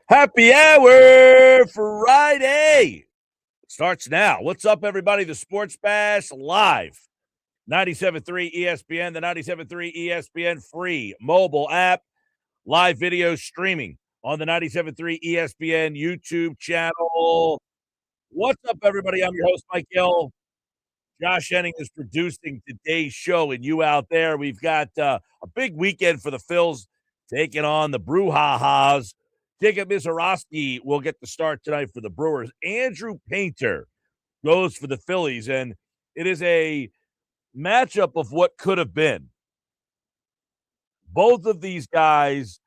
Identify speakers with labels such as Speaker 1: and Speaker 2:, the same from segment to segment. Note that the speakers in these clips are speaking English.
Speaker 1: Happy Hour Friday starts now. What's up, everybody? The Sports Bash live. 97.3 ESPN, the 97.3 ESPN free mobile app, live video streaming on the 97.3 ESPN YouTube channel. What's up, everybody? I'm your host, Mike Gill. Josh Henning is producing today's show, and you out there, we've got a big weekend for the Phils taking on the Brewers. Jacob Misiorowski will get the start tonight for the Brewers. Andrew Painter goes for the Phillies, and it is a matchup of what could have been. Both of these guys,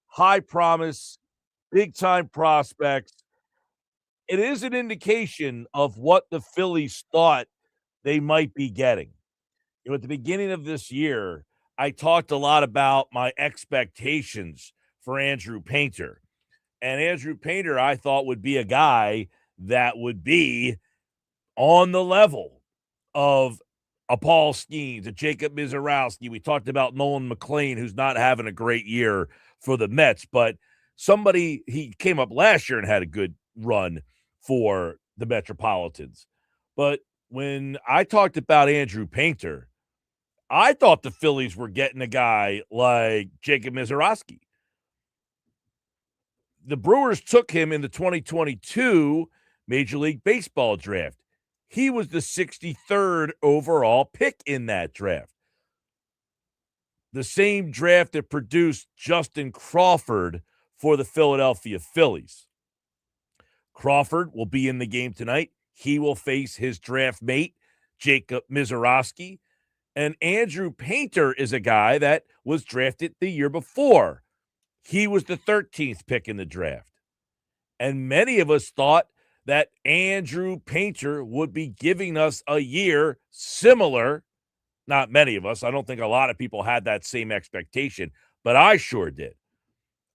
Speaker 1: high promise, big-time prospects. It is an indication of what the Phillies thought they might be getting. At the beginning of this year, I talked a lot about my expectations for Andrew Painter. And Andrew Painter, I thought, would be a guy that would be on the level of a Paul Skeens, a Jacob Misiorowski. We talked about Nolan McLean, who's not having a great year for the Mets, but he came up last year and had a good run for the Metropolitans. But when I talked about Andrew Painter, I thought the Phillies were getting a guy like Jacob Misiorowski. The Brewers took him in the 2022 Major League Baseball draft. He was the 63rd overall pick in that draft. The same draft that produced Justin Crawford for the Philadelphia Phillies. Crawford will be in the game tonight. He will face his draft mate, Jacob Misiorowski. And Andrew Painter is a guy that was drafted the year before. He was the 13th pick in the draft. And many of us thought that Andrew Painter would be giving us a year similar. Not many of us. I don't think a lot of people had that same expectation, but I sure did.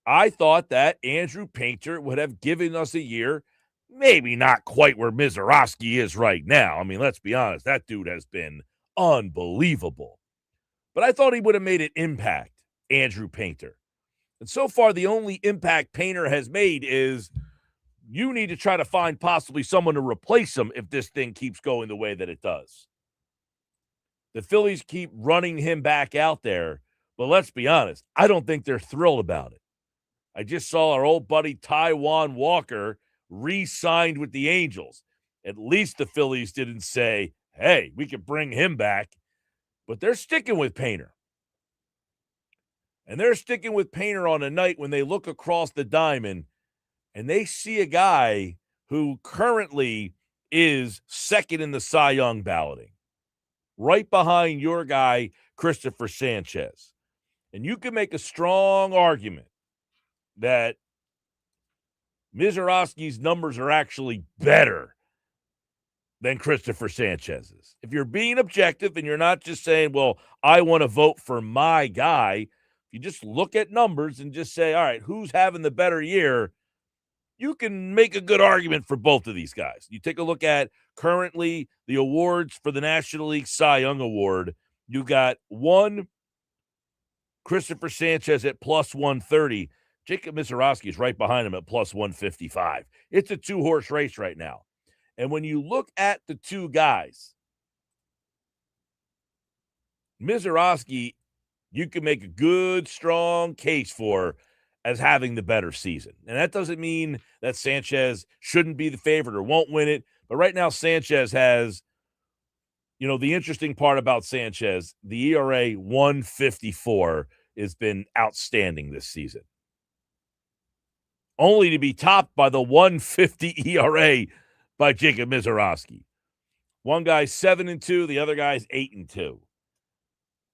Speaker 1: I thought that Andrew Painter would have given us a year, maybe not quite where Misiorowski is right now. I mean, let's be honest. That dude has been unbelievable. But I thought he would have made an impact, Andrew Painter. And so far, the only impact Painter has made is you need to try to find possibly someone to replace him if this thing keeps going the way that it does. The Phillies keep running him back out there, but let's be honest, I don't think they're thrilled about it. I just saw our old buddy Taijuan Walker re-signed with the Angels. At least the Phillies didn't say, hey, we could bring him back, but they're sticking with Painter. And they're sticking with Painter on a night when they look across the diamond and they see a guy who currently is second in the Cy Young balloting, right behind your guy, Christopher Sanchez. And you can make a strong argument that Misiorowski's numbers are actually better than Christopher Sanchez's. If you're being objective and you're not just saying, well, I want to vote for my guy, you just look at numbers and just say, all right, who's having the better year? You can make a good argument for both of these guys. You take a look at currently the awards for the National League Cy Young Award. You got one, Christopher Sanchez at plus 130. Jacob Misiorowski is right behind him at plus 155. It's a two-horse race right now. And when you look at the two guys, Misiorowski, you can make a good, strong case for as having the better season. And that doesn't mean that Sanchez shouldn't be the favorite or won't win it. But right now, Sanchez has, the interesting part about Sanchez, the ERA 154 has been outstanding this season. Only to be topped by the 150 ERA by Jacob Misiorowski. One guy's 7-2, the other guy's 8-2.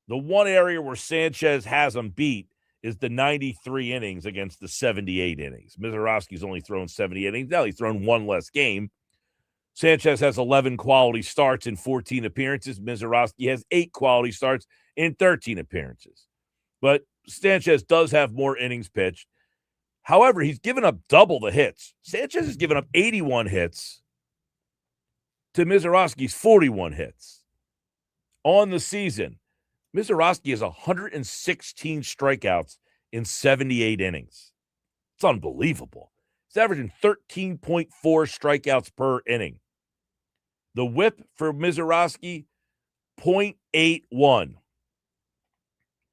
Speaker 1: The one area where Sanchez has him beat is the 93 innings against the 78 innings. Misiorowski's only thrown 70 innings. Now he's thrown one less game. Sanchez has 11 quality starts in 14 appearances. Misiorowski has 8 quality starts in 13 appearances. But Sanchez does have more innings pitched. However, he's given up double the hits. Sanchez has given up 81 hits to Misiorowski's 41 hits. On the season, Misiorowski has 116 strikeouts in 78 innings. It's unbelievable. He's averaging 13.4 strikeouts per inning. The whip for Misiorowski, 0.81.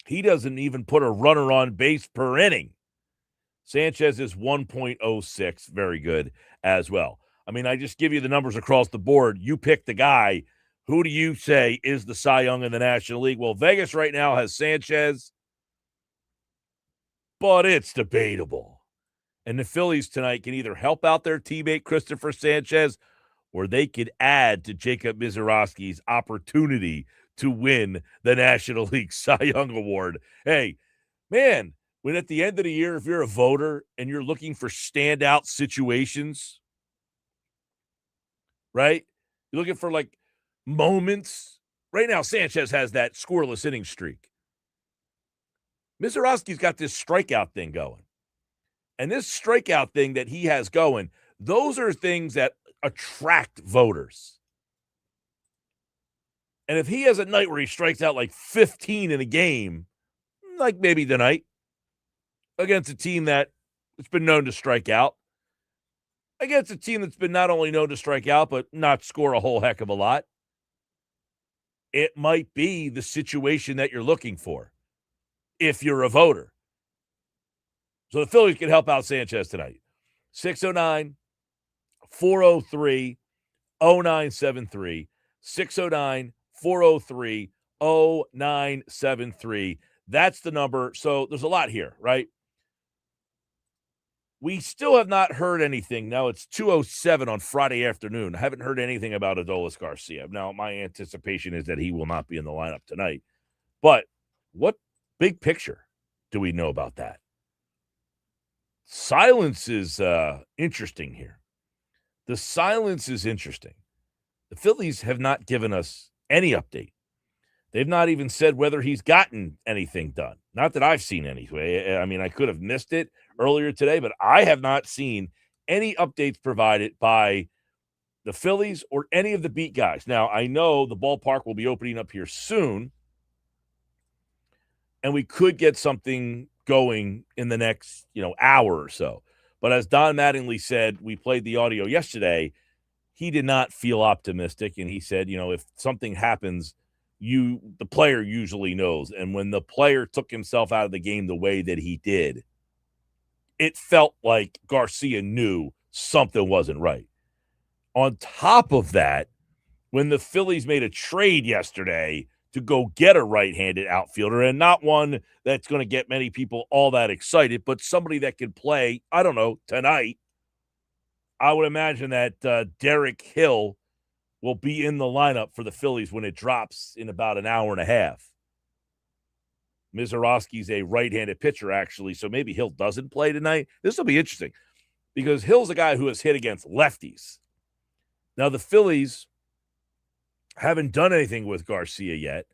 Speaker 1: He doesn't even put a runner on base per inning. Sanchez is 1.06. Very good as well. I mean, I just give you the numbers across the board. You pick the guy. Who do you say is the Cy Young in the National League? Well, Vegas right now has Sanchez, but it's debatable. And the Phillies tonight can either help out their teammate Christopher Sanchez, or they could add to Jacob Misiorowski's opportunity to win the National League Cy Young Award. Hey, man, when at the end of the year, if you're a voter and you're looking for standout situations, right? You're looking for like moments. Right now, Sanchez has that scoreless inning streak. Misiorowski's got this strikeout thing going. And this strikeout thing that he has going, those are things that attract voters. And if he has a night where he strikes out like 15 in a game, like maybe tonight, against a team that has been known to strike out, against a team that's been not only known to strike out, but not score a whole heck of a lot, it might be the situation that you're looking for if you're a voter. So the Phillies can help out Sanchez tonight. 609-403-0973. 609-403-0973. That's the number. So there's a lot here, right? We still have not heard anything. Now it's 2:07 on Friday afternoon. I haven't heard anything about Adolis Garcia. Now, my anticipation is that he will not be in the lineup tonight. But what big picture do we know about that? Silence is interesting here. The silence is interesting. The Phillies have not given us any update. They've not even said whether he's gotten anything done. Not that I've seen anyway. I mean, I could have missed it earlier today, but I have not seen any updates provided by the Phillies or any of the beat guys. Now, I know the ballpark will be opening up here soon, and we could get something going in the next, hour or so. But as Don Mattingly said, we played the audio yesterday, he did not feel optimistic, and he said, if something happens, the player usually knows. And when the player took himself out of the game the way that he did, it felt like Garcia knew something wasn't right. On top of that, when the Phillies made a trade yesterday to go get a right-handed outfielder, and not one that's going to get many people all that excited, but somebody that could play, I don't know, tonight, I would imagine that Derek Hill will be in the lineup for the Phillies when it drops in about an hour and a half. Misiorowski's a right-handed pitcher, actually, so maybe Hill doesn't play tonight. This will be interesting because Hill's a guy who has hit against lefties. Now, the Phillies haven't done anything with Garcia yet.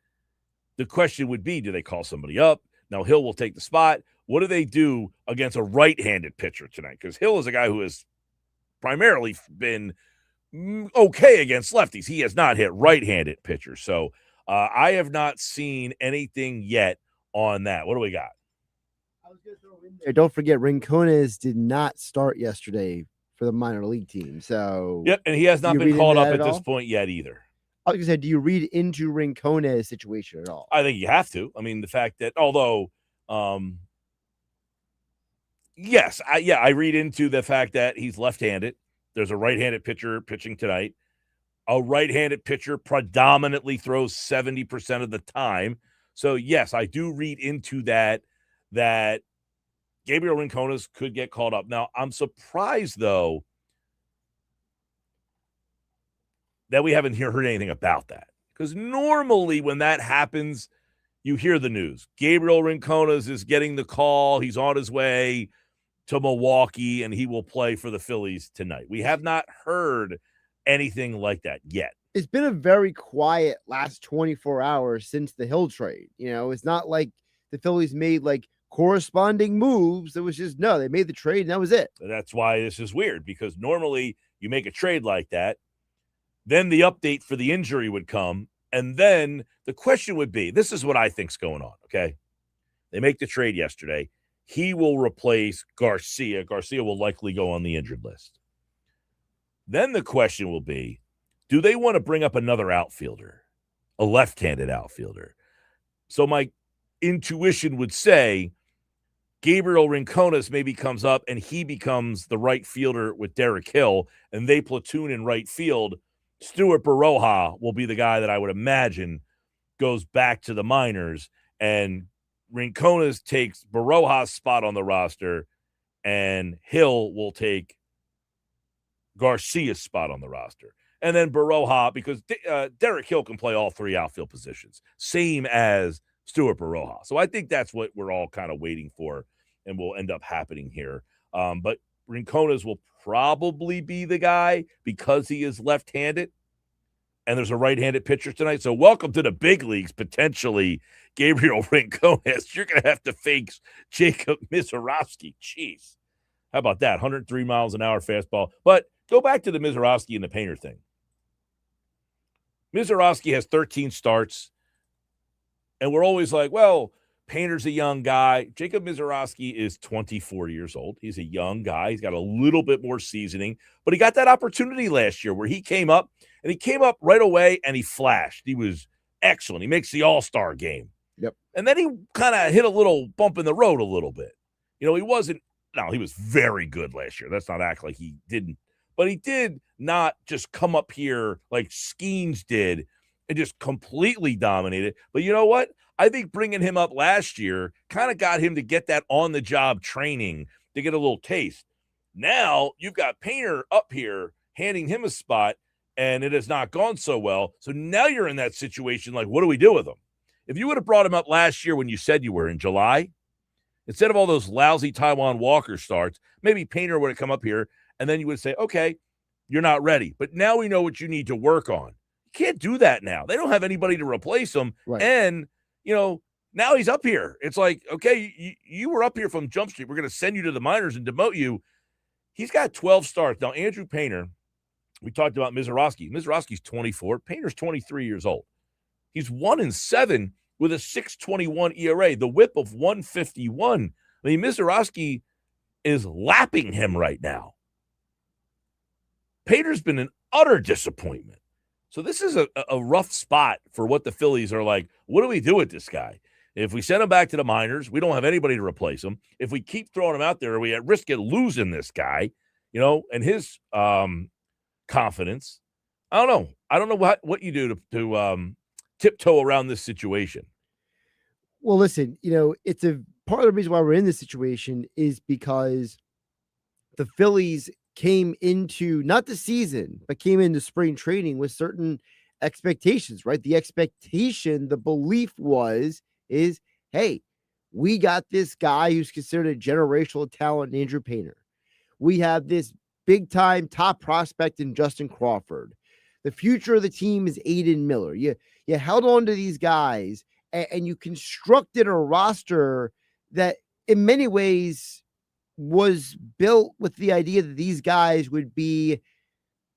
Speaker 1: The question would be, do they call somebody up? Now, Hill will take the spot. What do they do against a right-handed pitcher tonight? Because Hill is a guy who has primarily been okay against lefties. He has not hit right-handed pitchers. So I have not seen anything yet on that. What do we got?
Speaker 2: I was going to throw in there. Don't forget, Rincones did not start yesterday for the minor league team. So
Speaker 1: yep, and he has not been called up at this point yet either.
Speaker 2: I was going to say, do you read into Rincones' situation at all?
Speaker 1: I think you have to. I mean, the fact that although, yes, I read into the fact that he's left-handed. There's a right-handed pitcher pitching tonight. A right-handed pitcher predominantly throws 70% of the time. So, yes, I do read into that Gabriel Rincones could get called up. Now, I'm surprised, though, that we haven't heard anything about that. Because normally when that happens, you hear the news. Gabriel Rincones is getting the call. He's on his way to Milwaukee, and he will play for the Phillies tonight. We have not heard anything like that yet.
Speaker 2: It's been a very quiet last 24 hours since the Hill trade. It's not like the Phillies made corresponding moves. It was just, no, they made the trade and that was it.
Speaker 1: That's why this is weird, because normally you make a trade like that, then the update for the injury would come, and then the question would be, this is what I think's going on, okay? They make the trade yesterday. He will replace Garcia. Garcia will likely go on the injured list. Then the question will be, do they want to bring up another outfielder, a left-handed outfielder? So my intuition would say Gabriel Rincones maybe comes up and he becomes the right fielder with Derek Hill, and they platoon in right field. Stuart Baroja will be the guy that I would imagine goes back to the minors, and Rincones takes Baroja's spot on the roster, and Hill will take Garcia's spot on the roster. And then Baroja, because Derek Hill can play all three outfield positions, same as Stuart Baroja. So I think that's what we're all kind of waiting for and will end up happening here. But Rincones will probably be the guy because he is left-handed, and there's a right-handed pitcher tonight. So welcome to the big leagues, potentially, Gabriel Rincones. You're going to have to face Jacob Misiorowski. Jeez. How about that? 103 miles an hour fastball. But go back to the Misiorowski and the Painter thing. Misiorowski has 13 starts, and we're always like, well, Painter's a young guy. Jacob Misiorowski is 24 years old. He's a young guy. He's got a little bit more seasoning, but he got that opportunity last year where he came up, and he came up right away, and he flashed. He was excellent. He makes the All-Star game.
Speaker 2: Yep.
Speaker 1: And then he kind of hit a little bump in the road a little bit. He wasn't – no, he was very good last year. Let's not act like he didn't. But he did not just come up here like Skeens did and just completely dominate it. But you know what? I think bringing him up last year kind of got him to get that on-the-job training to get a little taste. Now you've got Painter up here handing him a spot, and it has not gone so well. So now you're in that situation like, what do we do with him? If you would have brought him up last year when you said you were in July, instead of all those lousy Taijuan Walker starts, maybe Painter would have come up here, and then you would say, okay, you're not ready. But now we know what you need to work on. You can't do that now. They don't have anybody to replace him.
Speaker 2: Right.
Speaker 1: And, now he's up here. It's like, okay, you were up here from Jump Street. We're going to send you to the minors and demote you. He's got 12 starts. Now, Andrew Painter, we talked about Misiorowski. Misiorowski's 24. Painter's 23 years old. He's 1-7 with a 6.21 ERA, the whip of 151. I mean, Misiorowski is lapping him right now. Painter's been an utter disappointment. So this is a rough spot for what the Phillies are like. What do we do with this guy? If we send him back to the minors, we don't have anybody to replace him. If we keep throwing him out there, are we at risk of losing this guy, and his confidence? I don't know. I don't know what you do to tiptoe around this situation.
Speaker 2: Well, listen, it's a part of the reason why we're in this situation is because the Phillies came into not the season, but came into spring training with certain expectations, right? The expectation, the belief is, hey, we got this guy who's considered a generational talent, Andrew Painter. We have this big time top prospect in Justin Crawford. The future of the team is Aiden Miller. You held on to these guys and you constructed a roster that in many ways was built with the idea that these guys would be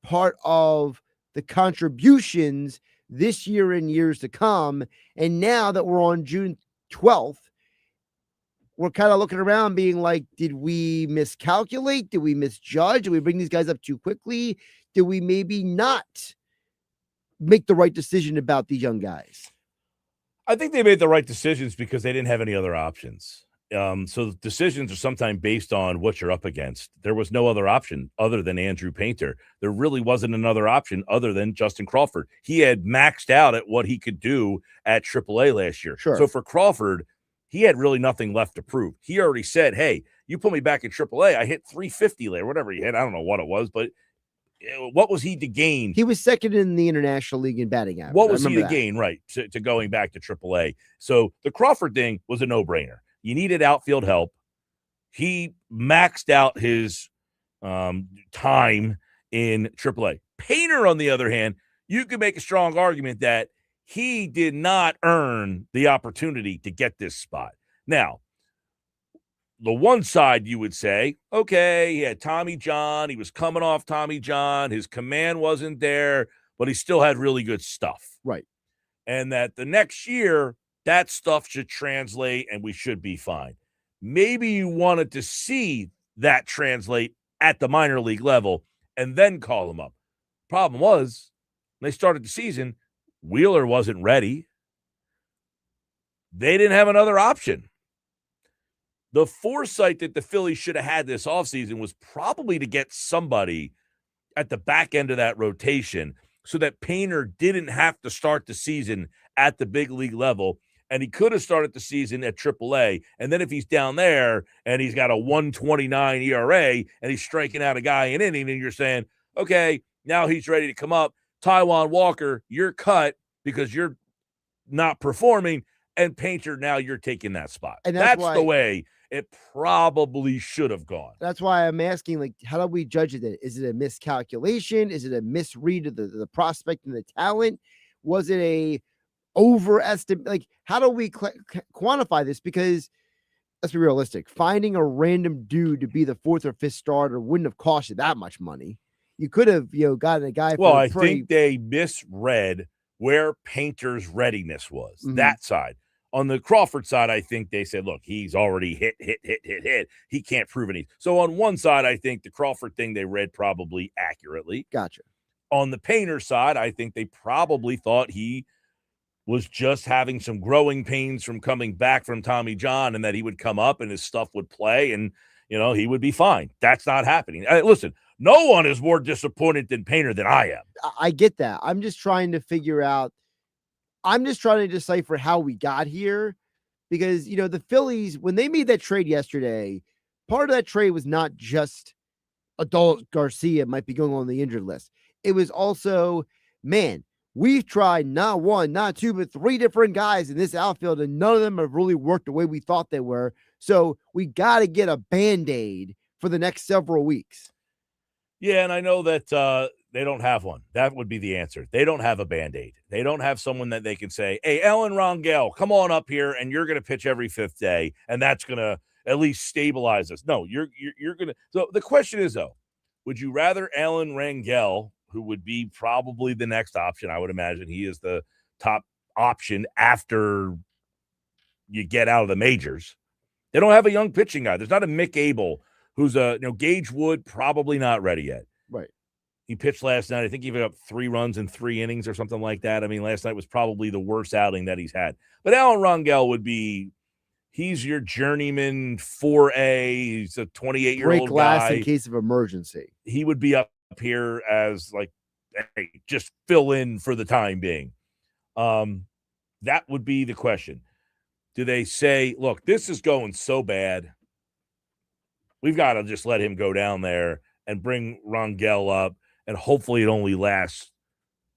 Speaker 2: part of the contributions this year and years to come. And now that we're on June 12th, we're kind of looking around being like, did we miscalculate? Did we misjudge? Did we bring these guys up too quickly? Did we maybe not make the right decision about these young guys?
Speaker 1: I think they made the right decisions because they didn't have any other options. So decisions are sometimes based on what you're up against. There was no other option other than Andrew Painter. There really wasn't another option other than Justin Crawford. He had maxed out at what he could do at AAA last year.
Speaker 2: Sure.
Speaker 1: So for Crawford, he had really nothing left to prove. He already said, hey, you put me back in AAA, I hit 350 there, whatever he hit. I don't know what it was, but what was he to gain?
Speaker 2: He was second in the International League in batting average.
Speaker 1: What was he to gain, right, to going back to AAA? So the Crawford thing was a no-brainer. You needed outfield help. He maxed out his time in AAA. Painter, on the other hand, you could make a strong argument that he did not earn the opportunity to get this spot. Now, the one side you would say, okay, he had Tommy John. He was coming off Tommy John. His command wasn't there, but he still had really good stuff.
Speaker 2: Right.
Speaker 1: And that the next year, that stuff should translate and we should be fine. maybe you wanted to see that translate at the minor league level and then call him up. Problem was, when they started the season, Wheeler wasn't ready. They didn't have another option. The foresight that the Phillies should have had this offseason was probably to get somebody at the back end of that rotation so that Painter didn't have to start the season at the big league level, and he could have started the season at AAA. And then if he's down there and he's got a 1.29 ERA and he's striking out a guy in inning, and you're saying, okay, now he's ready to come up. Taijuan Walker, you're cut because you're not performing, and Painter, now you're taking that spot.
Speaker 2: And
Speaker 1: that's the way it probably should have gone.
Speaker 2: That's why I'm asking, like, how do we judge it? Is it a miscalculation? Is it a misread of the prospect and the talent? Was it a overestimate? Like, how do we quantify this? Because let's be realistic. Finding a random dude to be the fourth or fifth starter wouldn't have cost you that much money. You could have, gotten a guy.
Speaker 1: Well, I think they misread where Painter's readiness was, that side. On the Crawford side, I think they said, look, he's already hit. He can't prove anything. So on one side, I think the Crawford thing they read probably accurately.
Speaker 2: Gotcha.
Speaker 1: On the Painter side, I think they probably thought he was just having some growing pains from coming back from Tommy John and that he would come up and his stuff would play and, he would be fine. That's not happening. Listen, no one is more disappointed than Painter than I am.
Speaker 2: I get that. I'm just trying to figure out. I'm just trying to decipher how we got here because, the Phillies, when they made that trade yesterday, part of that trade was not just Adolfo Garcia might be going on the injured list. It was also, man, we've tried not one, not two, but three different guys in this outfield, and none of them have really worked the way we thought they were. So we got to get a Band-Aid for the next several weeks.
Speaker 1: Yeah, and I know that they don't have one. That would be the answer. They don't have a Band-Aid. They don't have someone that they can say, hey, Ellen Rangel, come on up here, and you're going to pitch every fifth day, and that's going to at least stabilize us. No, you're going to. So the question is, though, would you rather Ellen Rangel, who would be probably the next option? I would imagine he is the top option after you get out of the majors. They don't have a young pitching guy. There's not a Mick Abel who's Gage Wood, probably not ready yet.
Speaker 2: Right.
Speaker 1: He pitched last night. I think he put up 3 runs in 3 innings or something like that. I mean, last night was probably the worst outing that he's had. But Alan Rangel would be, he's your journeyman 4A. He's a 28-year-old guy.
Speaker 2: In case of emergency.
Speaker 1: He would be up here as like, hey, just fill in for the time being. That would be the question. Do they say, look, this is going so bad, we've got to just let him go down there and bring Rangel up, and hopefully it only lasts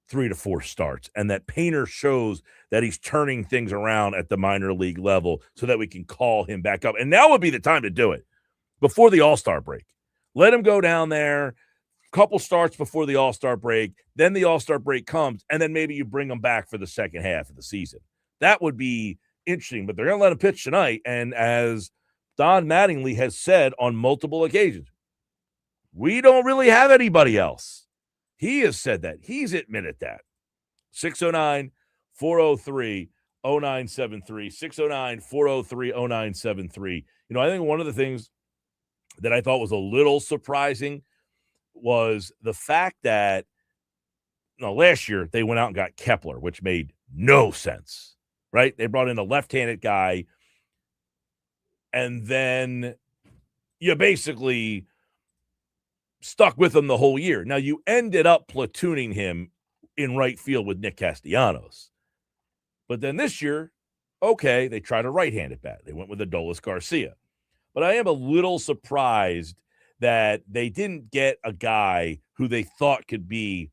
Speaker 1: 3 to 4 starts, and that Painter shows that he's turning things around at the minor league level so that we can call him back up. And now would be the time to do it, before the All-Star break. Let him go down there, couple starts before the All-Star break, then the All-Star break comes, and then maybe you bring him back for the second half of the season. That would be interesting, but they're going to let him pitch tonight, and as Don Mattingly has said on multiple occasions, we don't really have anybody else. He has said that. He's admitted that. 609-403-0973. 609-403-0973. I think one of the things that I thought was a little surprising was the fact that last year they went out and got Kepler, which made no sense, right? They brought in a left-handed guy, and then you basically stuck with him the whole year. Now, you ended up platooning him in right field with Nick Castellanos. But then this year, okay, they tried a right-handed bat. They went with Adolis Garcia. But I am a little surprised that they didn't get a guy who they thought could be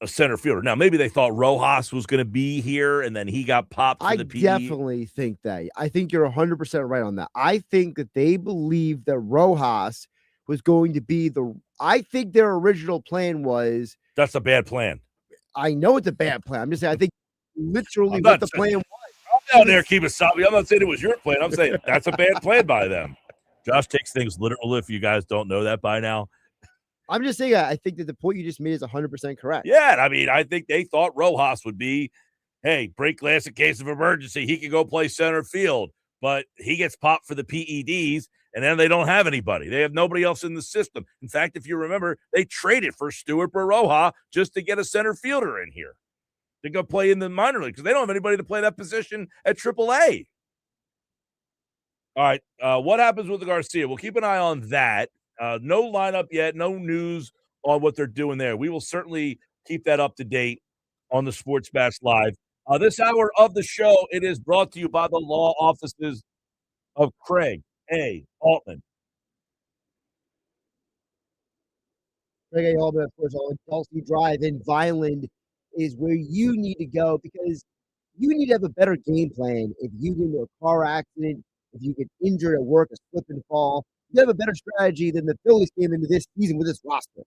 Speaker 1: a center fielder. Now, maybe they thought Rojas was going to be here, and then he got popped for the PE.
Speaker 2: I definitely think that. I think you're 100% right on that. I think that they believed that Rojas was going to be I think their original plan was.
Speaker 1: That's a bad plan.
Speaker 2: I know it's a bad plan. I'm just saying, I think literally what the plan was.
Speaker 1: I'm down there, Kemosabe. I'm not saying it was your plan. I'm saying that's a bad plan by them. Josh takes things literal if you guys don't know that by now.
Speaker 2: I'm just saying, I think that the point you just made is 100% correct.
Speaker 1: Yeah, I mean, I think they thought Rojas would be, hey, break glass in case of emergency. He could go play center field. but he gets popped for the PEDs, and then they don't have anybody. They have nobody else in the system. In fact, if you remember, they traded for Stuart Baroja just to get a center fielder in here to go play in the minor league because they don't have anybody to play that position at AAA. All right, what happens with the Garcia? We'll keep an eye on that. No lineup yet, no news on what they're doing there. We will certainly keep that up to date on the Sports Bash Live. This hour of the show, it is brought to you by the law offices of Craig A. Altman.
Speaker 2: Reggae Allman, of course, on Dulcie Drive in Vineland is where you need to go because you need to have a better game plan. If you get into a car accident, if you get injured at work, a slip and fall, you have a better strategy than the Phillies came into this season with this roster.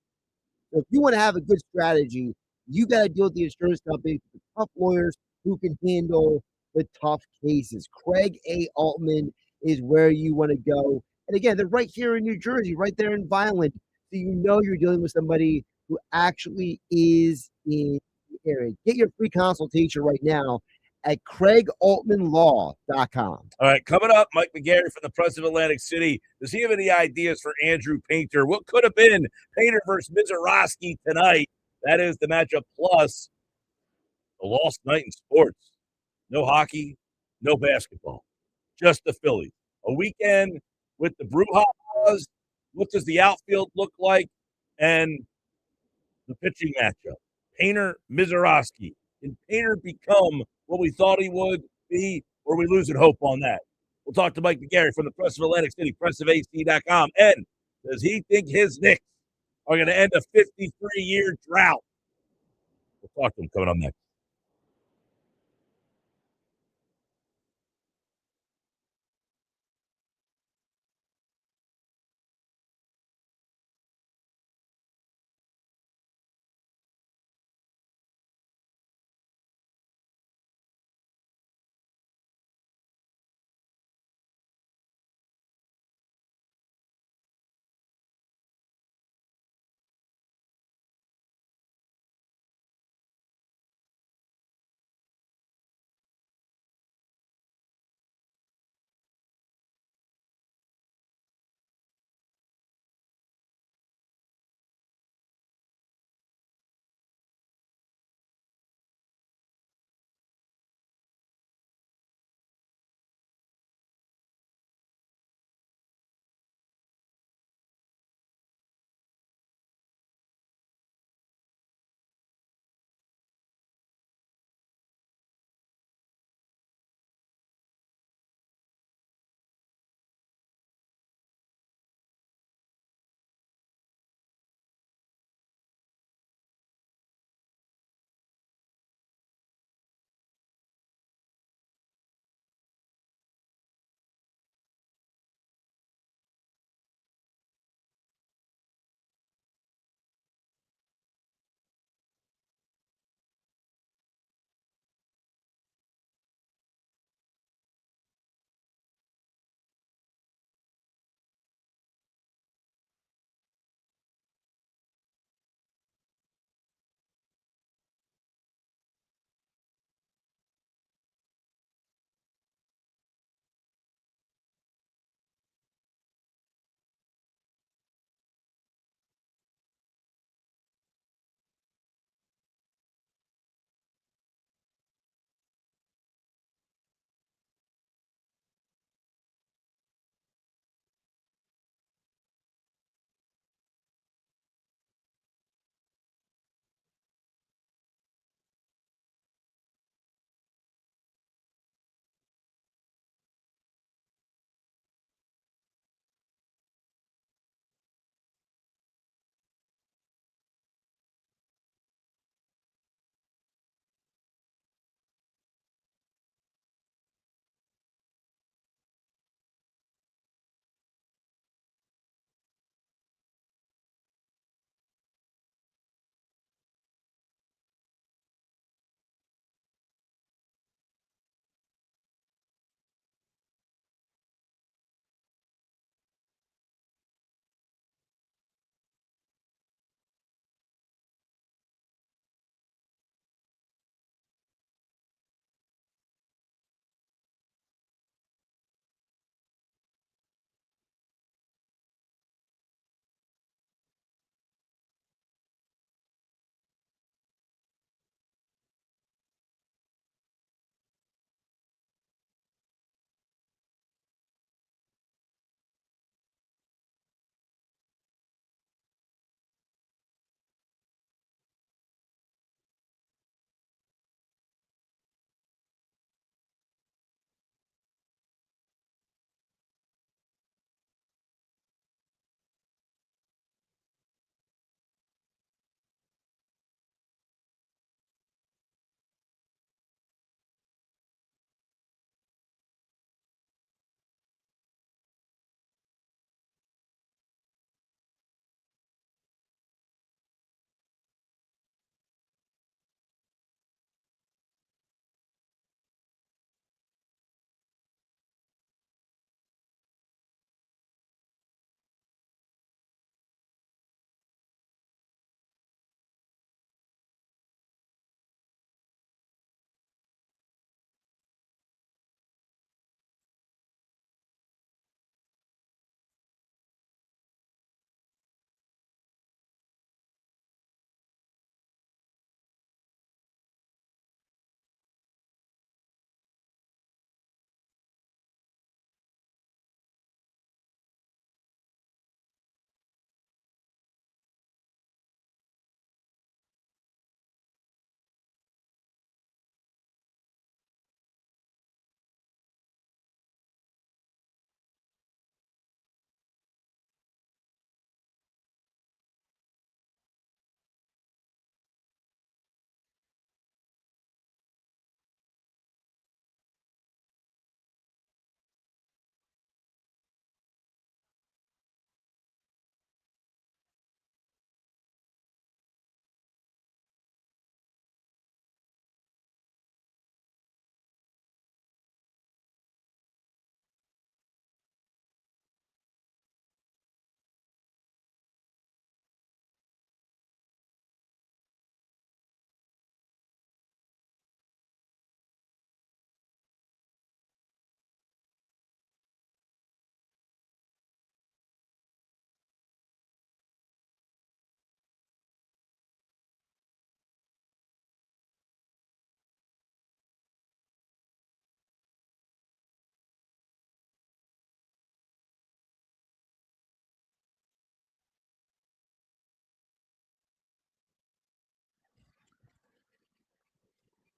Speaker 2: So if you want to have a good strategy, you got to deal with the insurance companies, the tough lawyers who can handle the tough cases. Craig A. Altman is where you want to go. And again, they're right here in New Jersey, right there in Vineland. So you know you're dealing with somebody who actually is in the area. Get your free consultation right now at CraigAltmanLaw.com.
Speaker 1: All right, coming up, Mike McGarry from the Press of Atlantic City. Does he have any ideas for Andrew Painter? What could have been Painter versus Misiorowski tonight? That is the matchup plus the lost night in sports. No hockey, no basketball, just the Phillies. A weekend with the Brewers. What does the outfield look like? And the pitching matchup. Painter, Misiorowski. Can Painter become what we thought he would be, or are we losing hope on that? We'll talk to Mike McGarry from the Press of Atlantic City, pressofac.com. And does he think his Knicks are going to end a 53-year drought? We'll talk to him coming up next.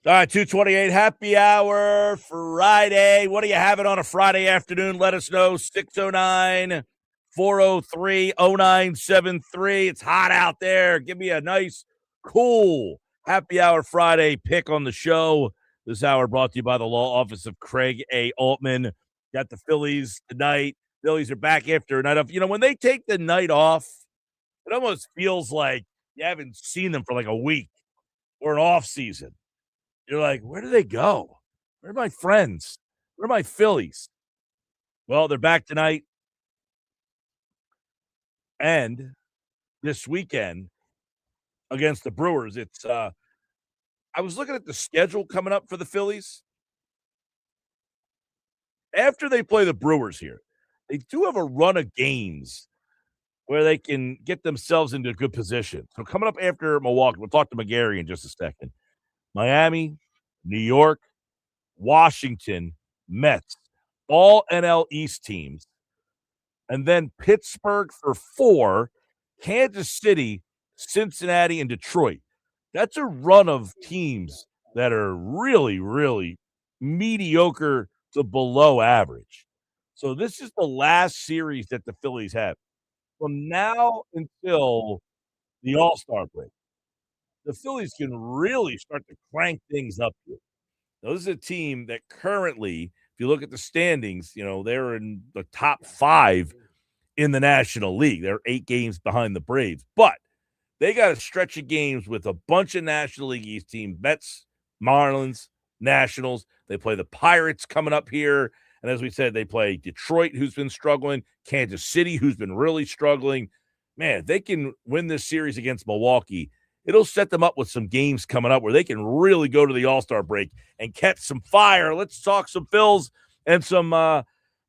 Speaker 1: All right, 228 happy hour Friday. What are you having on a Friday afternoon? Let us know. 609 403 0973. It's hot out there. Give me a nice, cool happy hour Friday pick on the show. This hour brought to you by the law office of Craig A. Altman. Got the Phillies tonight. Phillies are back after a night off. You know, when they take the night off, it almost feels like you haven't seen them for like a week or an off season. You're like, where do they go? Where are my friends? Where are my Phillies? Well, they're back tonight and this weekend against the Brewers. It's I was looking at the schedule coming up for the Phillies. After they play the Brewers here, they do have a run of games where they can get themselves into a good position. So coming up after Milwaukee, we'll talk to McGarry in just a second. Miami, New York, Washington, Mets, all NL East teams, and then Pittsburgh for 4, Kansas City, Cincinnati, and Detroit. That's a run of teams that are really, really mediocre to below average. So this is the last series that the Phillies have. From now until the All-Star break, the Phillies can really start to crank things up here. Now, this is a team that currently, if you look at the standings, you know, they're in the top 5 in the National League. They're 8 games behind the Braves, but they got a stretch of games with a bunch of National League East teams, Mets, Marlins, Nationals. They play the Pirates coming up here. And as we said, they play Detroit, who's been struggling, Kansas City, who's been really struggling. Man, if they can win this series against Milwaukee, it'll set them up with some games coming up where they can really go to the All-Star break and catch some fire. Let's talk some Phils and some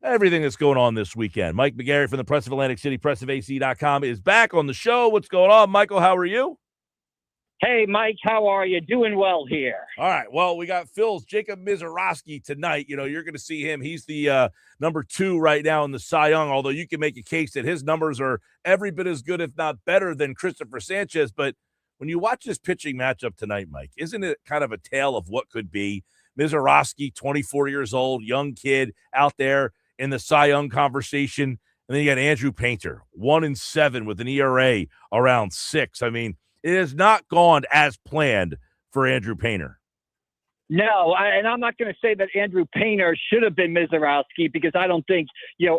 Speaker 1: everything that's going on this weekend. Mike McGarry from the Press of Atlantic City, pressofac.com, is back on the show. What's going on, Michael? How are you?
Speaker 3: Hey, Mike, how are you? Doing well here.
Speaker 1: All right. Well, we got Phil's Jacob Misiorowski tonight. You know, you're going to see him. He's the number 2 right now in the Cy Young, although you can make a case that his numbers are every bit as good, if not better, than Christopher Sanchez. But when you watch this pitching matchup tonight, Mike, isn't it kind of a tale of what could be? Misiorowski, 24 years old, young kid out there in the Cy Young conversation. And then you got Andrew Painter, 1-7 with an ERA around 6. I mean, it has not gone as planned for Andrew Painter.
Speaker 3: No, and I'm not going to say that Andrew Painter should have been Misiorowski because I don't think,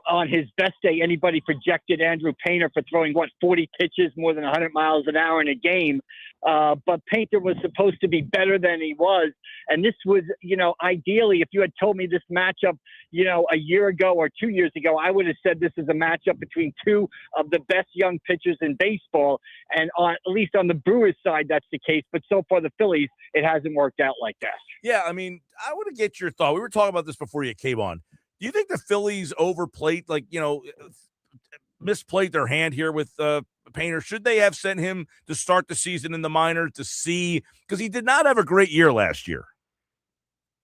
Speaker 3: on his best day, anybody projected Andrew Painter for throwing, 40 pitches, more than 100 miles an hour in a game. But Painter was supposed to be better than he was. And this was, ideally, if you had told me this matchup, a year ago or 2 years ago, I would have said this is a matchup between 2 of the best young pitchers in baseball. And at least on the Brewers side, that's the case. But so far, the Phillies, it hasn't worked out like that.
Speaker 1: Yeah, I mean, I want to get your thought. We were talking about this before you came on. Do you think the Phillies overplayed, misplayed their hand here with Painter? Should they have sent him to start the season in the minors to see? Because he did not have a great year last year.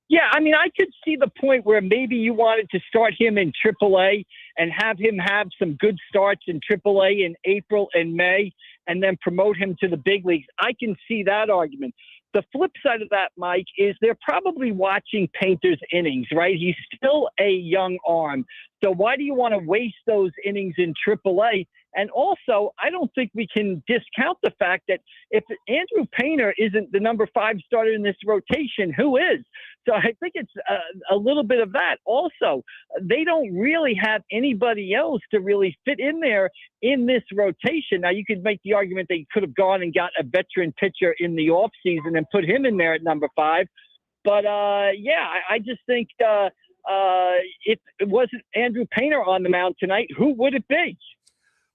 Speaker 3: Yeah, I mean, I could see the point where maybe you wanted to start him in AAA and have him have some good starts in AAA in April and May and then promote him to the big leagues. I can see that argument. The flip side of that, Mike, is they're probably watching Painter's innings, right? He's still a young arm. So why do you want to waste those innings in AAA? And also, I don't think we can discount the fact that if Andrew Painter isn't the number 5 starter in this rotation, who is? So I think it's a little bit of that. Also, they don't really have anybody else to really fit in there in this rotation. Now, you could make the argument they could have gone and got a veteran pitcher in the offseason and put him in there at number 5. But, I just think if it wasn't Andrew Painter on the mound tonight, who would it be?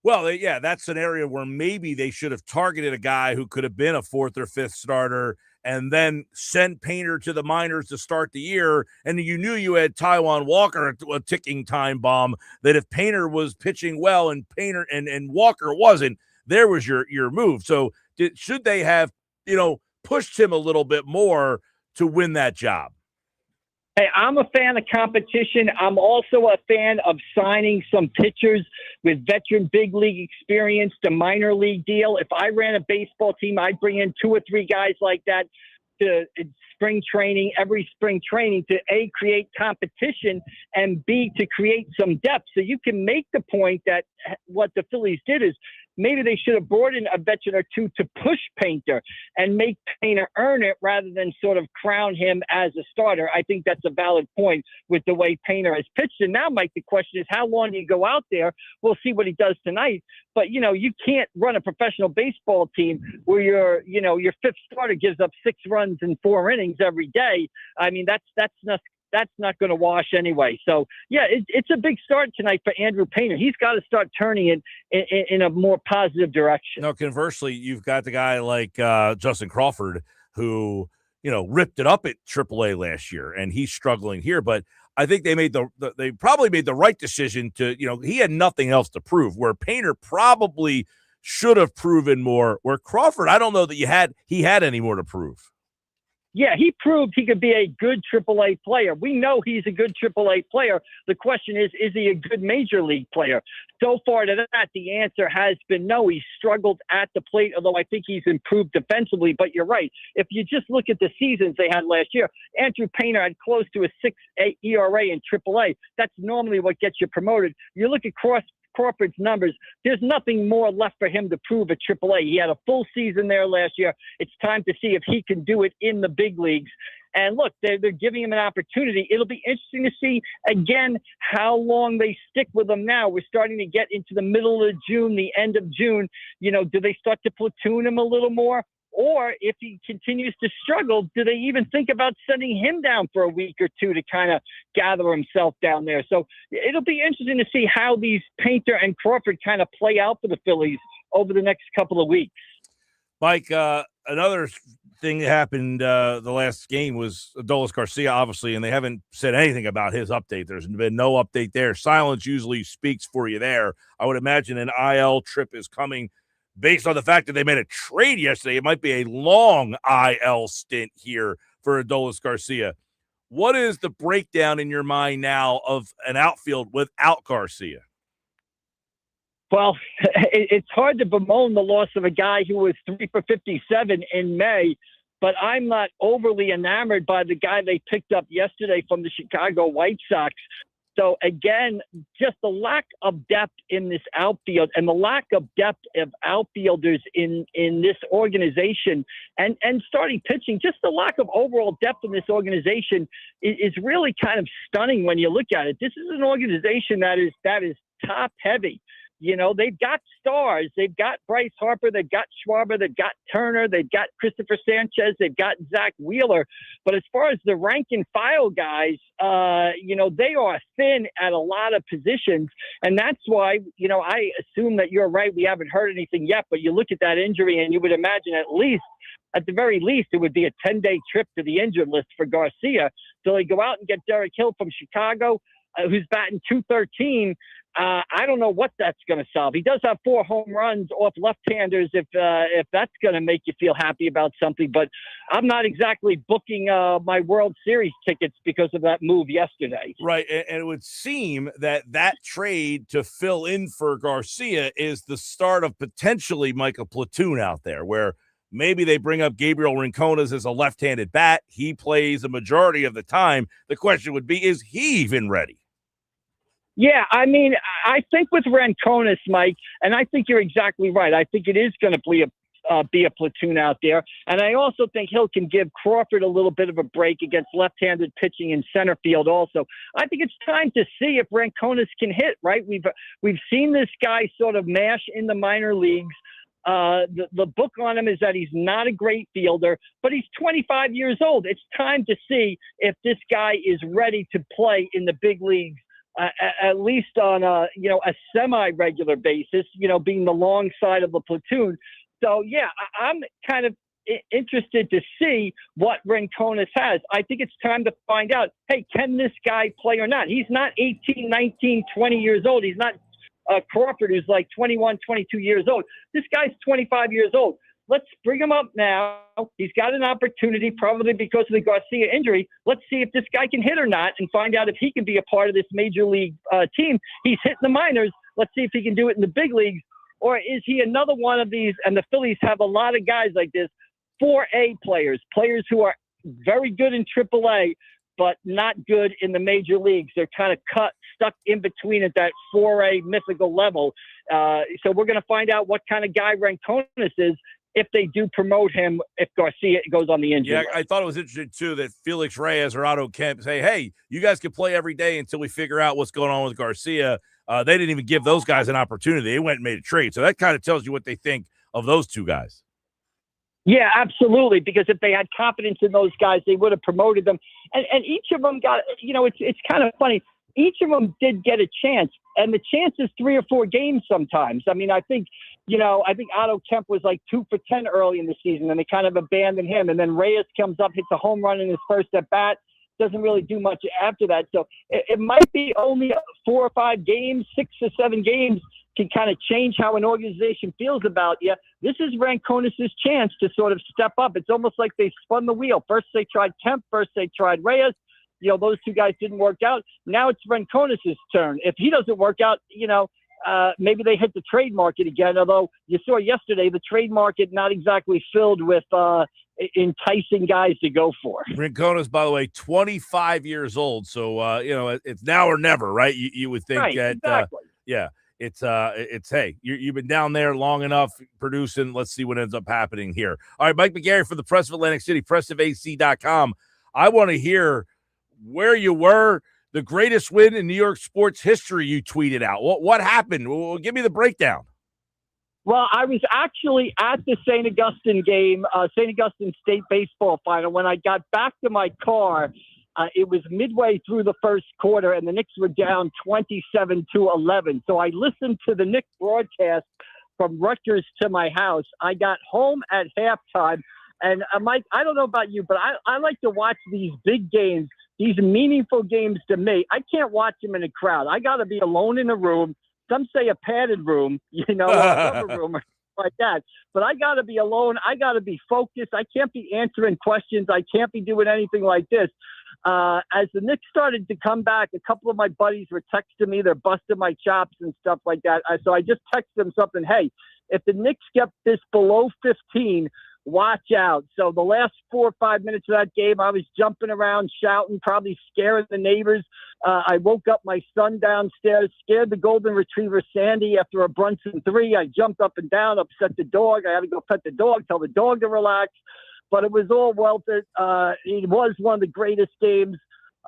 Speaker 1: Well, yeah, that's an area where maybe they should have targeted a guy who could have been a 4th or 5th starter and then sent Painter to the minors to start the year. And you knew you had Taijuan Walker, a ticking time bomb, that if Painter was pitching well and Painter and Walker wasn't, there was your move. So should they have, pushed him a little bit more to win that job?
Speaker 3: Hey, I'm a fan of competition. I'm also a fan of signing some pitchers with veteran big league experience to minor league deal. If I ran a baseball team, I'd bring in 2 or 3 guys like that. to spring training, every spring training, to A, create competition, and B, to create some depth. So you can make the point that what the Phillies did is maybe they should have brought in a veteran or two to push Painter and make Painter earn it rather than sort of crown him as a starter. I think that's a valid point with the way Painter has pitched. And now, Mike, the question is, how long do you go out there? We'll see what he does tonight. But, you can't run a professional baseball team where your fifth starter gives up 6 runs in 4 innings every day. I mean, that's not going to wash anyway. So, yeah, it's a big start tonight for Andrew Painter. He's got to start turning it in a more positive direction.
Speaker 1: No, conversely, you've got the guy like Justin Crawford who, ripped it up at AAA last year, and he's struggling here. But I think they probably made the right decision to, he had nothing else to prove, where Painter probably should have proven more, where Crawford, I don't know that he had any more to prove.
Speaker 3: Yeah, he proved he could be a good AAA player. We know he's a good AAA player. The question is he a good major league player? So far to that, the answer has been no. He struggled at the plate, although I think he's improved defensively. But you're right. If you just look at the seasons they had last year, Andrew Painter had close to a 6.8 ERA in AAA. That's normally what gets you promoted. You look at Crawford's numbers, there's nothing more left for him to prove at AAA. He had a full season there last year. It's time to see if he can do it in the big leagues. And look, they're giving him an opportunity. It'll be interesting to see, again, how long they stick with him now. We're starting to get into the middle of June, the end of June. Do they start to platoon him a little more? Or if he continues to struggle, do they even think about sending him down for a week or two to kind of gather himself down there? So it'll be interesting to see how these Painter and Crawford kind of play out for the Phillies over the next couple of weeks.
Speaker 1: Mike, another thing that happened the last game was Adolis Garcia, obviously, and they haven't said anything about his update. There's been no update there. Silence usually speaks for you there. I would imagine an IL trip is coming. Based on the fact that they made a trade yesterday, it might be a long IL stint here for Adolis Garcia. What is the breakdown in your mind now of an outfield without Garcia?
Speaker 3: Well, it's hard to bemoan the loss of a guy who was 3 for 57 in May, but I'm not overly enamored by the guy they picked up yesterday from the Chicago White Sox. So, again, just the lack of depth in this outfield and the lack of depth of outfielders in this organization and starting pitching, just the lack of overall depth in this organization is really kind of stunning when you look at it. This is an organization that is top heavy. They've got stars. They've got Bryce Harper. They've got Schwarber. They've got Turner. They've got Christopher Sanchez. They've got Zach Wheeler. But as far as the rank and file guys, they are thin at a lot of positions. And that's why, I assume that you're right. We haven't heard anything yet. But you look at that injury and you would imagine at the very least, it would be a 10-day trip to the injured list for Garcia. So they go out and get Derek Hill from Chicago, who's batting .213. I don't know what that's going to solve. He does have 4 home runs off left-handers if that's going to make you feel happy about something. But I'm not exactly booking my World Series tickets because of that move yesterday.
Speaker 1: Right, and it would seem that trade to fill in for Garcia is the start of potentially, Mike, a platoon out there where maybe they bring up Gabriel Rincones as a left-handed bat. He plays a majority of the time. The question would be, is he even ready?
Speaker 3: Yeah, I mean, I think with Rincones, Mike, and I think you're exactly right. I think it is going to be a platoon out there. And I also think Hill can give Crawford a little bit of a break against left-handed pitching in center field also. I think it's time to see if Rincones can hit, right? We've seen this guy sort of mash in the minor leagues. The book on him is that he's not a great fielder, but he's 25 years old. It's time to see if this guy is ready to play in the big leagues. At least on a semi-regular basis, being the long side of the platoon. So, yeah, I'm kind of interested to see what Rincones has. I think it's time to find out, hey, can this guy play or not? He's not 18, 19, 20 years old. He's not Crawford, who's like 21, 22 years old. This guy's 25 years old. Let's bring him up now. He's got an opportunity, probably because of the Garcia injury. Let's see if this guy can hit or not and find out if he can be a part of this major league team. He's hitting the minors. Let's see if he can do it in the big leagues. Or is he another one of these, and the Phillies have a lot of guys like this, 4A players who are very good in AAA, but not good in the major leagues. They're kind of stuck in between at that 4A mythical level. So we're going to find out what kind of guy Ranconis is if they do promote him, if Garcia goes on the injury list.
Speaker 1: I thought it was interesting, too, that Felix Reyes or Otto Kemp say, hey, you guys can play every day until we figure out what's going on with Garcia. They didn't even give those guys an opportunity. They went and made a trade. So that kind of tells you what they think of those two guys.
Speaker 3: Yeah, absolutely. Because if they had confidence in those guys, they would have promoted them. And each of them got, it's kind of funny. Each of them did get a chance, and the chance is 3 or 4 games sometimes. I mean, I think Otto Kemp was like 2 for 10 early in the season, and they kind of abandoned him. And then Reyes comes up, hits a home run in his first at bat, doesn't really do much after that. So it might be only 4 or 5 games, 6 or 7 games can kind of change how an organization feels about you. This is Ranconis' chance to sort of step up. It's almost like they spun the wheel. First they tried Kemp, first they tried Reyes. Those two guys didn't work out. Now it's Ranconis' turn. If he doesn't work out, maybe they hit the trade market again. Although you saw yesterday, the trade market not exactly filled with enticing guys to go for.
Speaker 1: Ranconis, by the way, 25 years old. So, it's now or never, right? You would think
Speaker 3: right,
Speaker 1: that,
Speaker 3: exactly.
Speaker 1: It's hey, you've been down there long enough producing. Let's see what ends up happening here. All right, Mike McGarry for the Press of Atlantic City, pressofac.com. I want to hear where you were, the greatest win in New York sports history you tweeted out. What happened? Well, give me the breakdown.
Speaker 3: Well, I was actually at the St. Augustine game, St. Augustine State baseball final. When I got back to my car, it was midway through the first quarter, and the Knicks were down 27-11. So I listened to the Knicks broadcast from Rutgers to my house. I got home at halftime. And Mike, I don't know about you, but I like to watch these big games, these meaningful games to me. I can't watch them in a crowd. I got to be alone in a room. Some say a padded room, or a rubber room or like that. But I got to be alone. I got to be focused. I can't be answering questions. I can't be doing anything like this. As the Knicks started to come back, a couple of my buddies were texting me. They're busting my chops and stuff like that. So I just texted them something. Hey, if the Knicks get this below 15, watch out. So the last 4 or 5 minutes of that game, I was jumping around, shouting, probably scaring the neighbors. I woke up my son downstairs, scared the golden retriever Sandy after a Brunson 3. I jumped up and down, upset the dog. I had to go pet the dog, tell the dog to relax. But it was all worth it. It was one of the greatest games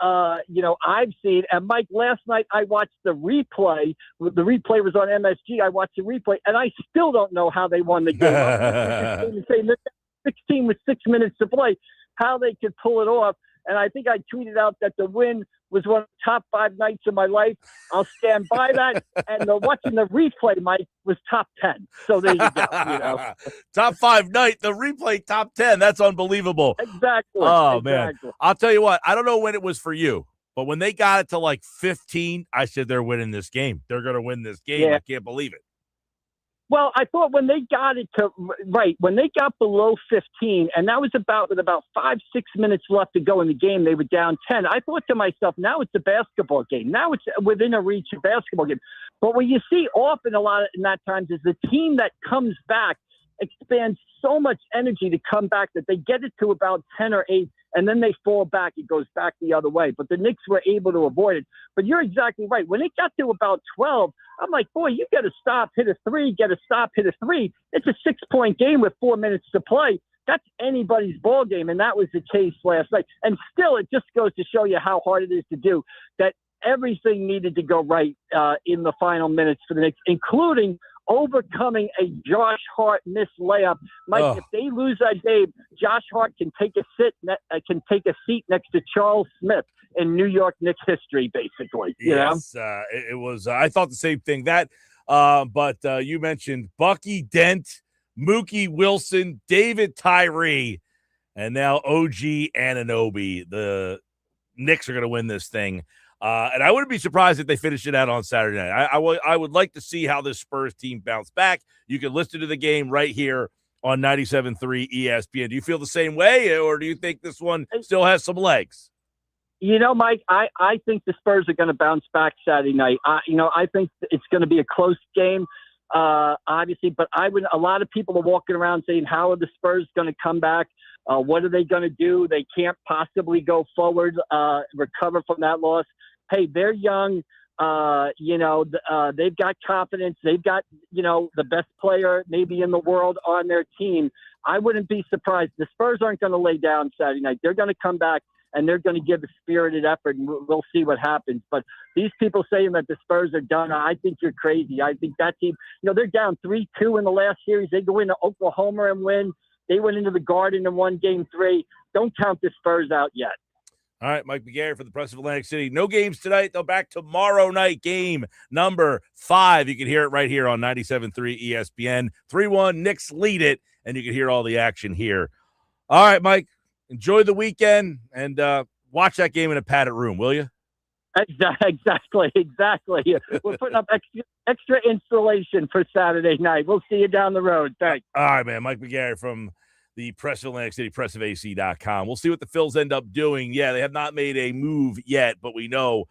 Speaker 3: I've seen. And Mike, last night I watched the replay. The replay was on MSG. I watched the replay, and I still don't know how they won the game. 16 with 6 minutes to play, how they could pull it off. And I think I tweeted out that the win was one of the top 5 nights of my life. I'll stand by that. And watching the replay, Mike, was top 10. So there you go.
Speaker 1: Top 5 night, the replay top 10. That's unbelievable.
Speaker 3: Exactly.
Speaker 1: Oh, man. I'll tell you what, I don't know when it was for you, but when they got it to like 15, I said they're winning this game. They're going to win this game. Yeah. I can't believe it.
Speaker 3: Well, I thought when they got when they got below 15, and that was with about 5-6 minutes left to go in the game, they were down 10. I thought to myself, now it's a basketball game. Now it's within a reach of basketball game. But what you see often in that times is the team that comes back expands so much energy to come back that they get it to about 10 or 8, and then they fall back. It goes back the other way. But the Knicks were able to avoid it. But you're exactly right. When it got to about 12, I'm like, boy, you got to stop, hit a 3, get a stop, hit a 3. It's a 6-point game with 4 minutes to play. That's anybody's ball game, and that was the case last night. And still, it just goes to show you how hard it is to do that. Everything needed to go right in the final minutes for the Knicks, including overcoming a Josh Hart missed layup. Mike, if they lose that game, Josh Hart can take a seat next to Charles Smith in New York Knicks history, basically.
Speaker 1: Yes, it was. I thought the same thing. But you mentioned Bucky Dent, Mookie Wilson, David Tyree, and now OG Anunoby. The Knicks are going to win this thing. And I wouldn't be surprised if they finish it out on Saturday night. I would like to see how this Spurs team bounce back. You can listen to the game right here on 97.3 ESPN. Do you feel the same way, or do you think this one still has some legs?
Speaker 3: Mike, I think the Spurs are going to bounce back Saturday night. I think it's going to be a close game. obviously. But a lot of people are walking around saying, how are the Spurs going to come back? What are they going to do? They can't possibly go forward, recover from that loss. Hey, they're young. They've got confidence. They've got, the best player maybe in the world on their team. I wouldn't be surprised. The Spurs aren't going to lay down Saturday night. They're going to come back and they're going to give a spirited effort, and we'll see what happens. But these people saying that the Spurs are done, I think you're crazy. I think that team, they're down 3-2 in the last series. They go into Oklahoma and win. They went into the Garden and won Game 3. Don't count the Spurs out yet.
Speaker 1: All right, Mike McGarry for the Press of Atlantic City. No games tonight. They'll back tomorrow night, game number 5. You can hear it right here on 97.3 ESPN. 3-1, Knicks lead it, and you can hear all the action here. All right, Mike, enjoy the weekend, and watch that game in a padded room, will you?
Speaker 3: Exactly. We're putting up extra installation for Saturday night. We'll see you down the road. Thanks.
Speaker 1: All right, man. Mike McGarry from the Press of Atlantic City, pressofac.com. We'll see what the Phils end up doing. Yeah, they have not made a move yet, but we know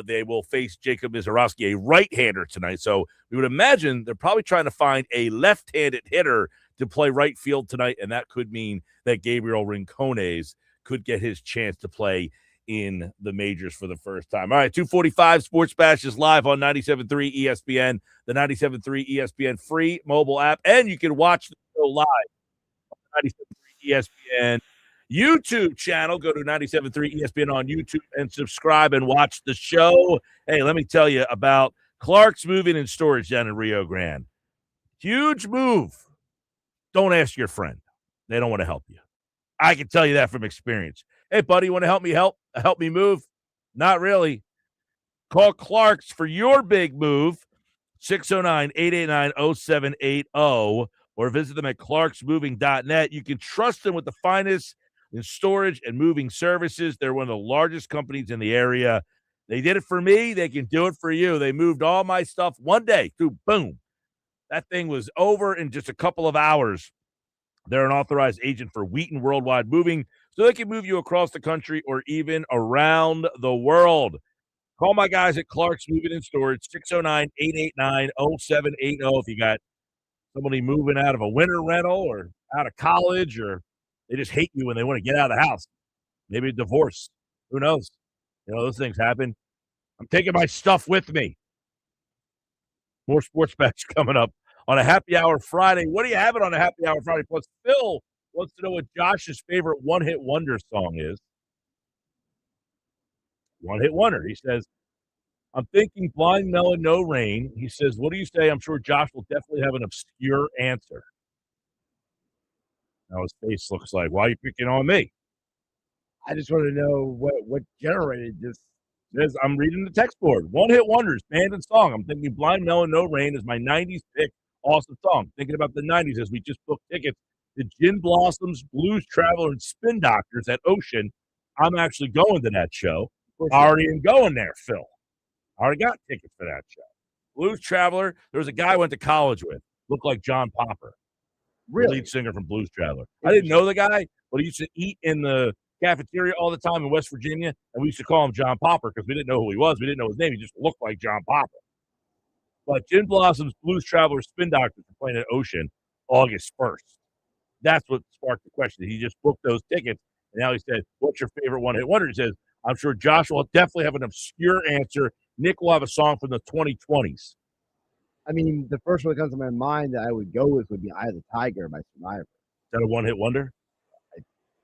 Speaker 1: they will face Jacob Misiorowski, a right-hander tonight. So we would imagine they're probably trying to find a left-handed hitter to play right field tonight, and that could mean that Gabriel Rincones could get his chance to play in the majors for the first time. All right, 2:45 Sports Bash is live on 97.3 ESPN, the 97.3 ESPN free mobile app, and you can watch the show live on 97.3 ESPN YouTube channel. Go to 97.3 ESPN on YouTube and subscribe and watch the show. Hey, let me tell you about Clark's Moving and Storage down in Rio Grande. Huge move. Don't ask your friend. They don't want to help you. I can tell you that from experience. Hey, buddy, you want to help me move? Not really. Call Clark's for your big move, 609-889-0780, or visit them at clarksmoving.net. You can trust them with the finest in storage and moving services. They're one of the largest companies in the area. They did it for me. They can do it for you. They moved all my stuff one day through, boom. That thing was over in just a couple of hours. They're an authorized agent for Wheaton Worldwide Moving, so they can move you across the country or even around the world. Call my guys at Clark's Moving and Storage, 609-889-0780. If you got somebody moving out of a winter rental or out of college, or they just hate you when they want to get out of the house. Maybe a divorce. Who knows? Those things happen. I'm taking my stuff with me. More sports bets coming up on a happy hour Friday. What are you having on a happy hour Friday? Plus, Phil wants to know what Josh's favorite one-hit wonder song is. One-hit wonder. He says, I'm thinking Blind Melon, No Rain. He says, what do you say? I'm sure Josh will definitely have an obscure answer. Now his face looks like, why are you picking on me?
Speaker 2: I just want to know what generated this.
Speaker 1: I'm reading the text board. One-hit wonders, band and song. I'm thinking Blind Melon, No Rain is my 90s pick. Awesome song. Thinking about the 90s as we just booked tickets to Gin Blossoms, Blues Traveler, and Spin Doctors at Ocean. I'm actually going to that show. Already am going there, Phil. I already got tickets for that show. Blues Traveler, there was a guy I went to college with. Looked like John Popper.
Speaker 2: Really?
Speaker 1: Lead singer from Blues Traveler. I didn't know the guy, but he used to eat in the cafeteria all the time in West Virginia, and we used to call him John Popper because we didn't know who he was. We didn't know his name. He just looked like John Popper. But Gin Blossoms, Blues Traveler, Spin Doctors are playing at Ocean August 1st. That's what sparked the question. He just booked those tickets, and now he said, what's your favorite one-hit wonder? He says, I'm sure Josh will definitely have an obscure answer. Nick will have a song from the 2020s.
Speaker 2: I mean, the first one that comes to my mind that I would go with would be Eye of the Tiger by Survivor.
Speaker 1: Is that a one-hit wonder?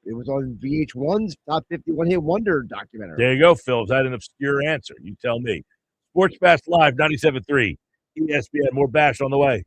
Speaker 2: It was on VH1's Top 50 One-Hit Wonder documentary.
Speaker 1: There you go, Phil. Is that an obscure answer? You tell me. Sports Bash Live, 97.3 ESPN. More Bash on the way.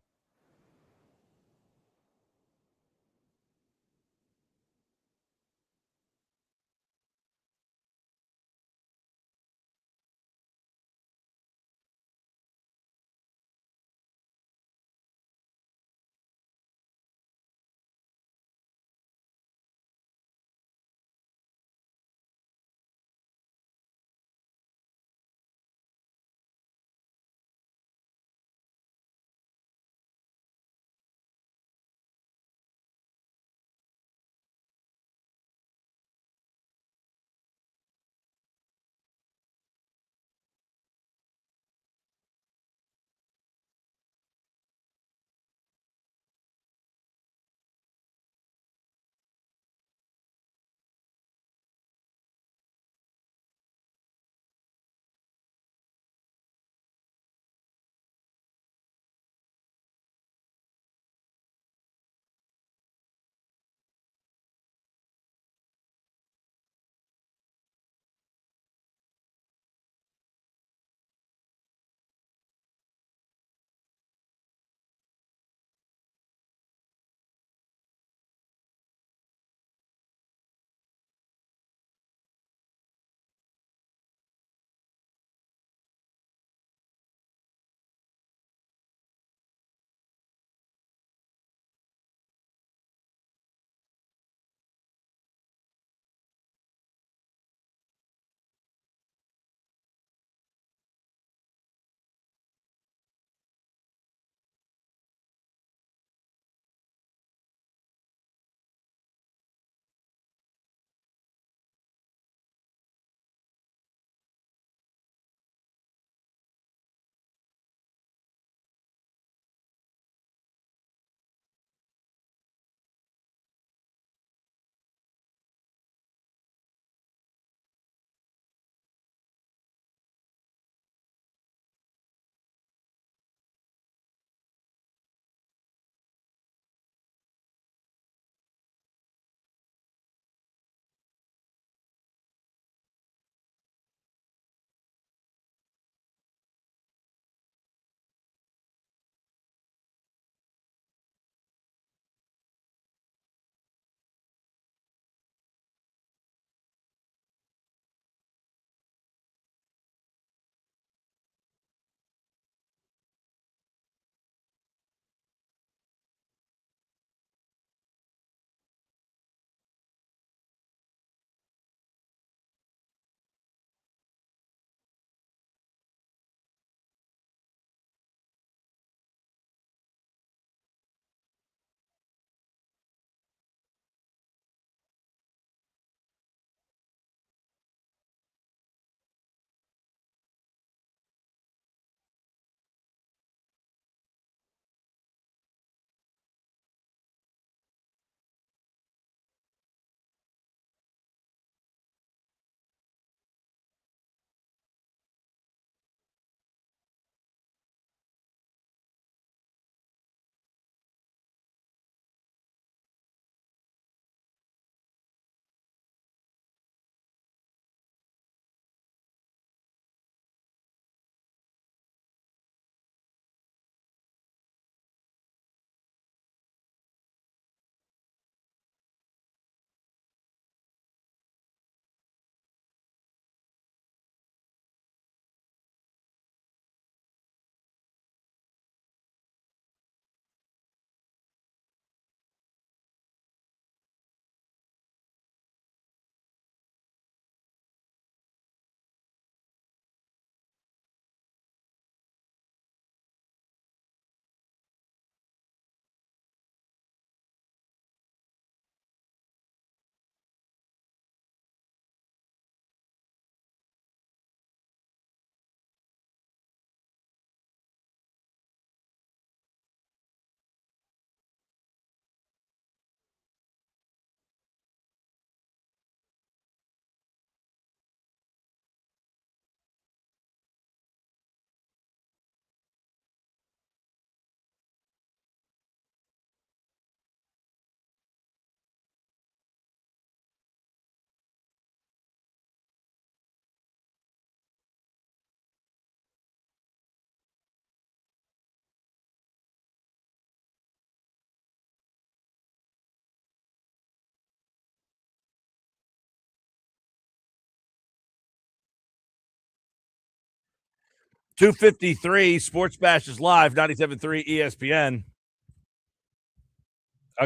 Speaker 1: 2:53 Sports Bash is live, 97.3 ESPN.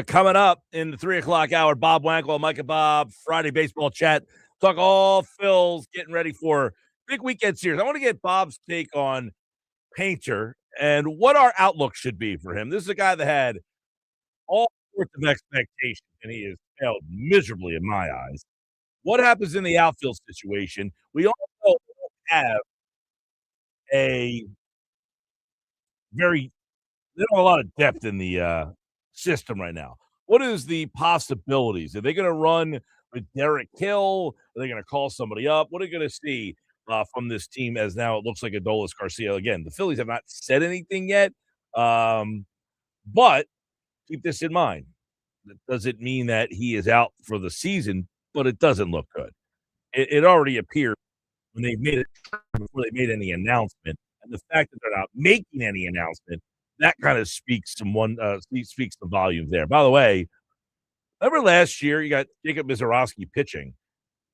Speaker 1: Coming up in the 3 o'clock hour, Bob Wankel, Mike and Bob, Friday baseball chat. Talk all Phils, getting ready for big weekend series. I want to get Bob's take on Painter and what our outlook should be for him. This is a guy that had all sorts of expectations, and he has failed miserably in my eyes. What happens in the outfield situation? We all know we don't have a very they don't have a lot of depth in the system right now. What is the possibilities? Are they going to run with Derek Hill? Are they going to call somebody up? What are you going to see from this team as now it looks like Adolis Garcia again? The Phillies have not said anything yet, but keep this in mind. That doesn't mean that he is out for the season, but it doesn't look good. It already appeared when they made it before they made any announcement, and the fact that they're not making any announcement, that kind of speaks speaks the volumes there. By the way, remember last year you got Jacob Misiorowski pitching.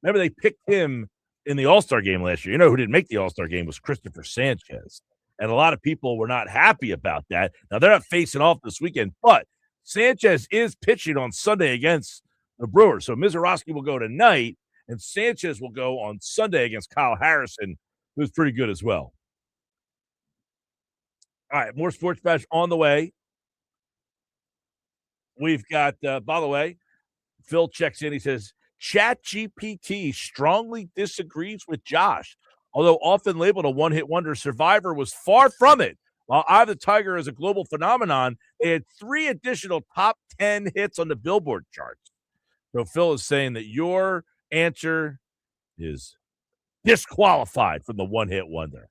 Speaker 1: Remember they picked him in the All-Star game last year. You know who didn't make the All-Star game was Christopher Sanchez, and a lot of people were not happy about that. Now they're not facing off this weekend, but Sanchez is pitching on Sunday against the Brewers, so Misiorowski will go tonight, and Sanchez will go on Sunday against Kyle Harrison, who's pretty good as well. All right, more Sports Bash on the way. We've got, by the way, Phil checks in. He says, ChatGPT strongly disagrees with Josh. Although often labeled a one-hit wonder, Survivor was far from it. While Eye of the Tiger is a global phenomenon, they had 3 additional top 10 hits on the Billboard charts. So Phil is saying that your answer is disqualified from the one-hit wonder.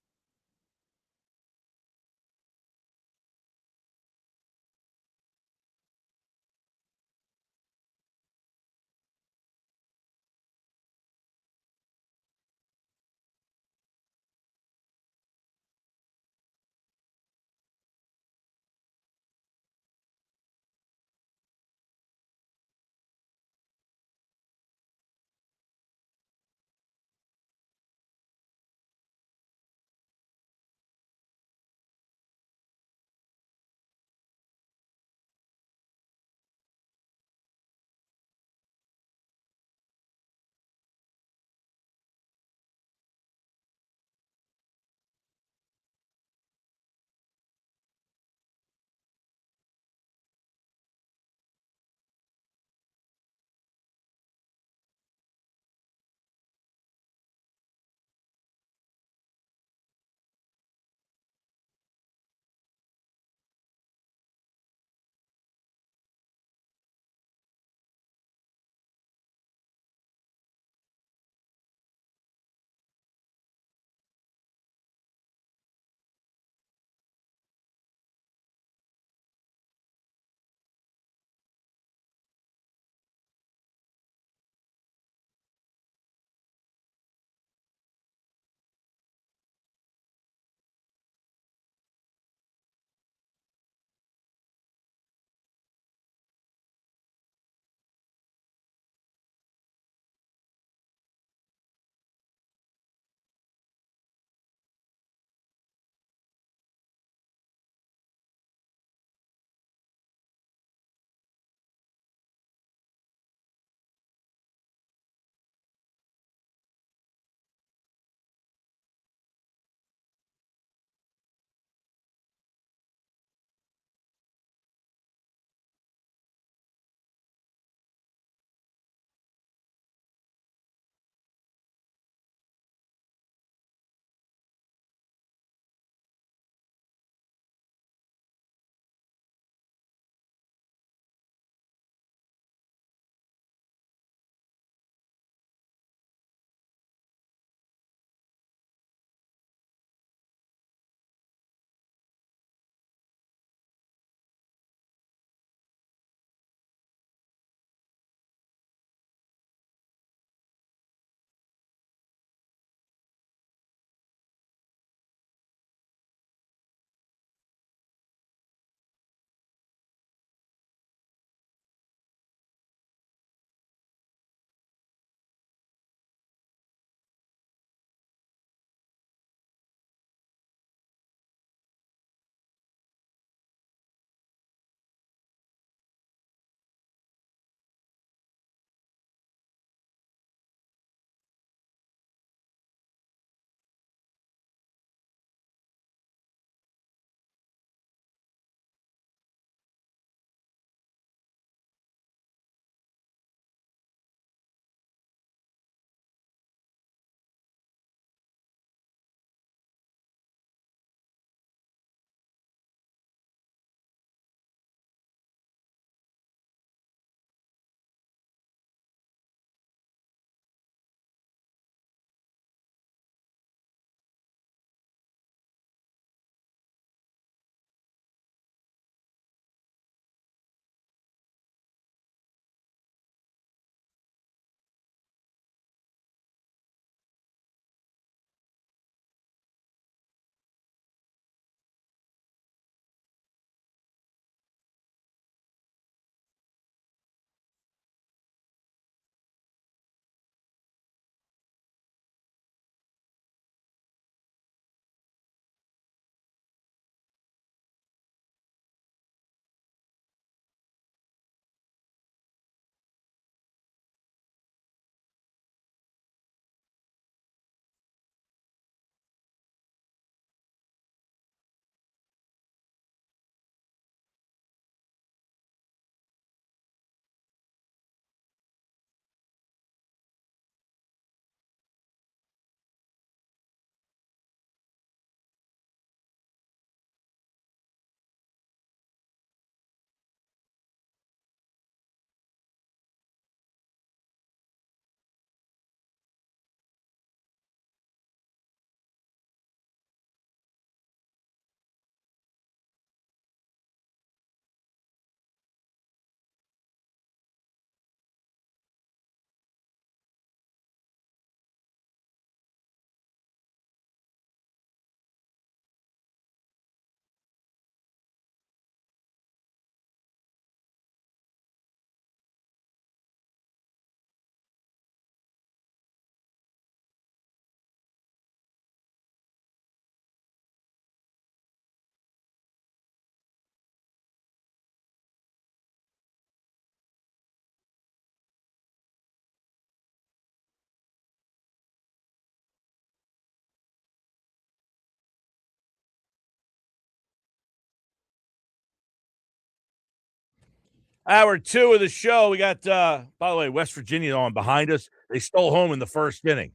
Speaker 1: Hour 2 of the show. We got, by the way, West Virginia on behind us. They stole home in the first inning.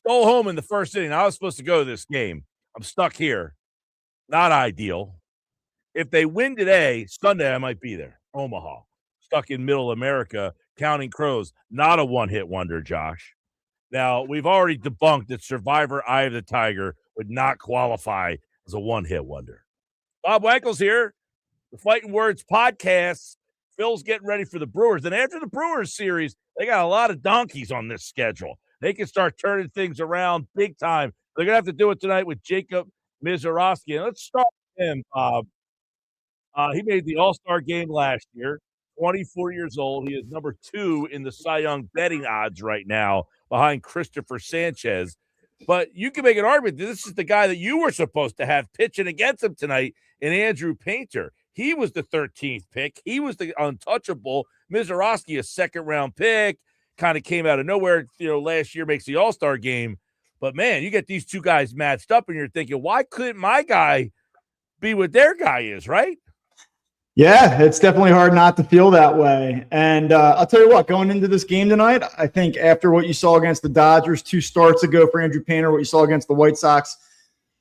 Speaker 1: I was supposed to go to this game. I'm stuck here. Not ideal. If they win today, Sunday I might be there. Omaha. Stuck in middle America, counting crows. Not a one-hit wonder, Josh. Now, we've already debunked that Survivor Eye of the Tiger would not qualify as a one-hit wonder. Bob Wankel's here. The Fighting Words podcast. Phil's getting ready for the Brewers. And after the Brewers series, they got a lot of donkeys on this schedule. They can start turning things around big time. They're going to have to do it tonight with Jacob Misiorowski. And let's start with him, Bob. He made the All-Star game last year, 24 years old. He is number 2 in the Cy Young betting odds right now behind Christopher Sanchez. But you can make an argument that this is the guy that you were supposed to have pitching against him tonight in Andrew Painter. He was the 13th pick. He was the untouchable. Misiorowski, a second-round pick, kind of came out of nowhere, last year, makes the All-Star game. But, man, you get these two guys matched up, and you're thinking, why couldn't my guy be what their guy is, right?
Speaker 4: Yeah, it's definitely hard not to feel that way. And I'll tell you what, going into this game tonight, I think after what you saw against the Dodgers 2 starts ago for Andrew Painter, what you saw against the White Sox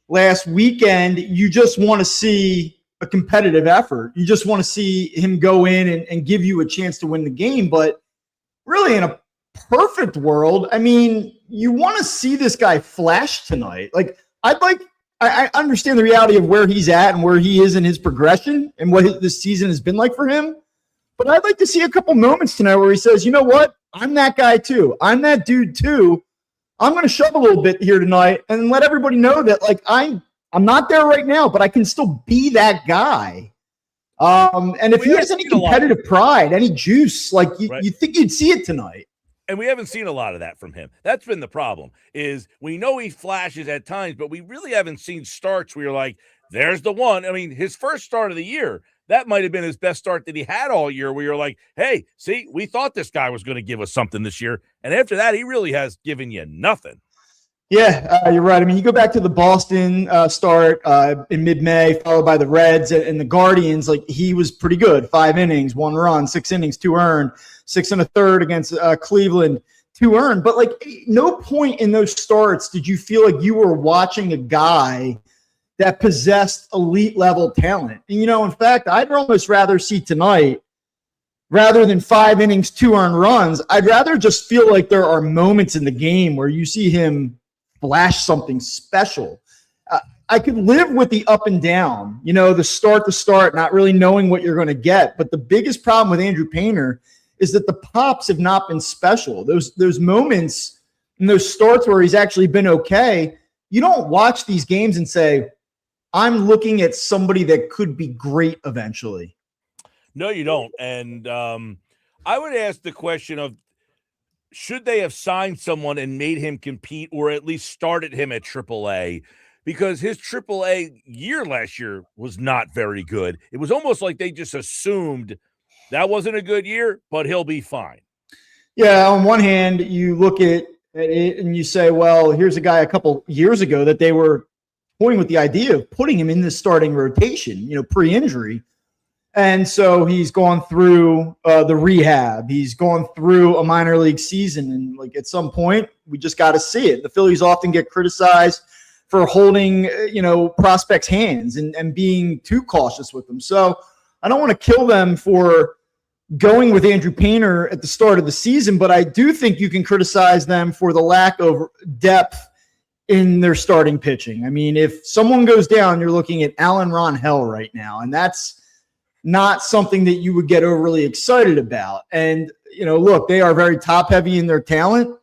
Speaker 4: last weekend, you just want to see a competitive effort. You just want to see him go in and give you a chance to win the game. But really, in a perfect world, I mean, you want to see this guy flash tonight. Like, I understand the reality of where he's at and where he is in his progression and what this season has been like for him. But I'd like to see a couple moments tonight where he says, you know what? I'm that guy too. I'm that dude too. I'm going to shove a little bit here tonight and let everybody know that, like, I'm not there right now, but I can still be that guy. And if he has any competitive pride, any juice, like you think you'd see it tonight.
Speaker 1: And we haven't seen a lot of that from him. That's been the problem, is we know he flashes at times, but we really haven't seen starts where you're like, there's the one. I mean, his first start of the year, that might have been his best start that he had all year, where you're like, hey, see, we thought this guy was going to give us something this year. And after that, he really has given you nothing.
Speaker 4: Yeah, you're right. I mean, you go back to the Boston start in mid-May, followed by the Reds and the Guardians. Like, he was pretty good. 5 innings, 1 run, 6 innings, 2 earned, 6 1/3 against Cleveland, 2 earned. But, like, no point in those starts did you feel like you were watching a guy that possessed elite-level talent. And, in fact, I'd almost rather see tonight, rather than 5 innings, 2 earned runs, I'd rather just feel like there are moments in the game where you see him flash something special. I could live with the up and down, the start to start, not really knowing what you're going to get. But the biggest problem with Andrew Painter is that the pops have not been special. Those moments and those starts where he's actually been okay, you don't watch these games and say, I'm looking at somebody that could be great eventually.
Speaker 1: No, you don't. And I would ask the question of, should they have signed someone and made him compete, or at least started him at AAA? Because his AAA year last year was not very good. It was almost like they just assumed that wasn't a good year, but he'll be fine.
Speaker 4: Yeah, on one hand, you look at it and you say, well, here's a guy a couple years ago that they were toying with the idea of putting him in the starting rotation, pre-injury. And so he's gone through the rehab. He's gone through a minor league season. And, like, at some point, we just got to see it. The Phillies often get criticized for holding, prospects' hands and being too cautious with them. So I don't want to kill them for going with Andrew Painter at the start of the season, but I do think you can criticize them for the lack of depth in their starting pitching. I mean, if someone goes down, you're looking at Alan Ronhell right now, and that's not something that you would get overly excited about. And, look, they are very top heavy in their talent,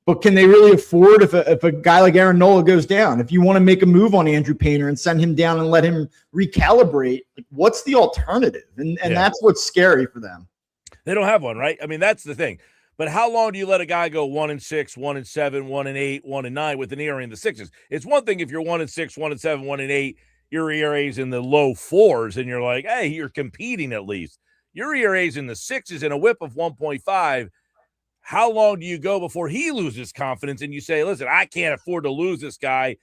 Speaker 4: but can they really afford if a guy like Aaron Nola goes down? If you want to make a move on Andrew Painter and send him down and let him recalibrate, like, what's the alternative? And that's what's scary for them.
Speaker 1: They don't have one, right? I mean, that's the thing. But how long do you let a guy go 1-6, 1-7, 1-8, 1-9 with an ERA in the sixes? It's one thing if you're 1-6, 1-7, 1-8, your ERA's in the low 4s, and you're like, hey, you're competing at least. Your ERA's in the 6s and a whip of 1.5. How long do you go before he loses confidence and you say, listen, I can't afford to lose this guy.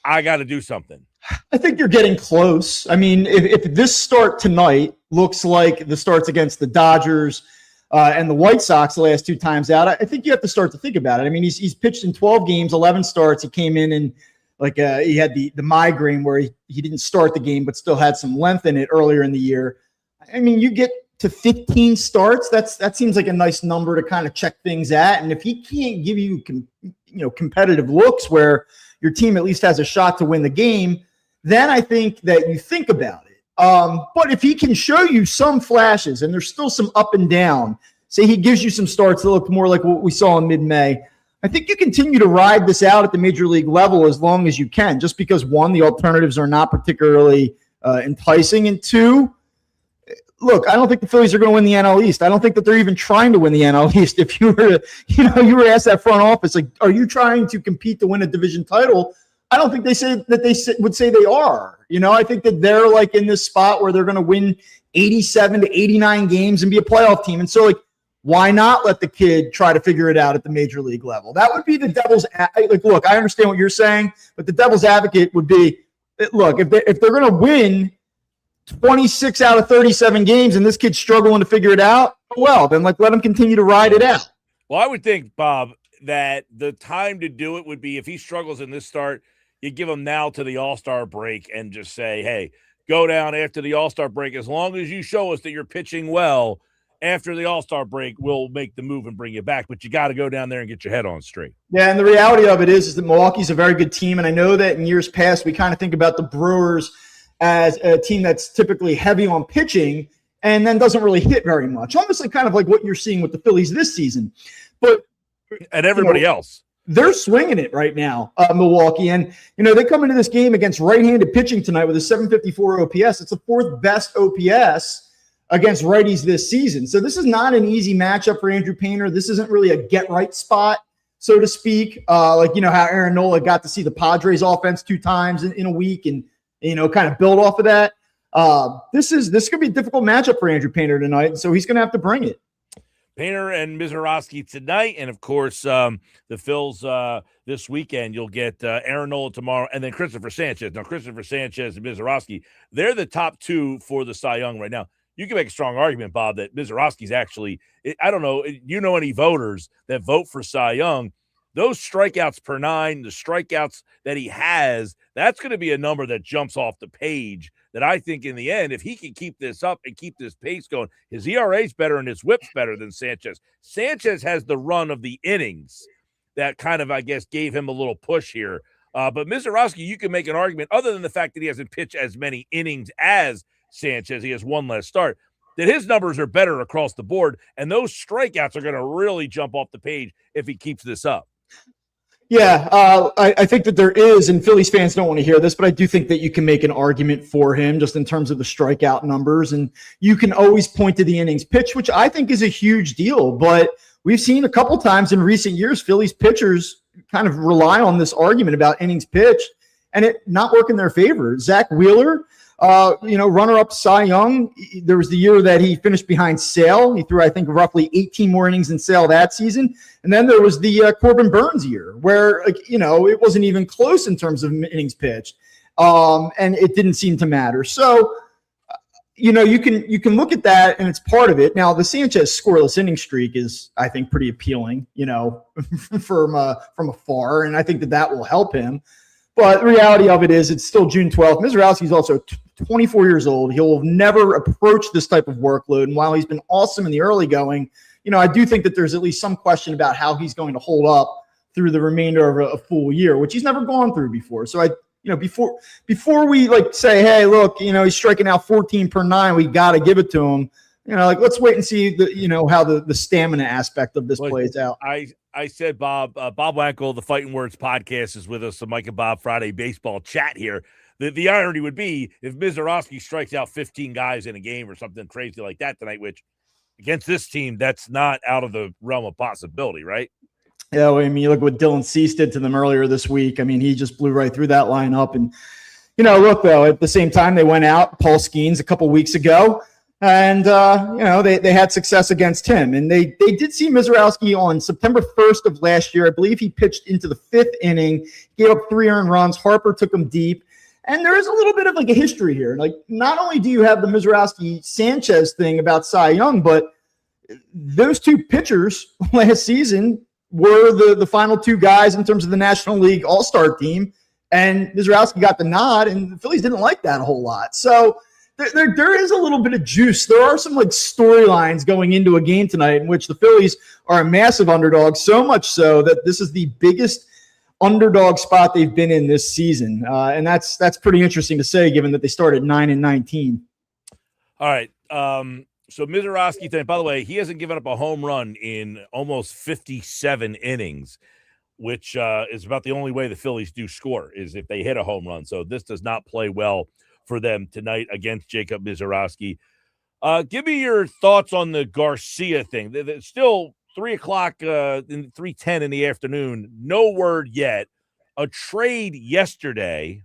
Speaker 1: I got to do something.
Speaker 4: I think you're getting close. I mean, if this start tonight looks like the starts against the Dodgers and the White Sox the last 2 times out, I think you have to start to think about it. I mean, he's pitched in 12 games, 11 starts. He came in and he had the migraine where he didn't start the game but still had some length in it earlier in the year. I mean, you get to 15 starts, that seems like a nice number to kind of check things at. And if he can't give you competitive looks where your team at least has a shot to win the game, then I think that you think about it. But if he can show you some flashes and there's still some up and down, say he gives you some starts that look more like what we saw in mid-May, I think you continue to ride this out at the major league level as long as you can, just because, one, the alternatives are not particularly enticing, and two, look, I don't think the Phillies are going to win the NL East. I don't think that they're even trying to win the NL East. If you were to, you were asked that front office, like, are you trying to compete to win a division title? I don't think they would say they are. I think that they're like in this spot where they're going to win 87 to 89 games and be a playoff team. And so, like, why not let the kid try to figure it out at the major league level? That would be the devil's look, I understand what you're saying, but the devil's advocate would be, look, if they're going to win 26 out of 37 games and this kid's struggling to figure it out, well, then let him continue to ride it out.
Speaker 1: Well, I would think, Bob, that the time to do it would be if he struggles in this start, you give him now to the All-Star break and just say, hey, go down after the All-Star break. As long as you show us that you're pitching well after the All-Star break, we'll make the move and bring you back. But you got to go down there and get your head on straight. Yeah,
Speaker 4: and the reality of it is that Milwaukee's a very good team. And I know that in years past, we kind of think about the Brewers as a team that's typically heavy on pitching and then doesn't really hit very much. Almost like kind of like what you're seeing with the Phillies this season. But
Speaker 1: and everybody else.
Speaker 4: They're swinging it right now, Milwaukee. And, they come into this game against right-handed pitching tonight with a 754 OPS. It's the 4th best OPS against righties this season. So this is not an easy matchup for Andrew Painter. This isn't really a get-right spot, so to speak. How Aaron Nola got to see the Padres offense 2 times in a week and, kind of build off of that. This could be a difficult matchup for Andrew Painter tonight, and so he's going to have to bring it.
Speaker 1: Painter and Misiorowski tonight, and of course the Phils this weekend. You'll get Aaron Nola tomorrow, and then Christopher Sanchez. Now, Christopher Sanchez and Misiorowski, they're the top 2 for the Cy Young right now. You can make a strong argument, Bob, that Misiorowski's actually, I don't know, any voters that vote for Cy Young, those strikeouts per 9, the strikeouts that he has, that's going to be a number that jumps off the page that I think in the end, if he can keep this up and keep this pace going, his ERA is better and his whip's better than Sanchez. Sanchez has the run of the innings that kind of, I guess, gave him a little push here. But Misiorowski, you can make an argument, other than the fact that he hasn't pitched as many innings as Sanchez, he has one less start, that his numbers are better across the board, and those strikeouts are going to really jump off the page if he keeps this up.
Speaker 4: Yeah, I think that there is, and Phillies fans don't want to hear this, but I do think that you can make an argument for him just in terms of the strikeout numbers, and you can always point to the innings pitch, which I think is a huge deal. But we've seen a couple times in recent years, Phillies pitchers kind of rely on this argument about innings pitched, and it not work in their favor. Zach Wheeler, runner-up Cy Young. There was the year that he finished behind Sale. He threw, I think, roughly 18 more innings than Sale that season. And then there was the Corbin Burns year where, it wasn't even close in terms of innings pitched. And it didn't seem to matter. So, you can look at that, and it's part of it. Now, the Sanchez scoreless inning streak is, I think, pretty appealing, from afar. And I think that will help him. But the reality of it is it's still June 12th. Misiorowski is also 24 years old. He'll never approach this type of workload. And while he's been awesome in the early going, I do think that there's at least some question about how he's going to hold up through the remainder of a full year, which he's never gone through before. So before we say, hey, look, he's striking out 14 per 9, we got to give it to him. Let's wait and see how the stamina aspect of this plays out.
Speaker 1: I said, Bob Wankel, the Fighting Words podcast, is with us, the Mike and Bob Friday baseball chat here. The irony would be if Misiorowski strikes out 15 guys in a game or something crazy like that tonight, which against this team, that's not out of the realm of possibility, right?
Speaker 4: Yeah, well, I mean, you look at what Dylan Cease did to them earlier this week. I mean, he just blew right through that lineup. And, look, though, at the same time, they went out, Paul Skeens, a couple weeks ago. And, they had success against him. And they did see Misiorowski on September 1st of last year. I believe he pitched into the 5th inning, gave up 3 earned runs. Harper took him deep. And there is a little bit of like a history here. Like, not only do you have the Misiorowski Sanchez thing about Cy Young, but those two pitchers last season were the final two guys in terms of the National League All-Star team. And Misiorowski got the nod, and the Phillies didn't like that a whole lot. So there is a little bit of juice. There are some like storylines going into a game tonight in which the Phillies are a massive underdog, so much so that this is the biggest underdog spot they've been in this season. And that's pretty interesting to say, given that they started 9-19.
Speaker 1: All right. So Misiorowski tonight, by the way, he hasn't given up a home run in almost 57 innings, which is about the only way the Phillies do score, is if they hit a home run. So this does not play well for them tonight against Jacob Misiorowski. Give me your thoughts on the Garcia thing. It's still 3 o'clock, 3:10 in the afternoon. No word yet. A trade yesterday.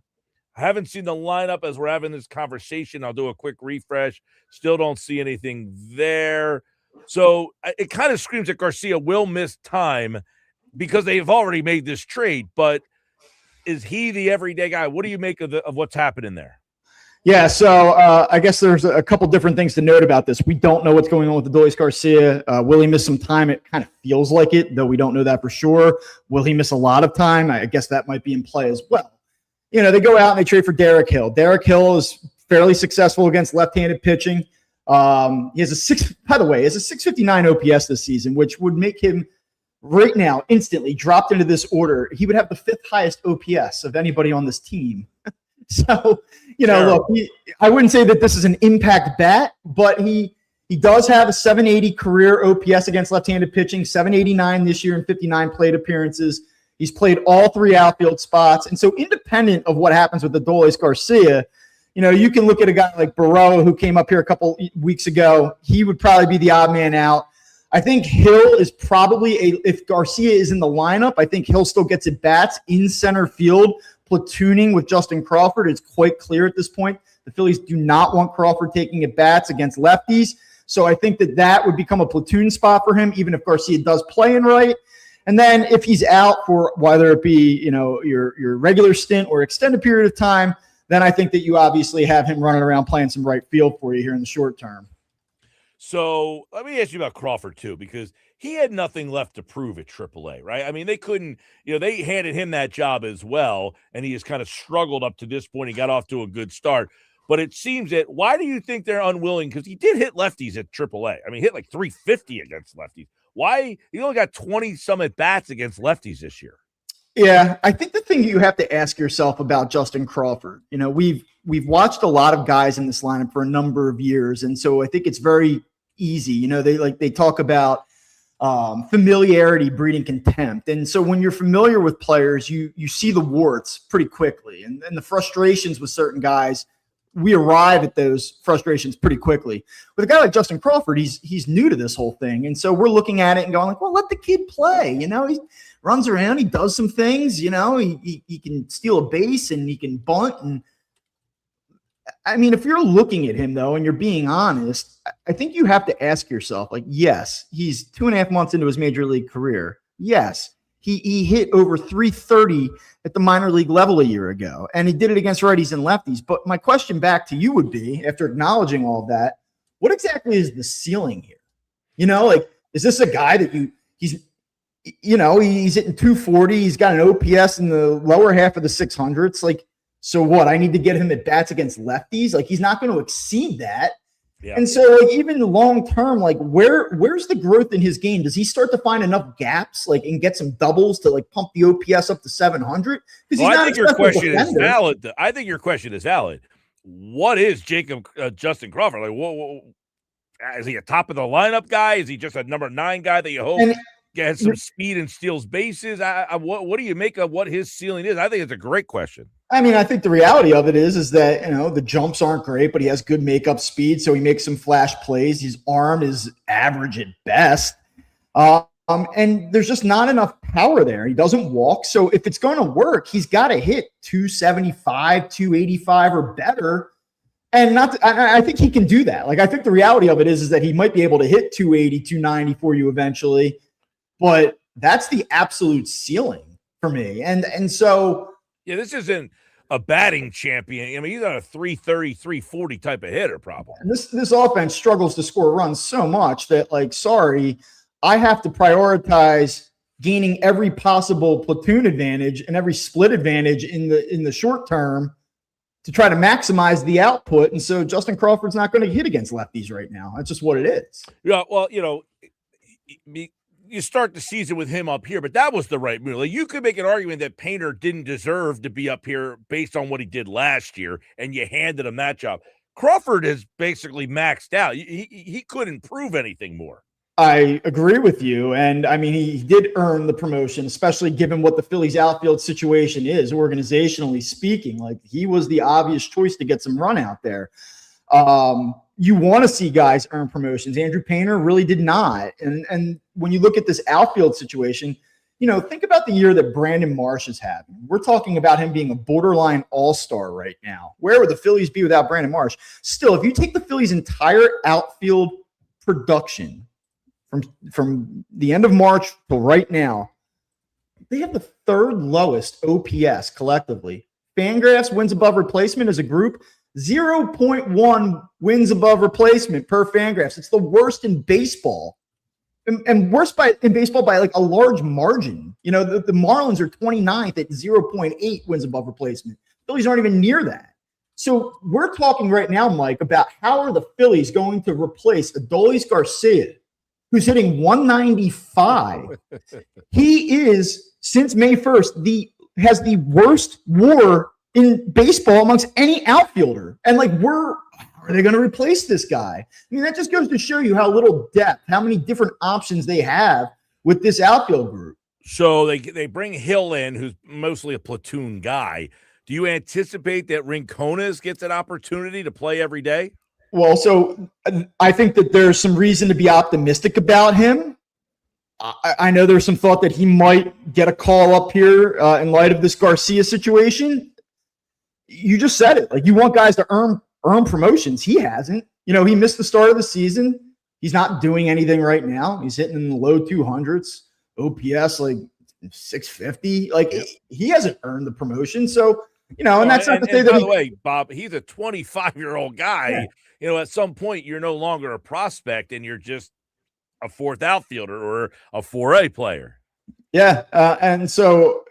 Speaker 1: I haven't seen the lineup as we're having this conversation. I'll do a quick refresh. Still don't see anything there. So it kind of screams that Garcia will miss time because they've already made this trade. But is he the everyday guy? What do you make of what's happening there?
Speaker 4: Yeah, so I guess there's a couple different things to note about this. We don't know what's going on with Adolis Garcia. Will he miss some time? It kind of feels like it, though we don't know that for sure. Will he miss a lot of time? I guess that might be in play as well. You know, they go out and they trade for Derek Hill. Derek Hill is fairly successful against left-handed pitching. He has a 659 OPS this season, which would make him right now instantly dropped into this order. He would have the 5th highest OPS of anybody on this team. So, you know, look, I wouldn't say that this is an impact bat, but he does have a 780 career OPS against left-handed pitching, 789 this year in 59 plate appearances. He's played all 3 outfield spots. And so independent of what happens with Adolis Garcia, you know, you can look at a guy like Burrow, who came up here a couple weeks ago. He would probably be the odd man out. I think Hill is probably if Garcia is in the lineup, I think Hill still gets at bats in center field, platooning with Justin Crawford. It's quite clear at this point. The Phillies do not want Crawford taking at bats against lefties. So I think that would become a platoon spot for him, even if Garcia does play in right. And then if he's out for whether it be, you know, your regular stint or extended period of time, then I think that you obviously have him running around playing some right field for you here in the short term.
Speaker 1: So let me ask you about Crawford too, because he had nothing left to prove at AAA, right? I mean, they couldn't, you know, they handed him that job as well, and he has kind of struggled up to this point. He got off to a good start, but it seems that why do you think they're unwilling? Because he did hit lefties at AAA. I mean, he hit like 350 against lefties. Why? He only got 20-some at-bats against lefties this year.
Speaker 4: Yeah, I think the thing you have to ask yourself about Justin Crawford, you know, we've watched a lot of guys in this lineup for a number of years, and so I think it's very easy. You know, they talk about familiarity breeding contempt, and so when you're familiar with players, you see the warts pretty quickly, and the frustrations with certain guys. We arrive at those frustrations pretty quickly. With a guy like Justin Crawford, he's new to this whole thing. And so we're looking at it and going like, well, let the kid play. You know, he runs around, he does some things, you know, he can steal a base and he can bunt. And I mean, if you're looking at him though, and you're being honest, I think you have to ask yourself, like, yes, he's 2.5 months into his major league career. Yes. He hit over 330 at the minor league level a year ago, and he did it against righties and lefties. But my question back to you would be, after acknowledging all of that, what exactly is the ceiling here? You know, like, is this a guy that he's hitting 240, he's got an OPS in the lower half of the 600s. Like, so what? I need to get him at bats against lefties? Like, he's not going to exceed that. Yeah. And so, like, even long term, like, where's the growth in his game? Does he start to find enough gaps, like, and get some doubles to like pump the OPS up to 700? Because
Speaker 1: I think your question is valid. I think your question is valid. What is Justin Crawford like? What is he a top of the lineup guy? Is he just a number 9 guy that you hope gets some speed and steals bases? What do you make of what his ceiling is? I think it's a great question.
Speaker 4: I mean, I think the reality of it is that, you know, the jumps aren't great, but he has good makeup speed, so he makes some flash plays. His arm is average at best. And there's just not enough power there. He doesn't walk. So if it's going to work, he's got to hit 275, 285 or better. And I think he can do that. Like, I think the reality of it is that he might be able to hit 280, 290 for you eventually, but that's the absolute ceiling for me. And so,
Speaker 1: yeah, this isn't. a batting champion. I mean, he's not a 330, 340 type of hitter, probably.
Speaker 4: And this offense struggles to score runs so much that, like, sorry, I have to prioritize gaining every possible platoon advantage and every split advantage in the short term to try to maximize the output. And so Justin Crawford's not going to hit against lefties right now. That's just what it is.
Speaker 1: Yeah, well, you start the season with him up here, but that was the right move. Like, you could make an argument that Painter didn't deserve to be up here based on what he did last year, and you handed him that job. Crawford is basically maxed out. He couldn't prove anything more.
Speaker 4: I agree with you. And I mean, he did earn the promotion, especially given what the Phillies outfield situation is, organizationally speaking. Like, he was the obvious choice to get some run out there. You want to see guys earn promotions. Andrew Painter really did not. And when you look at this outfield situation, think about the year that Brandon Marsh is having. We're talking about him being a borderline all-star right now. Where would the Phillies be without Brandon Marsh? Still, if you take the Phillies' entire outfield production from the end of March till right now, they have the third lowest OPS collectively. Fangraphs wins above replacement as a group, 0.1 wins above replacement per Fangraphs. It's the worst in baseball. And worst in baseball by like a large margin. The Marlins are 29th at 0.8 wins above replacement. Phillies aren't even near that. So we're talking right now, Mike, about how are the Phillies going to replace Adolis Garcia, who's hitting 195. He is, since May 1st, has the worst WAR in baseball amongst any outfielder. And how are they going to replace this guy? I mean, that just goes to show you how little depth, how many different options they have with this outfield group.
Speaker 1: So they bring Hill in, who's mostly a platoon guy. Do you anticipate that Rincones gets an opportunity to play every day?
Speaker 4: Well, so I think that there's some reason to be optimistic about him. I know there's some thought that he might get a call up here in light of this Garcia situation. You just said it. Like, you want guys to earn promotions. He hasn't. He missed the start of the season. He's not doing anything right now. He's hitting in the low 200s, OPS like 650. Like, he hasn't earned the promotion. So, and that's not to say that.
Speaker 1: By the way, Bob, he's a 25-year-old guy. Yeah. At some point, you're no longer a prospect, and you're just a fourth outfielder or a 4A player.
Speaker 4: Yeah, and so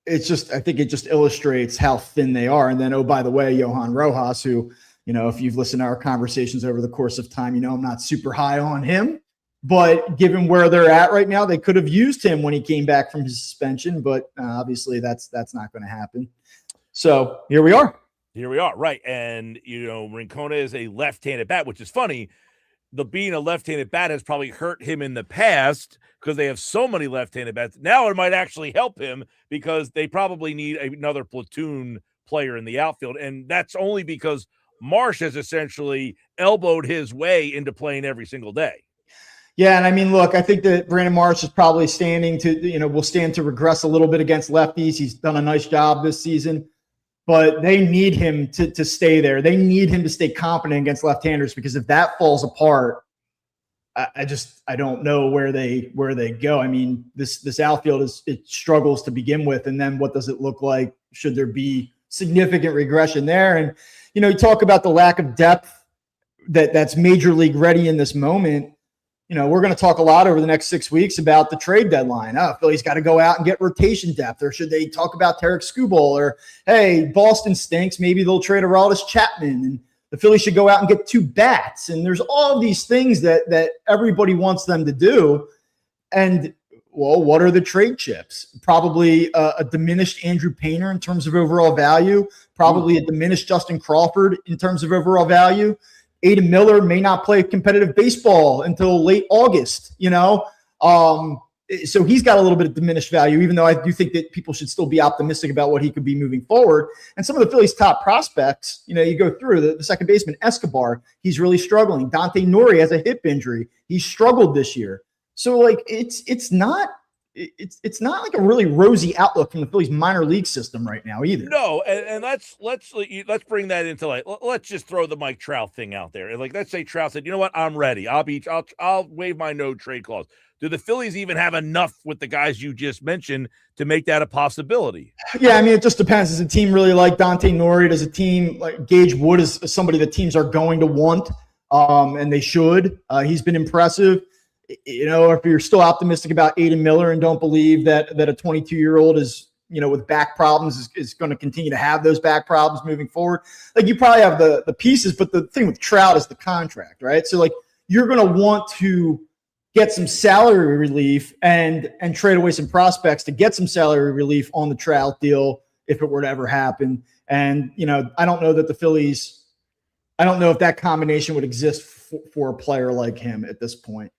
Speaker 4: I think it just illustrates how thin they are. And then, oh, by the way, Johan Rojas, who, if you've listened to our conversations over the course of time, I'm not super high on him. But given where they're at right now, they could have used him when he came back from his suspension. But obviously, that's not going to happen. So here we are.
Speaker 1: Right. And, Rincona is a left-handed bat, which is funny. Being a left-handed bat has probably hurt him in the past because they have so many left-handed bats. Now it might actually help him because they probably need another platoon player in the outfield. And that's only because Marsh has essentially elbowed his way into playing every single day.
Speaker 4: Yeah, and I mean, look, I think that Brandon Marsh is probably will stand to regress a little bit against lefties. He's done a nice job this season. But they need him to stay there. They need him to stay competent against left-handers, because if that falls apart, I don't know where they go. I mean, this outfield it struggles to begin with, and then what does it look like? Should there be significant regression there? And you talk about the lack of depth that's major league ready in this moment. We're going to talk a lot over the next 6 weeks about the trade deadline. Oh, Philly's got to go out and get rotation depth. Or should they talk about Tarek Skubal? Or, hey, Boston stinks. Maybe they'll trade Aroldis Chapman. And the Phillies should go out and get 2 bats. And there's all of these things that everybody wants them to do. And, well, what are the trade chips? Probably a diminished Andrew Painter in terms of overall value. Probably a diminished Justin Crawford in terms of overall value. Aiden Miller may not play competitive baseball until late August, so he's got a little bit of diminished value, even though I do think that people should still be optimistic about what he could be moving forward. And some of the Phillies' top prospects, you go through the second baseman, Escobar, he's really struggling. Dante Nori has a hip injury. He struggled this year. So, it's not it's not like a really rosy outlook from the Phillies minor league system right now either.
Speaker 1: No, and let's bring that into like let's just throw the Mike Trout thing out there. Like, let's say Trout said, you know what, I'm ready. I'll waive my no trade clause. Do the Phillies even have enough with the guys you just mentioned to make that a possibility?
Speaker 4: Yeah, I mean, it just depends. Does a team really like Dante Nori? Does a team like Gage Wood is somebody that teams are going to want, and they should? He's been impressive. You know, if you're still optimistic about Aiden Miller and don't believe that a 22-year-old is, you know, with back problems is going to continue to have those back problems moving forward, like you probably have the pieces, but the thing with Trout is the contract, right? So like you're going to want to get some salary relief and trade away some prospects to get some salary relief on the Trout deal if it were to ever happen. And, you know, I don't know that the Phillies, I don't know if that combination would exist for a player like him at this point.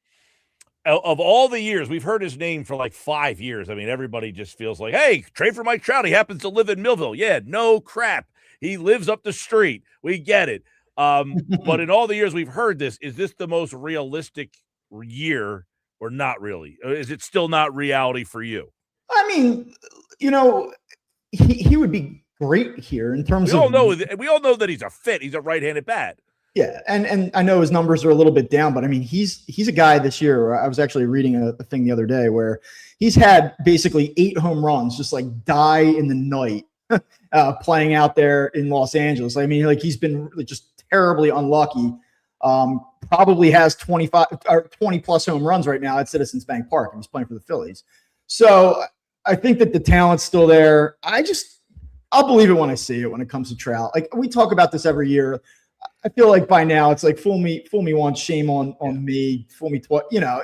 Speaker 1: Of all the years, we've heard his name for like 5 years. I mean, everybody just feels like, hey, trade for Mike Trout. He happens to live in Millville. Yeah, no crap. He lives up the street. We get it. But in all the years we've heard this, is this the most realistic year or not really? Is it still not reality for you?
Speaker 4: I mean, you know, he would be great here in terms
Speaker 1: we all
Speaker 4: of
Speaker 1: we all know that he's a fit. He's a right-handed bat.
Speaker 4: Yeah, and I know his numbers are a little bit down, but I mean, he's a guy this year. I was actually reading a thing the other day where he's had basically 8 home runs just like die in the night playing out there in Los Angeles. I mean, like he's been really just terribly unlucky. Probably has 25 or 20 plus home runs right now at Citizens Bank Park, and he's playing for the Phillies. So I think that the talent's still there. I'll believe it when I see it when it comes to Trout. Like we talk about this every year. I feel like by now it's like fool me once, shame on me. Fool me twice, you know.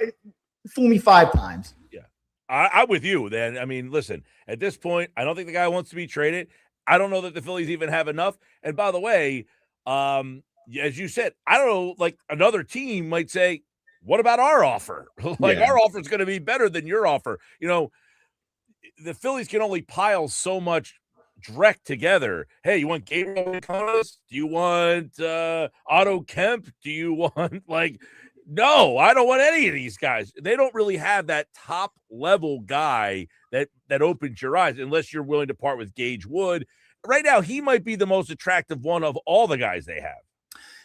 Speaker 4: Fool me 5 times.
Speaker 1: Yeah, I'm with you. Then I mean, listen. At this point, I don't think the guy wants to be traded. I don't know that the Phillies even have enough. And by the way, as you said, I don't know. Like another team might say, "What about our offer? Our offer is going to be better than your offer." You know, the Phillies can only pile so much direct together. Hey, you want Gabriel Iconis? Do you want Otto Kemp? Do you want no, I don't want any of these guys. They don't really have that top level guy that opens your eyes unless you're willing to part with Gage Wood. Right now, he might be the most attractive one of all the guys they have.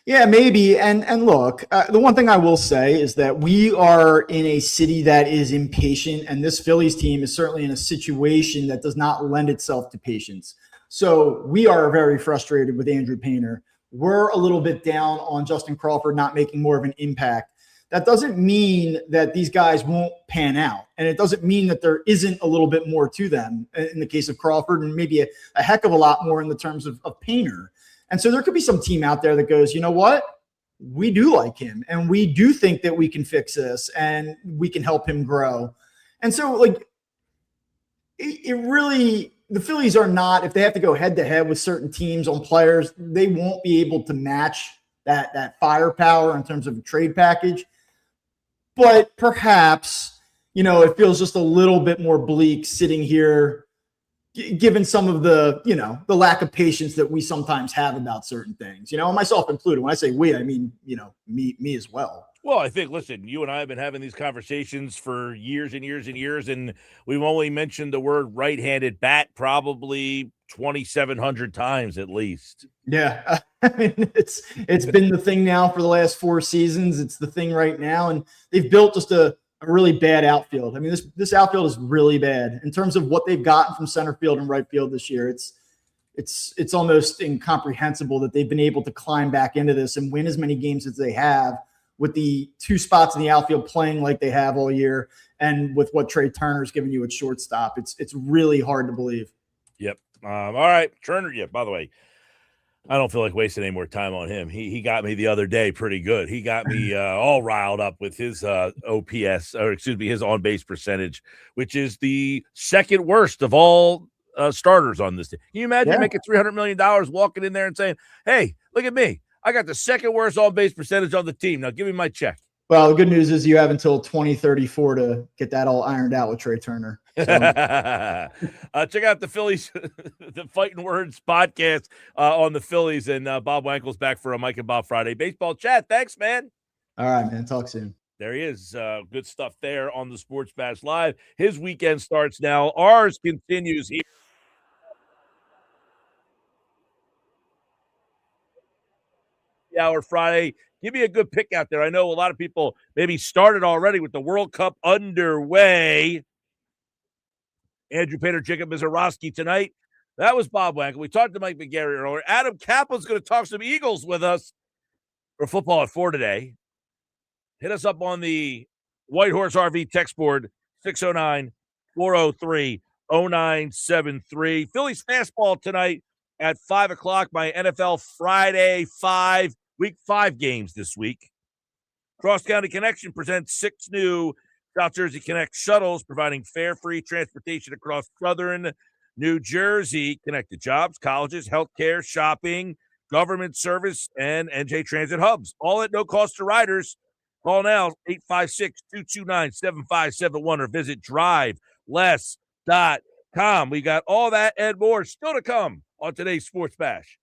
Speaker 4: Yeah, maybe. And look, the one thing I will say is that we are in a city that is impatient, and this Phillies team is certainly in a situation that does not lend itself to patience. So we are very frustrated with Andrew Painter. We're a little bit down on Justin Crawford not making more of an impact. That doesn't mean that these guys won't pan out. And it doesn't mean that there isn't a little bit more to them in the case of Crawford, and maybe a heck of a lot more in the terms of Painter. And so there could be some team out there that goes, you know what? We do like him, and we do think that we can fix this and we can help him grow. And so like it really, the Phillies are not, if they have to go head to head with certain teams on players, they won't be able to match that firepower in terms of a trade package. But perhaps, you know, it feels just a little bit more bleak sitting here, given some of the, you know, the lack of patience that we sometimes have about certain things, you know, myself included. When I say we, I mean, you know, me as well.
Speaker 1: Well, I think, listen, you and I have been having these conversations for years and years and years, and we've only mentioned the word right-handed bat probably 2,700 times at least.
Speaker 4: Yeah. I mean, it's been the thing now for the last 4 seasons. It's the thing right now. And they've built just a really bad outfield. I mean, this outfield is really bad in terms of what they've gotten from center field and right field this year. It's almost incomprehensible that they've been able to climb back into this and win as many games as they have with the 2 spots in the outfield playing like they have all year, and with what Trey Turner's given you at shortstop. It's really hard to believe.
Speaker 1: Yep. All right, Turner. Yeah. By the way, I don't feel like wasting any more time on him. He got me the other day pretty good. He got me all riled up with his OPS, or excuse me, his on-base percentage, which is the second worst of all starters on this team. Can you imagine making $300 million walking in there and saying, hey, look at me. I got the second worst on-base percentage on the team. Now give me my check.
Speaker 4: Well, the good news is you have until 2034 to get that all ironed out with Trey Turner. So.
Speaker 1: Check out the Phillies, the Fighting Words podcast on the Phillies, and Bob Wankel's back for a Mike and Bob Friday baseball chat. Thanks, man.
Speaker 4: All right, man. Talk soon.
Speaker 1: There he is. Good stuff there on the Sports Bash Live. His weekend starts now. Ours continues here. Hour Friday. Give me a good pick out there. I know a lot of people maybe started already with the World Cup underway. Andrew Pater, Jacob Misiorowski tonight. That was Bob Wankel. We talked to Mike McGarry earlier. Adam Caplan's going to talk some Eagles with us for football at 4 today. Hit us up on the White Horse RV text board, 609-403-0973. Phillies fastball tonight at 5 o'clock. My NFL Friday 5, week 5 games this week. Cross County Connection presents 6 new South Jersey Connect shuttles, providing fare-free transportation across southern New Jersey. Connect to jobs, colleges, healthcare, shopping, government service, and NJ Transit hubs. All at no cost to riders. Call now, 856-229-7571, or visit driveless.com. We got all that and more still to come on today's Sports Bash.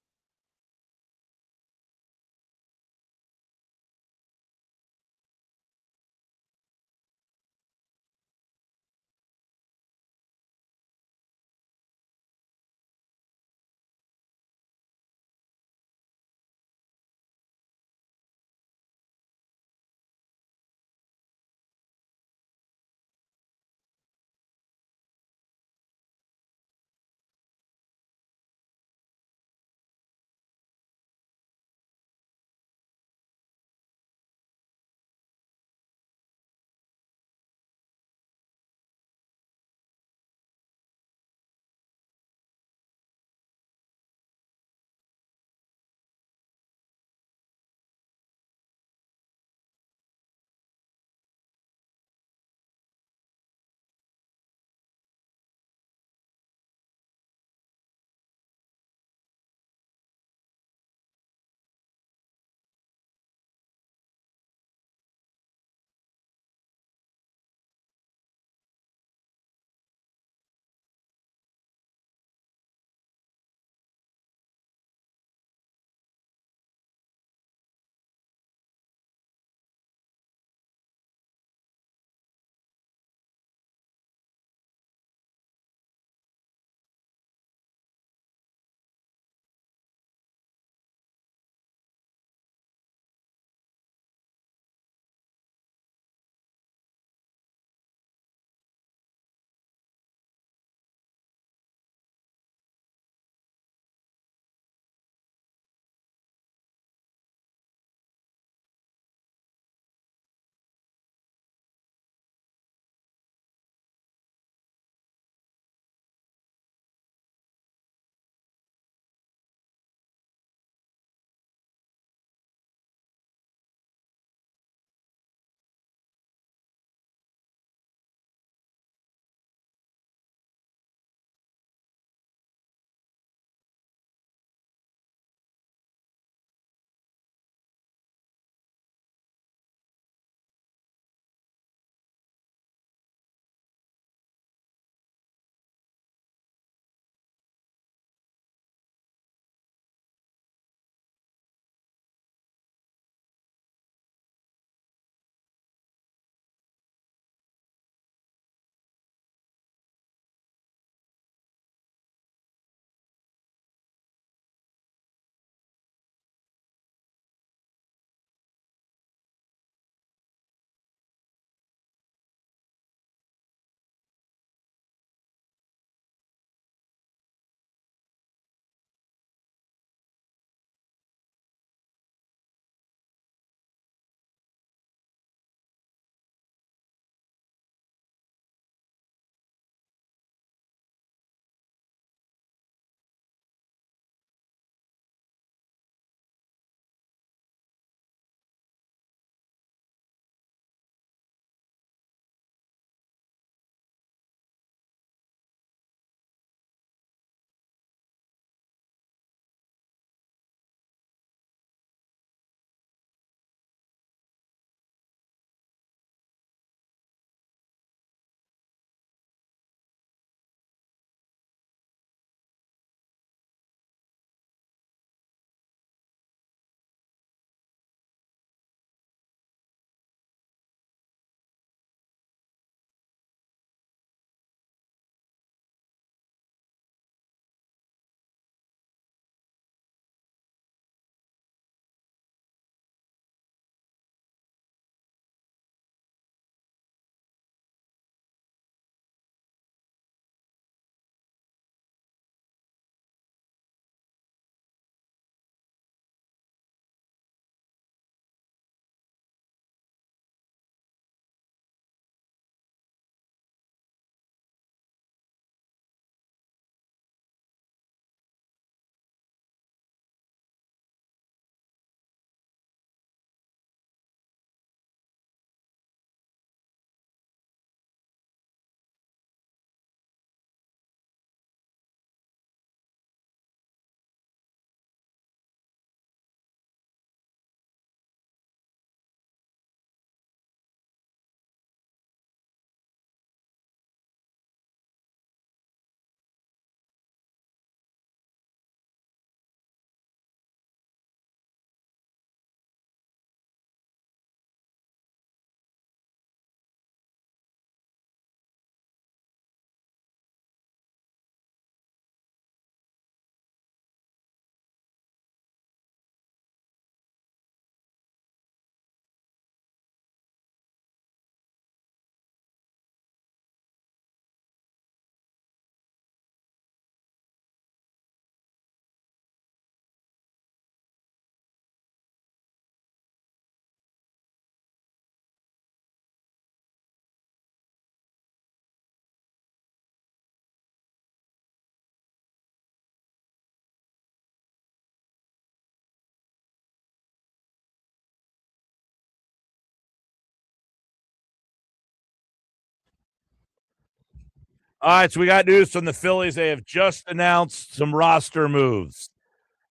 Speaker 1: All right, so we got news from the Phillies. They have just announced some roster moves.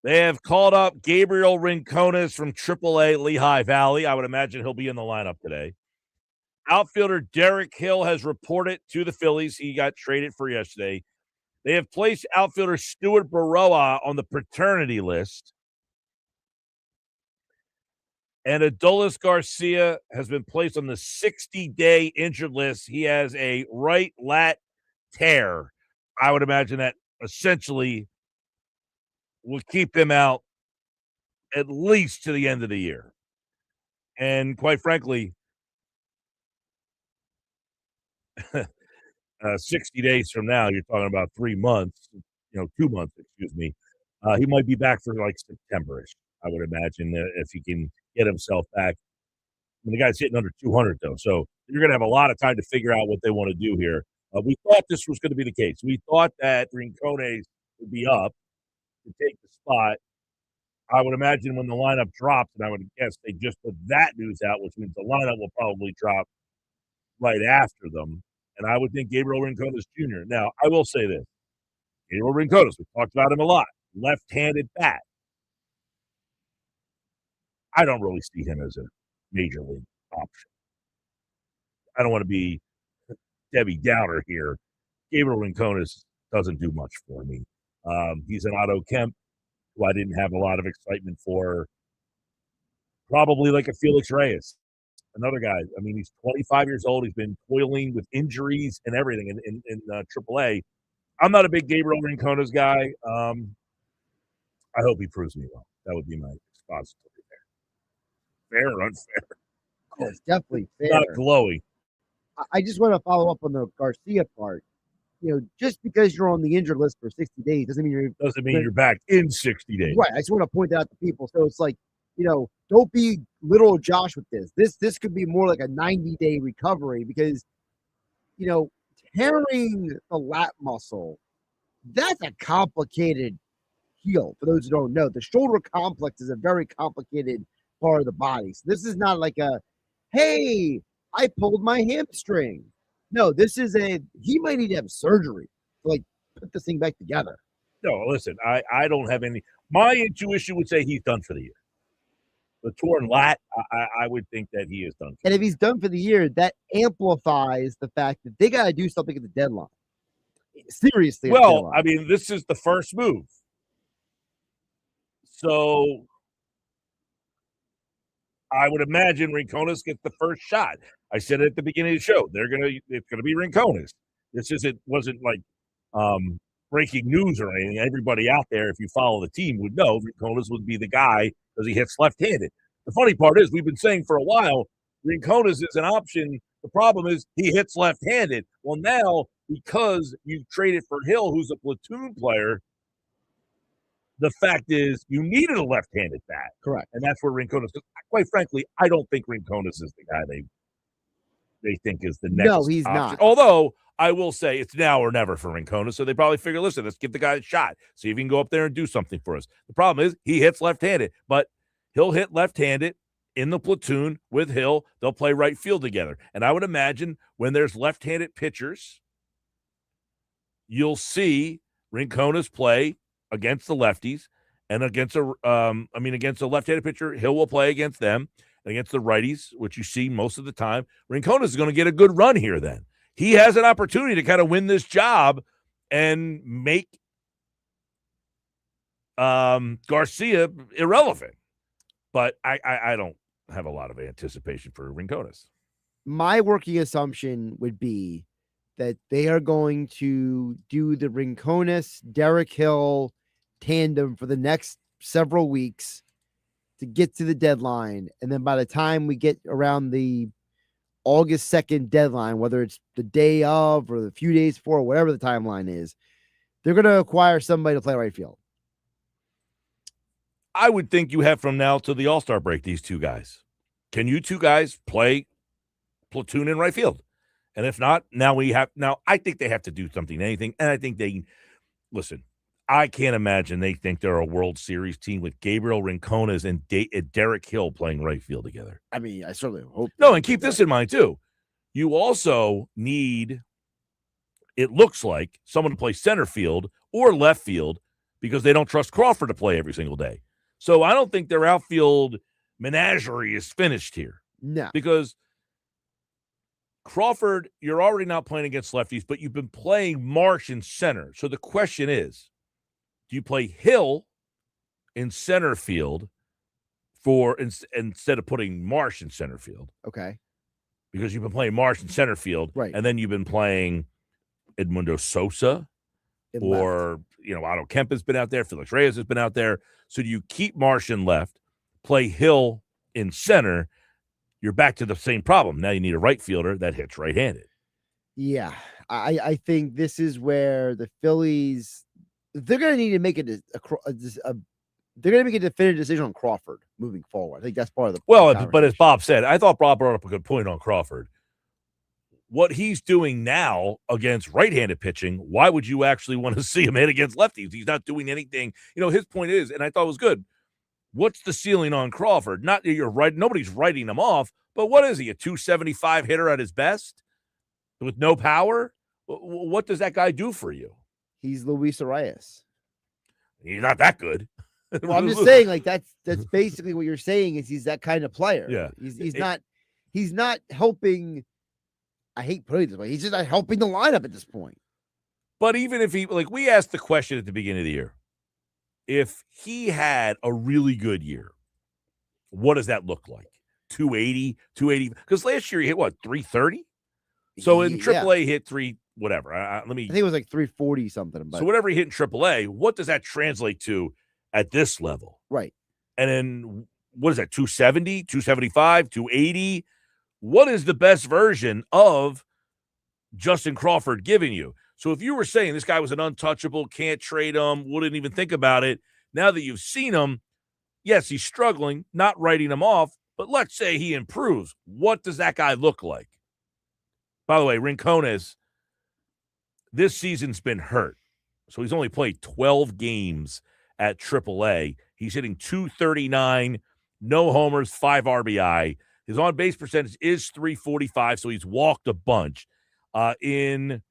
Speaker 1: They have called up Gabriel Rincones from AAA Lehigh Valley. I would imagine he'll be in the lineup today. Outfielder Derek Hill has reported to the Phillies. He got traded for yesterday. They have placed outfielder Stuart Baroa on the paternity list. And Adolis Garcia has been placed on the 60-day injured list. He has a right lat tear. I would imagine that essentially will keep him out at least to the end of the year. And quite frankly, 60 days from now, you're talking about 3 months, 2 months, excuse me. He might be back for like September-ish, I would imagine, if he can get himself back. The guy's hitting under 200, though, so you're going to have a lot of time to figure out what they want to do here. We thought this was going to be the case. We thought that Rincones would be up to take the spot. I would imagine when the lineup drops, and I would guess they just put that news out, which means the lineup will probably drop right after them. And I would think Gabriel Rincones Jr. Now, I will say this. Gabriel Rincones, we've talked about him a lot. Left-handed bat. I don't really see him as a major league option. I don't want to be Debbie Downer here. Gabriel Rincones doesn't do much for me. He's an Otto Kemp who I didn't have a lot of excitement for. Probably like a Felix Reyes, another guy. I mean, he's 25 years old. He's been toiling with injuries and everything in AAA. I'm not a big Gabriel Rincones guy. I hope he proves me wrong. That would be my response to it there. Fair or unfair?
Speaker 2: It's definitely fair.
Speaker 1: Not glowing.
Speaker 2: I just want to follow up on the Garcia part. Just because you're on the injured list for 60 days doesn't mean
Speaker 1: you're back in 60 days.
Speaker 2: Right. I just want to point that out to people. So it's like, don't be little Josh with this. This could be more like a 90-day recovery because, tearing the lat muscle, that's a complicated heal. For those who don't know, the shoulder complex is a very complicated part of the body. So this is not like hey, I pulled my hamstring. No, he might need to have surgery to put this thing back together.
Speaker 1: No, listen, I don't have any. My intuition would say he's done for the year. The torn lat, I would think that he is done.
Speaker 2: And if he's done for the year, that amplifies the fact that they got to do something at the deadline. Seriously.
Speaker 1: Well, I mean, this is the first move. So I would imagine Rincones gets the first shot. I said it at the beginning of the show. It's gonna be Rincones. This wasn't like breaking news or anything. Everybody out there, if you follow the team, would know Rincones would be the guy because he hits left-handed. The funny part is we've been saying for a while Rincones is an option. The problem is he hits left-handed. Well, now because you traded for Hill, who's a platoon player, the fact is you needed a left-handed bat.
Speaker 2: Correct.
Speaker 1: And that's where Rincones is. Quite frankly, I don't think Rincones is the guy they think is the next
Speaker 2: No, he's
Speaker 1: option.
Speaker 2: not.
Speaker 1: Although I will say it's now or never for Rincones, so they probably figure, listen, let's give the guy a shot. See if he can go up there and do something for us. The problem is he hits left-handed, but he'll hit left-handed in the platoon with Hill. They'll play right field together. And I would imagine when there's left-handed pitchers, you'll see Rincones play against the lefties and against a left-handed pitcher, Hill will play against them. Against the righties, which you see most of the time, Rincones is going to get a good run here then. He has an opportunity to kind of win this job and make Garcia irrelevant. But I don't have a lot of anticipation for Rincones.
Speaker 2: My working assumption would be that they are going to do the Rincones, Derek Hill tandem for the next several weeks to get to the deadline. And then by the time we get around the August 2nd deadline, whether it's the day of or the few days before, whatever the timeline is, they're going to acquire somebody to play right field.
Speaker 1: I would think you have from now to the All-Star break these two guys. Can you two guys play platoon in right field? And if not, now I think they have to do something, anything. And I think listen, I can't imagine they think they're a World Series team with Gabriel Rincones and Derek Hill playing right field together.
Speaker 2: I mean, I certainly hope.
Speaker 1: No, and keep this in mind, too. You also need it looks like, someone to play center field or left field because they don't trust Crawford to play every single day. So I don't think their outfield menagerie is finished here.
Speaker 2: No.
Speaker 1: Because Crawford, you're already not playing against lefties, but you've been playing Marsh in center. So the question is, do you play Hill in center field instead of putting Marsh in center field?
Speaker 2: Okay.
Speaker 1: Because you've been playing Marsh in center field,
Speaker 2: right?
Speaker 1: And then you've been playing Edmundo Sosa, or Otto Kemp has been out there, Felix Reyes has been out there. So do you keep Marsh in left, play Hill in center? You're back to the same problem. Now you need a right fielder that hits right-handed.
Speaker 2: Yeah, I think this is where the Phillies, they're going to need to make they're going to make a definitive decision on Crawford moving forward. I think that's part of the
Speaker 1: but as Bob said, I thought Bob brought up a good point on Crawford. What he's doing now against right-handed pitching, why would you actually want to see him hit against lefties? He's not doing anything. His point is, and I thought it was good, what's the ceiling on Crawford? Not that you're right. Nobody's writing him off, but what is he, a 275 hitter at his best with no power? What does that guy do for you?
Speaker 2: He's Luis Arias.
Speaker 1: He's not that good.
Speaker 2: Well, I'm just saying, like, that's basically what you're saying is he's that kind of player.
Speaker 1: Yeah.
Speaker 2: He's not helping. I hate putting it this way. He's just not helping the lineup at this point.
Speaker 1: But even if we asked the question at the beginning of the year, if he had a really good year, what does that look like? 280? Because last year he hit, 330? So in AAA, he hit whatever. I think
Speaker 2: it was like 340 something.
Speaker 1: So whatever he hit in AAA, what does that translate to at this level?
Speaker 2: Right.
Speaker 1: And then what is that, 270, 275, 280? What is the best version of Justin Crawford giving you? So if you were saying this guy was an untouchable, can't trade him, wouldn't even think about it, now that you've seen him, yes, he's struggling, not writing him off, but let's say he improves. What does that guy look like? By the way, Rincones, this season's been hurt. So he's only played 12 games at AAA. He's hitting .239, no homers, 5 RBI. His on-base percentage is .345, so he's walked a bunch. In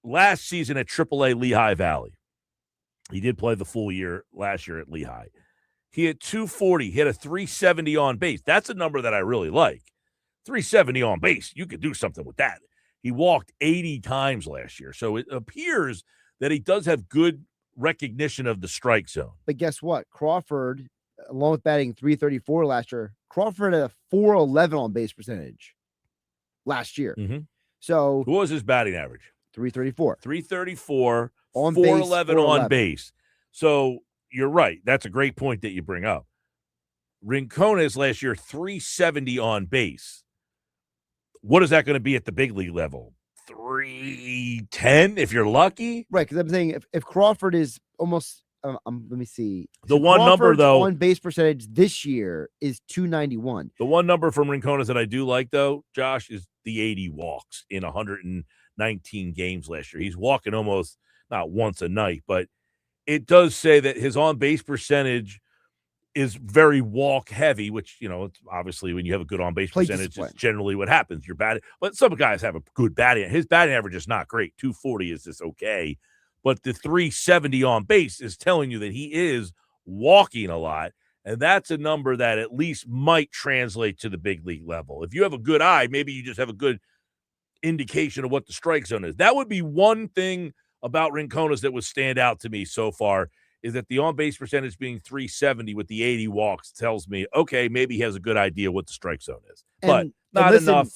Speaker 1: last season at AAA Lehigh Valley, he did play the full year last year at Lehigh. He hit .240, hit a .370 on base. That's a number that I really like. .370 on base, you could do something with that. He walked 80 times last year, so it appears that he does have good recognition of the strike zone.
Speaker 2: But guess what? Crawford, along with batting .334 last year, Crawford had a .411 on base percentage last year.
Speaker 1: Mm-hmm.
Speaker 2: So
Speaker 1: what was his batting average?
Speaker 2: .334
Speaker 1: on .411 on base. So you're right. That's a great point that you bring up. Rincones last year, .370 on base. What is that going to be at the big league level? .310 if you're lucky?
Speaker 2: Right, because I'm saying if Crawford is almost let me see.
Speaker 1: The one
Speaker 2: Crawford's
Speaker 1: number, though,
Speaker 2: on base percentage this year is .291.
Speaker 1: The one number from Rincones that I do like, though, Josh, is the 80 walks in 119 games last year. He's walking almost not once a night, but it does say that his on-base percentage is very walk-heavy, which, it's obviously when you have a good on-base percentage, it's generally what happens. You're batting. But some guys have a good batting. His batting average is not great. .240 is just okay. But the .370 on base is telling you that he is walking a lot, and that's a number that at least might translate to the big league level. If you have a good eye, maybe you just have a good indication of what the strike zone is. That would be one thing about Rincones that would stand out to me so far, is that the on-base percentage being .370 with the 80 walks tells me, okay, maybe he has a good idea what the strike zone is. But not enough.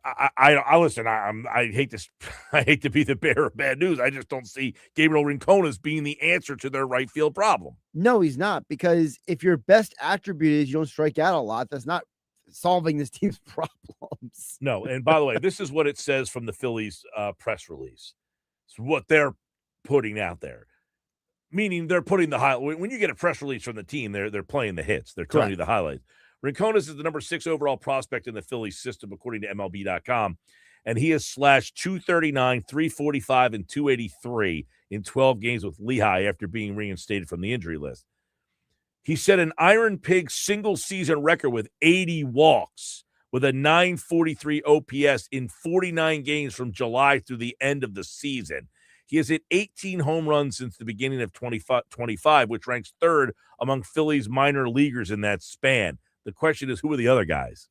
Speaker 1: I listen. I hate this. I hate to be the bearer of bad news. I just don't see Gabriel Rincones being the answer to their right field problem.
Speaker 2: No, he's not, because if your best attribute is you don't strike out a lot, that's not solving this team's problems.
Speaker 1: No, and by the way, this is what it says from the Phillies press release. It's what they're putting out there, meaning they're putting the highlight. When you get a press release from the team, they're playing the hits. They're telling you the highlights. Rincones is the number 6 overall prospect in the Phillies system, according to MLB.com, and he has slashed .239, .345, and .283 in 12 games with Lehigh after being reinstated from the injury list. He set an Iron Pig single-season record with 80 walks with a 943 OPS in 49 games from July through the end of the season. He has hit 18 home runs since the beginning of 2025, which ranks third among Phillies minor leaguers in that span. The question is, who are the other guys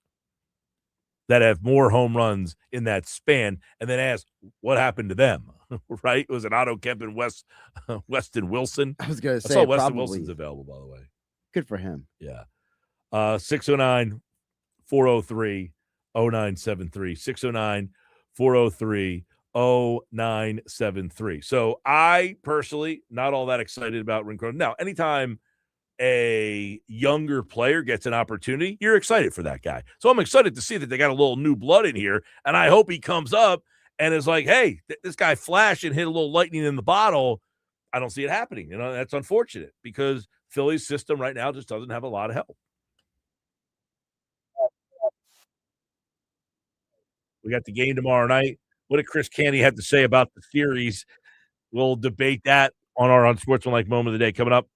Speaker 1: that have more home runs in that span? And then ask, what happened to them, right? Was it Otto Kemp and Weston Wilson?
Speaker 2: I was going to
Speaker 1: I
Speaker 2: say,
Speaker 1: saw Weston
Speaker 2: probably.
Speaker 1: Wilson's available, by the way.
Speaker 2: Good for him.
Speaker 1: Yeah. 609-403-0973. 609-403-0973. So I personally not all that excited about Rincon. Now, anytime a younger player gets an opportunity, you're excited for that guy. So I'm excited to see that they got a little new blood in here, and I hope he comes up and is like, hey, this guy flashed and hit a little lightning in the bottle. I don't see it happening. That's unfortunate because Philly's system right now just doesn't have a lot of help. We got the game tomorrow night. What did Chris Canty have to say about the series? We'll debate that on our Unsportsmanlike Moment of the Day coming up.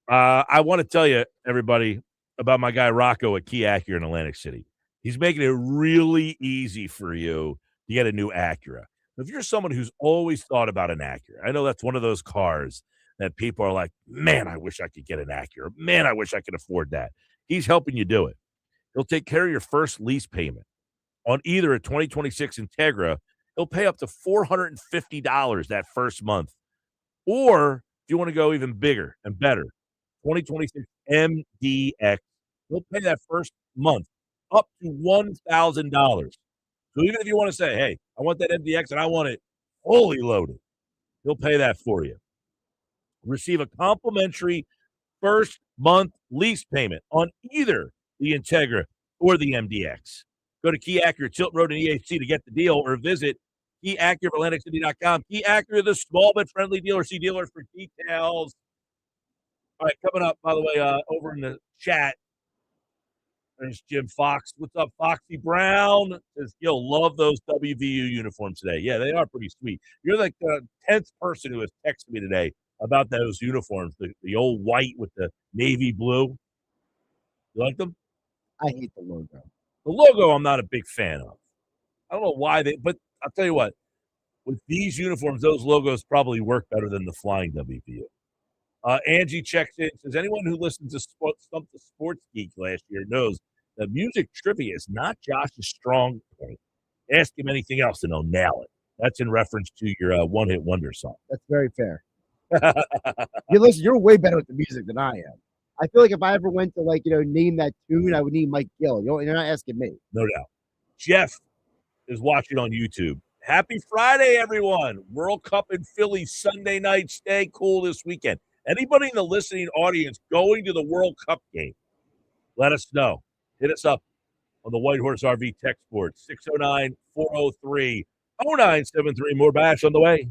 Speaker 1: I want to tell you, everybody, about my guy Rocco at Key Acura in Atlantic City. He's making it really easy for you to get a new Acura. If you're someone who's always thought about an Acura, I know that's one of those cars that people are like, man, I wish I could get an Acura. Man, I wish I could afford that. He's helping you do it. He'll take care of your first lease payment on either a 2026 Integra. He'll pay up to $450 that first month. Or if you want to go even bigger and better, 2026 MDX, he'll pay that first month up to $1,000. So even if you want to say, hey, I want that MDX and I want it fully loaded, he'll pay that for you. Receive a complimentary first month lease payment on either the Integra or the MDX. Go to Key Acura, Tilton Road in EHC to get the deal, or visit KeyAcuraAtlanticCity.com. Key Acura, the small but friendly dealer. See dealers for details. All right, coming up, by the way, over in the chat, there's Jim Fox. What's up, Foxy Brown? Says, you'll love those WVU uniforms today. Yeah, they are pretty sweet. You're like the 10th person who has texted me today about those uniforms, the old white with the navy blue. You like them?
Speaker 2: I hate the logo.
Speaker 1: The logo I'm not a big fan of. I don't know why but I'll tell you what, with these uniforms, those logos probably work better than the flying WVU. Angie checks in, says, anyone who listened to Stump the Sports Geek last year knows that music trivia is not Josh's strong point. Ask him anything else and he'll nail it. That's in reference to your one-hit wonder song.
Speaker 2: That's very fair. Listen, you're way better with the music than I am. I feel like if I ever went to name that tune, I would name Mike Gill. You're not asking me.
Speaker 1: No doubt. Jeff is watching on YouTube. Happy Friday, everyone. World Cup in Philly Sunday night. Stay cool this weekend. Anybody in the listening audience going to the World Cup game, let us know. Hit us up on the White Horse RV text board, 609-403-0973. More Bash on the way.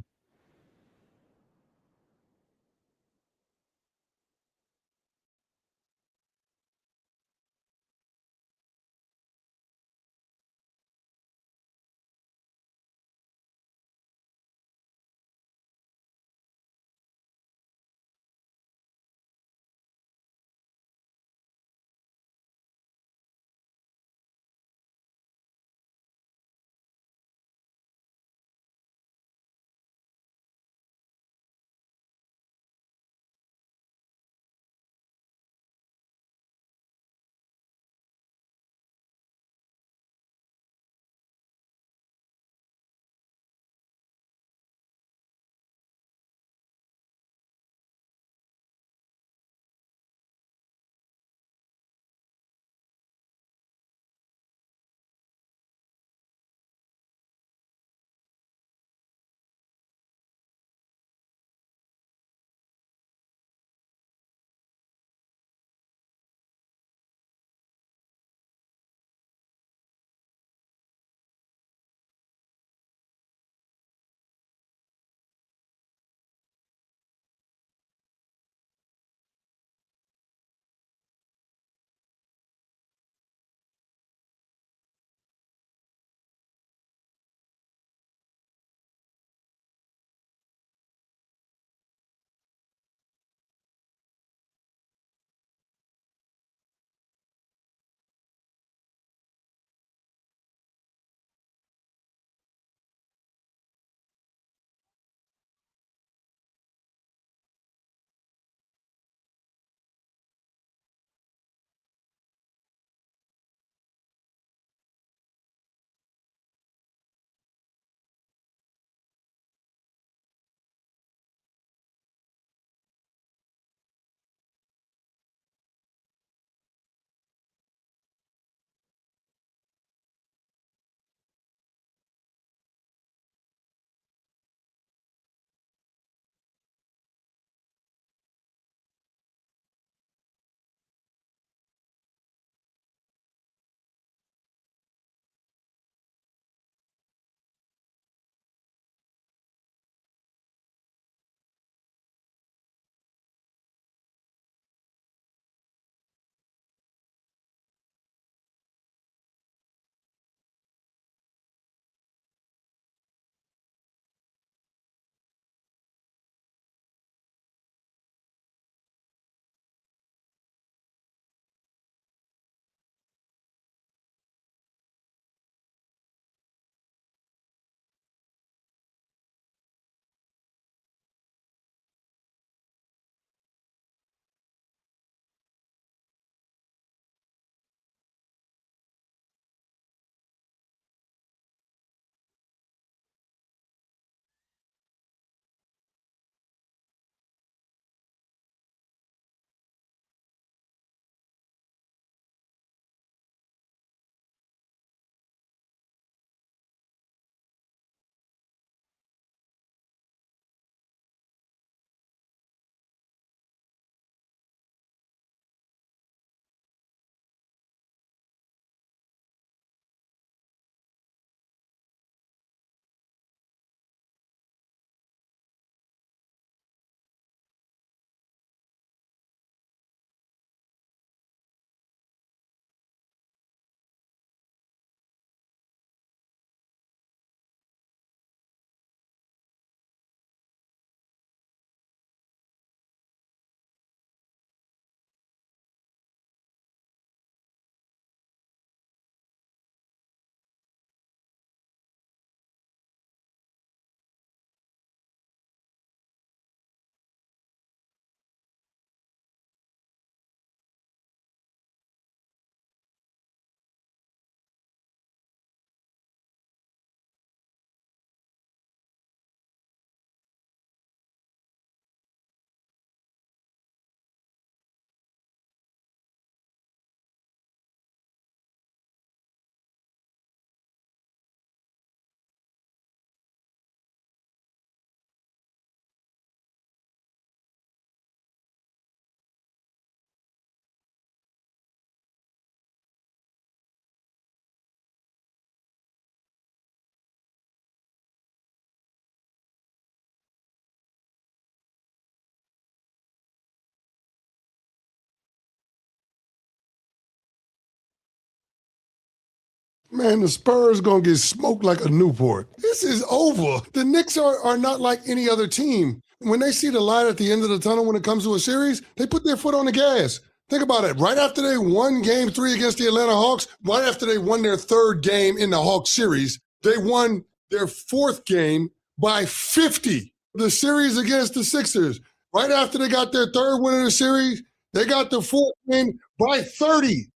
Speaker 5: Man, the Spurs gonna get smoked like a Newport. This is over. The Knicks are not like any other team. When they see the light at the end of the tunnel when it comes to a series, they put their foot on the gas. Think about it. Right after they won Game 3 against the Atlanta Hawks, right after they won their third game in the Hawks series, they won their fourth game by 50. The series against the Sixers, right after they got their third win of the series, they got the fourth win by 30.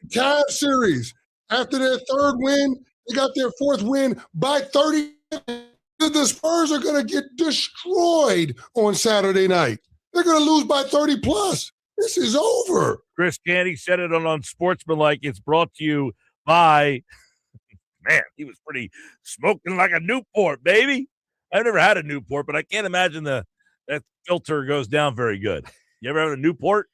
Speaker 5: The Cavs series, after their third win, they got their fourth win by 30. The Spurs are going to get destroyed on Saturday night. They're going to lose by 30 plus. This is over.
Speaker 1: Chris Canty said it on Unsportsmanlike. It's brought to you by, man, he was pretty smoking like a Newport, baby. I've never had a Newport, but I can't imagine that filter goes down very good. You ever had a Newport?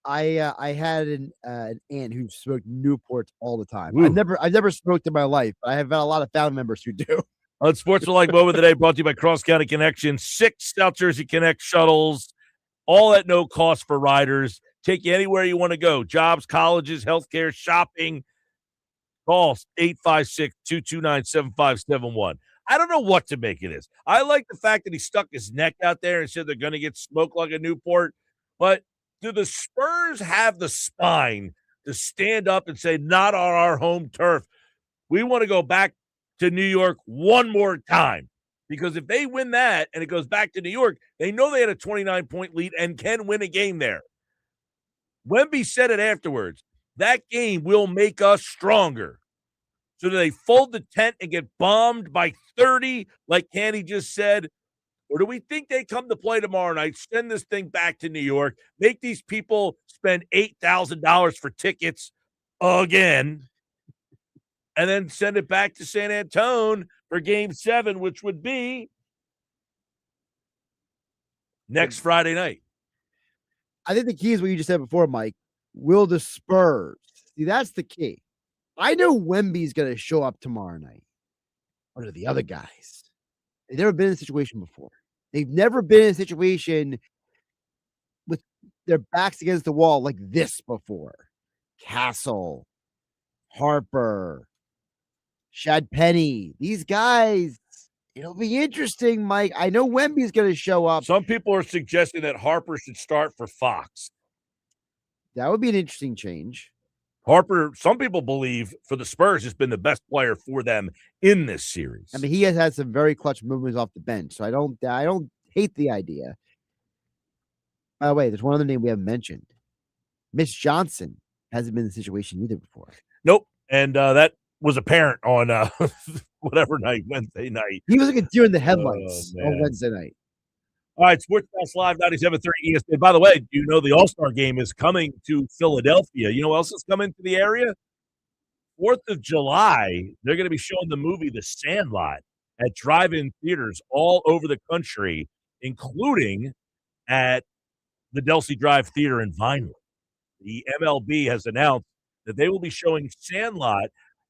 Speaker 2: I had an aunt who smoked Newports all the time.
Speaker 1: Ooh.
Speaker 2: I've never smoked in my life, but I have had a lot of family members who do.
Speaker 1: Unsportsmanlike moment today brought to you by Cross County Connection. 6 South Jersey Connect shuttles, all at no cost for riders. Take you anywhere you want to go. Jobs, colleges, healthcare, shopping. Call 856-229-7571. I don't know what to make of this. I like the fact that he stuck his neck out there and said they're going to get smoked like a Newport. But do the Spurs have the spine to stand up and say, not on our home turf? We want to go back to New York one more time. Because if they win that and it goes back to New York, they know they had a 29-point lead and can win a game there. Wemby said it afterwards. That game will make us stronger. So do they fold the tent and get bombed by 30 like Candy just said? Or do we think they come to play tomorrow night, send this thing back to New York, make these people spend $8,000 for tickets again, and then send it back to San Antonio for Game 7, which would be next Friday night?
Speaker 2: I think the key is what you just said before, Mike. Will the Spurs? See, that's the key. I know Wemby's going to show up tomorrow night. What are the other guys? They've never been in a situation before. They've never been in a situation with their backs against the wall like this before. Castle, Harper, Shad Penny, these guys. It'll be interesting, Mike. I know Wemby's going to show up.
Speaker 1: Some people are suggesting that Harper should start for Fox.
Speaker 2: That would be an interesting change.
Speaker 1: Harper, some people believe, for the Spurs, has been the best player for them in this series.
Speaker 2: I mean, he has had some very clutch movements off the bench, so I don't hate the idea. By the way, there's one other name we haven't mentioned. Mitch Johnson hasn't been in the situation either before.
Speaker 1: Nope, and that was apparent on whatever night, Wednesday night.
Speaker 2: He was like a deer in the headlights on Wednesday night.
Speaker 1: All right, Sports Pass Live, 97.3 ESPN. By the way, do you know the All-Star Game is coming to Philadelphia? You know what else is coming to the area? 4th of July, they're going to be showing the movie The Sandlot at drive-in theaters all over the country, including at the Delsey Drive Theater in Vineland. The MLB has announced that they will be showing Sandlot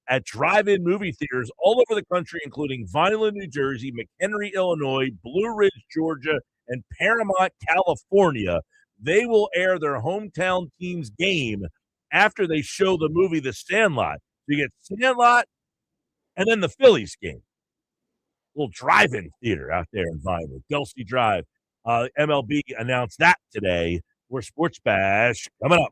Speaker 1: at drive-in movie theaters all over the country, including Vineland, New Jersey, McHenry, Illinois, Blue Ridge, Georgia, and Paramount, California. They will air their hometown team's game after they show the movie The Sandlot. So you get Sandlot and then the Phillies game. A little drive-in theater out there in Vineland, Delsey Drive. MLB announced that today. We're Sports Bash coming up.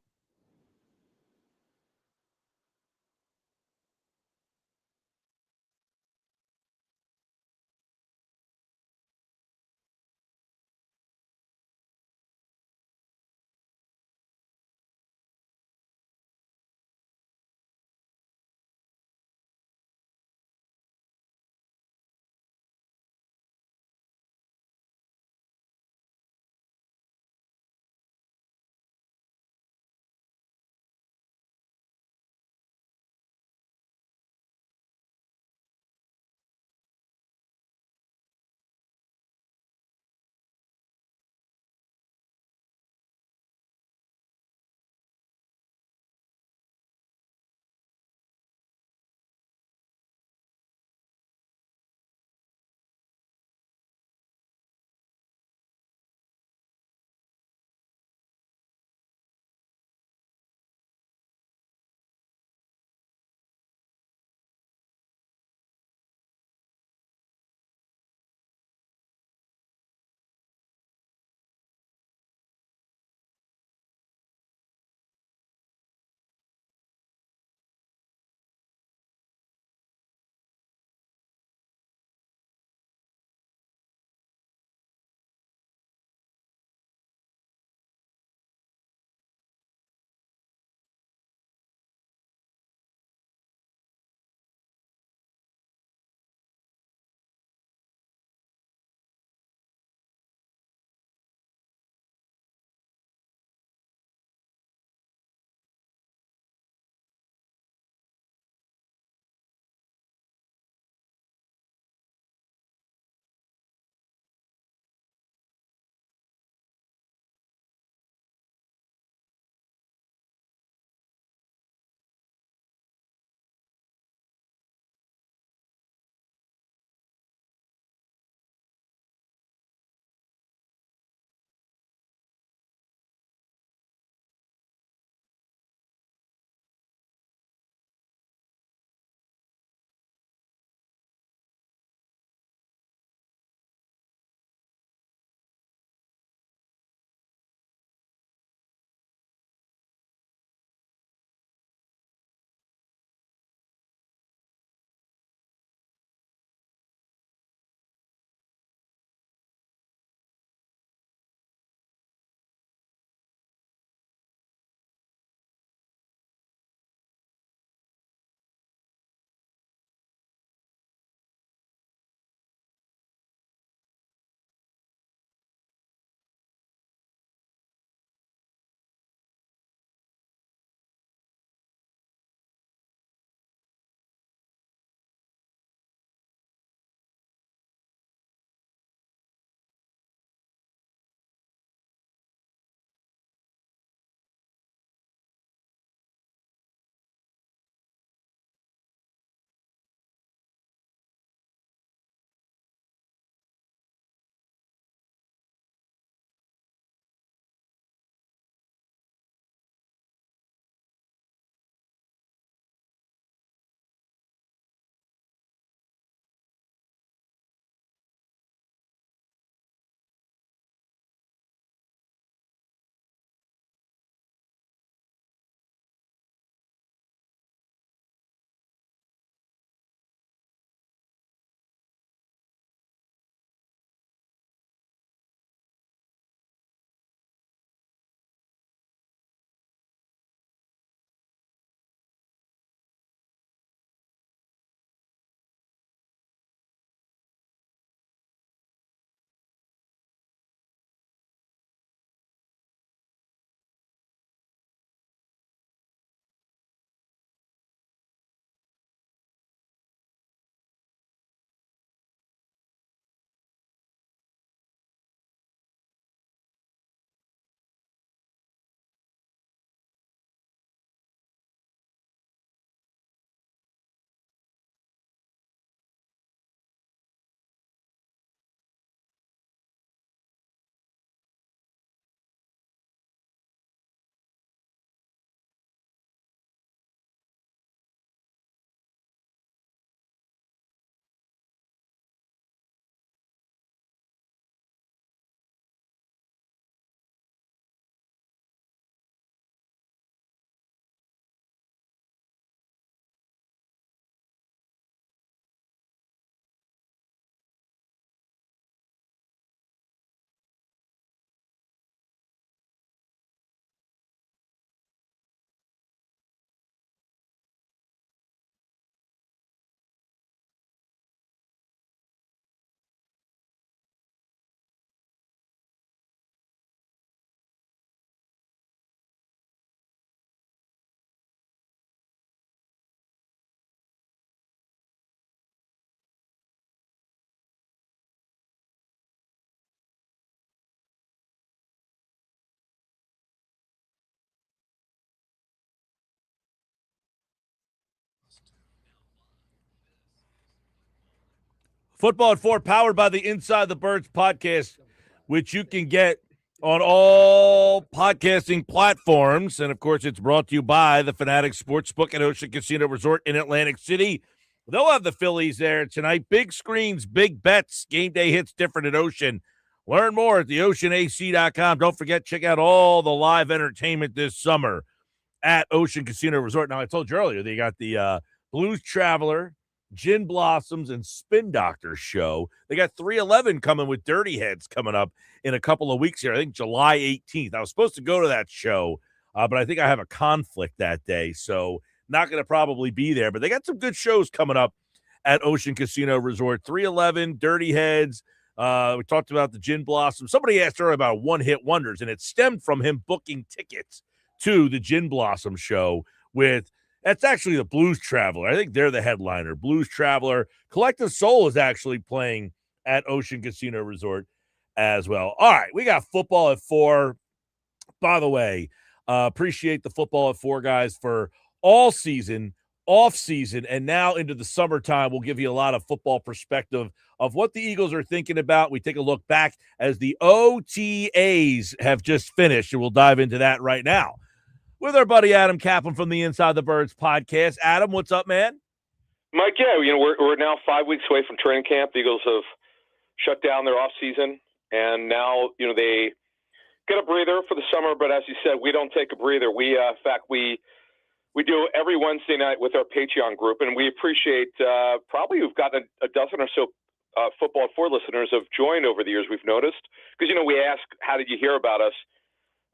Speaker 1: Football at 4, powered by the Inside the Birds podcast, which you can get on all podcasting platforms. And, of course, it's brought to you by the Fanatic Sportsbook at Ocean Casino Resort in Atlantic City. They'll have the Phillies there tonight. Big screens, big bets. Game day hits different at Ocean. Learn more at theoceanac.com. Don't forget, check out all the live entertainment this summer at Ocean Casino Resort. Now, I told you earlier, they got the Blues Traveler, Gin Blossoms, and Spin Doctor show. They got 311 coming with Dirty Heads coming up in a couple of weeks here. I think July 18th. I was supposed to go to that show, but I think I have a conflict that day, so not going to probably be there. But they got some good shows coming up at Ocean Casino Resort. 311, Dirty Heads. We talked about the Gin Blossom. Somebody asked earlier about one-hit wonders, and it stemmed from him booking tickets to the Gin Blossom show with – that's actually the Blues Traveler. I think they're the headliner. Blues Traveler. Collective Soul is actually playing at Ocean Casino Resort as well. All right, we got football at 4. By the way, appreciate the football at 4 guys for all season, off season, and now into the summertime. We'll give you a lot of football perspective of what the Eagles are thinking about. We take a look back as the OTAs have just finished, and we'll dive into that right now with our buddy Adam Caplan from the Inside the Birds podcast. Adam, what's up, man?
Speaker 6: Mike, yeah, we're now 5 weeks away from training camp. The Eagles have shut down their off season, and now they get a breather for the summer. But as you said, we don't take a breather. We, in fact, we do every Wednesday night with our Patreon group, and we appreciate probably we've gotten a dozen or so Football at 4 listeners have joined over the years. We've noticed because we ask, how did you hear about us?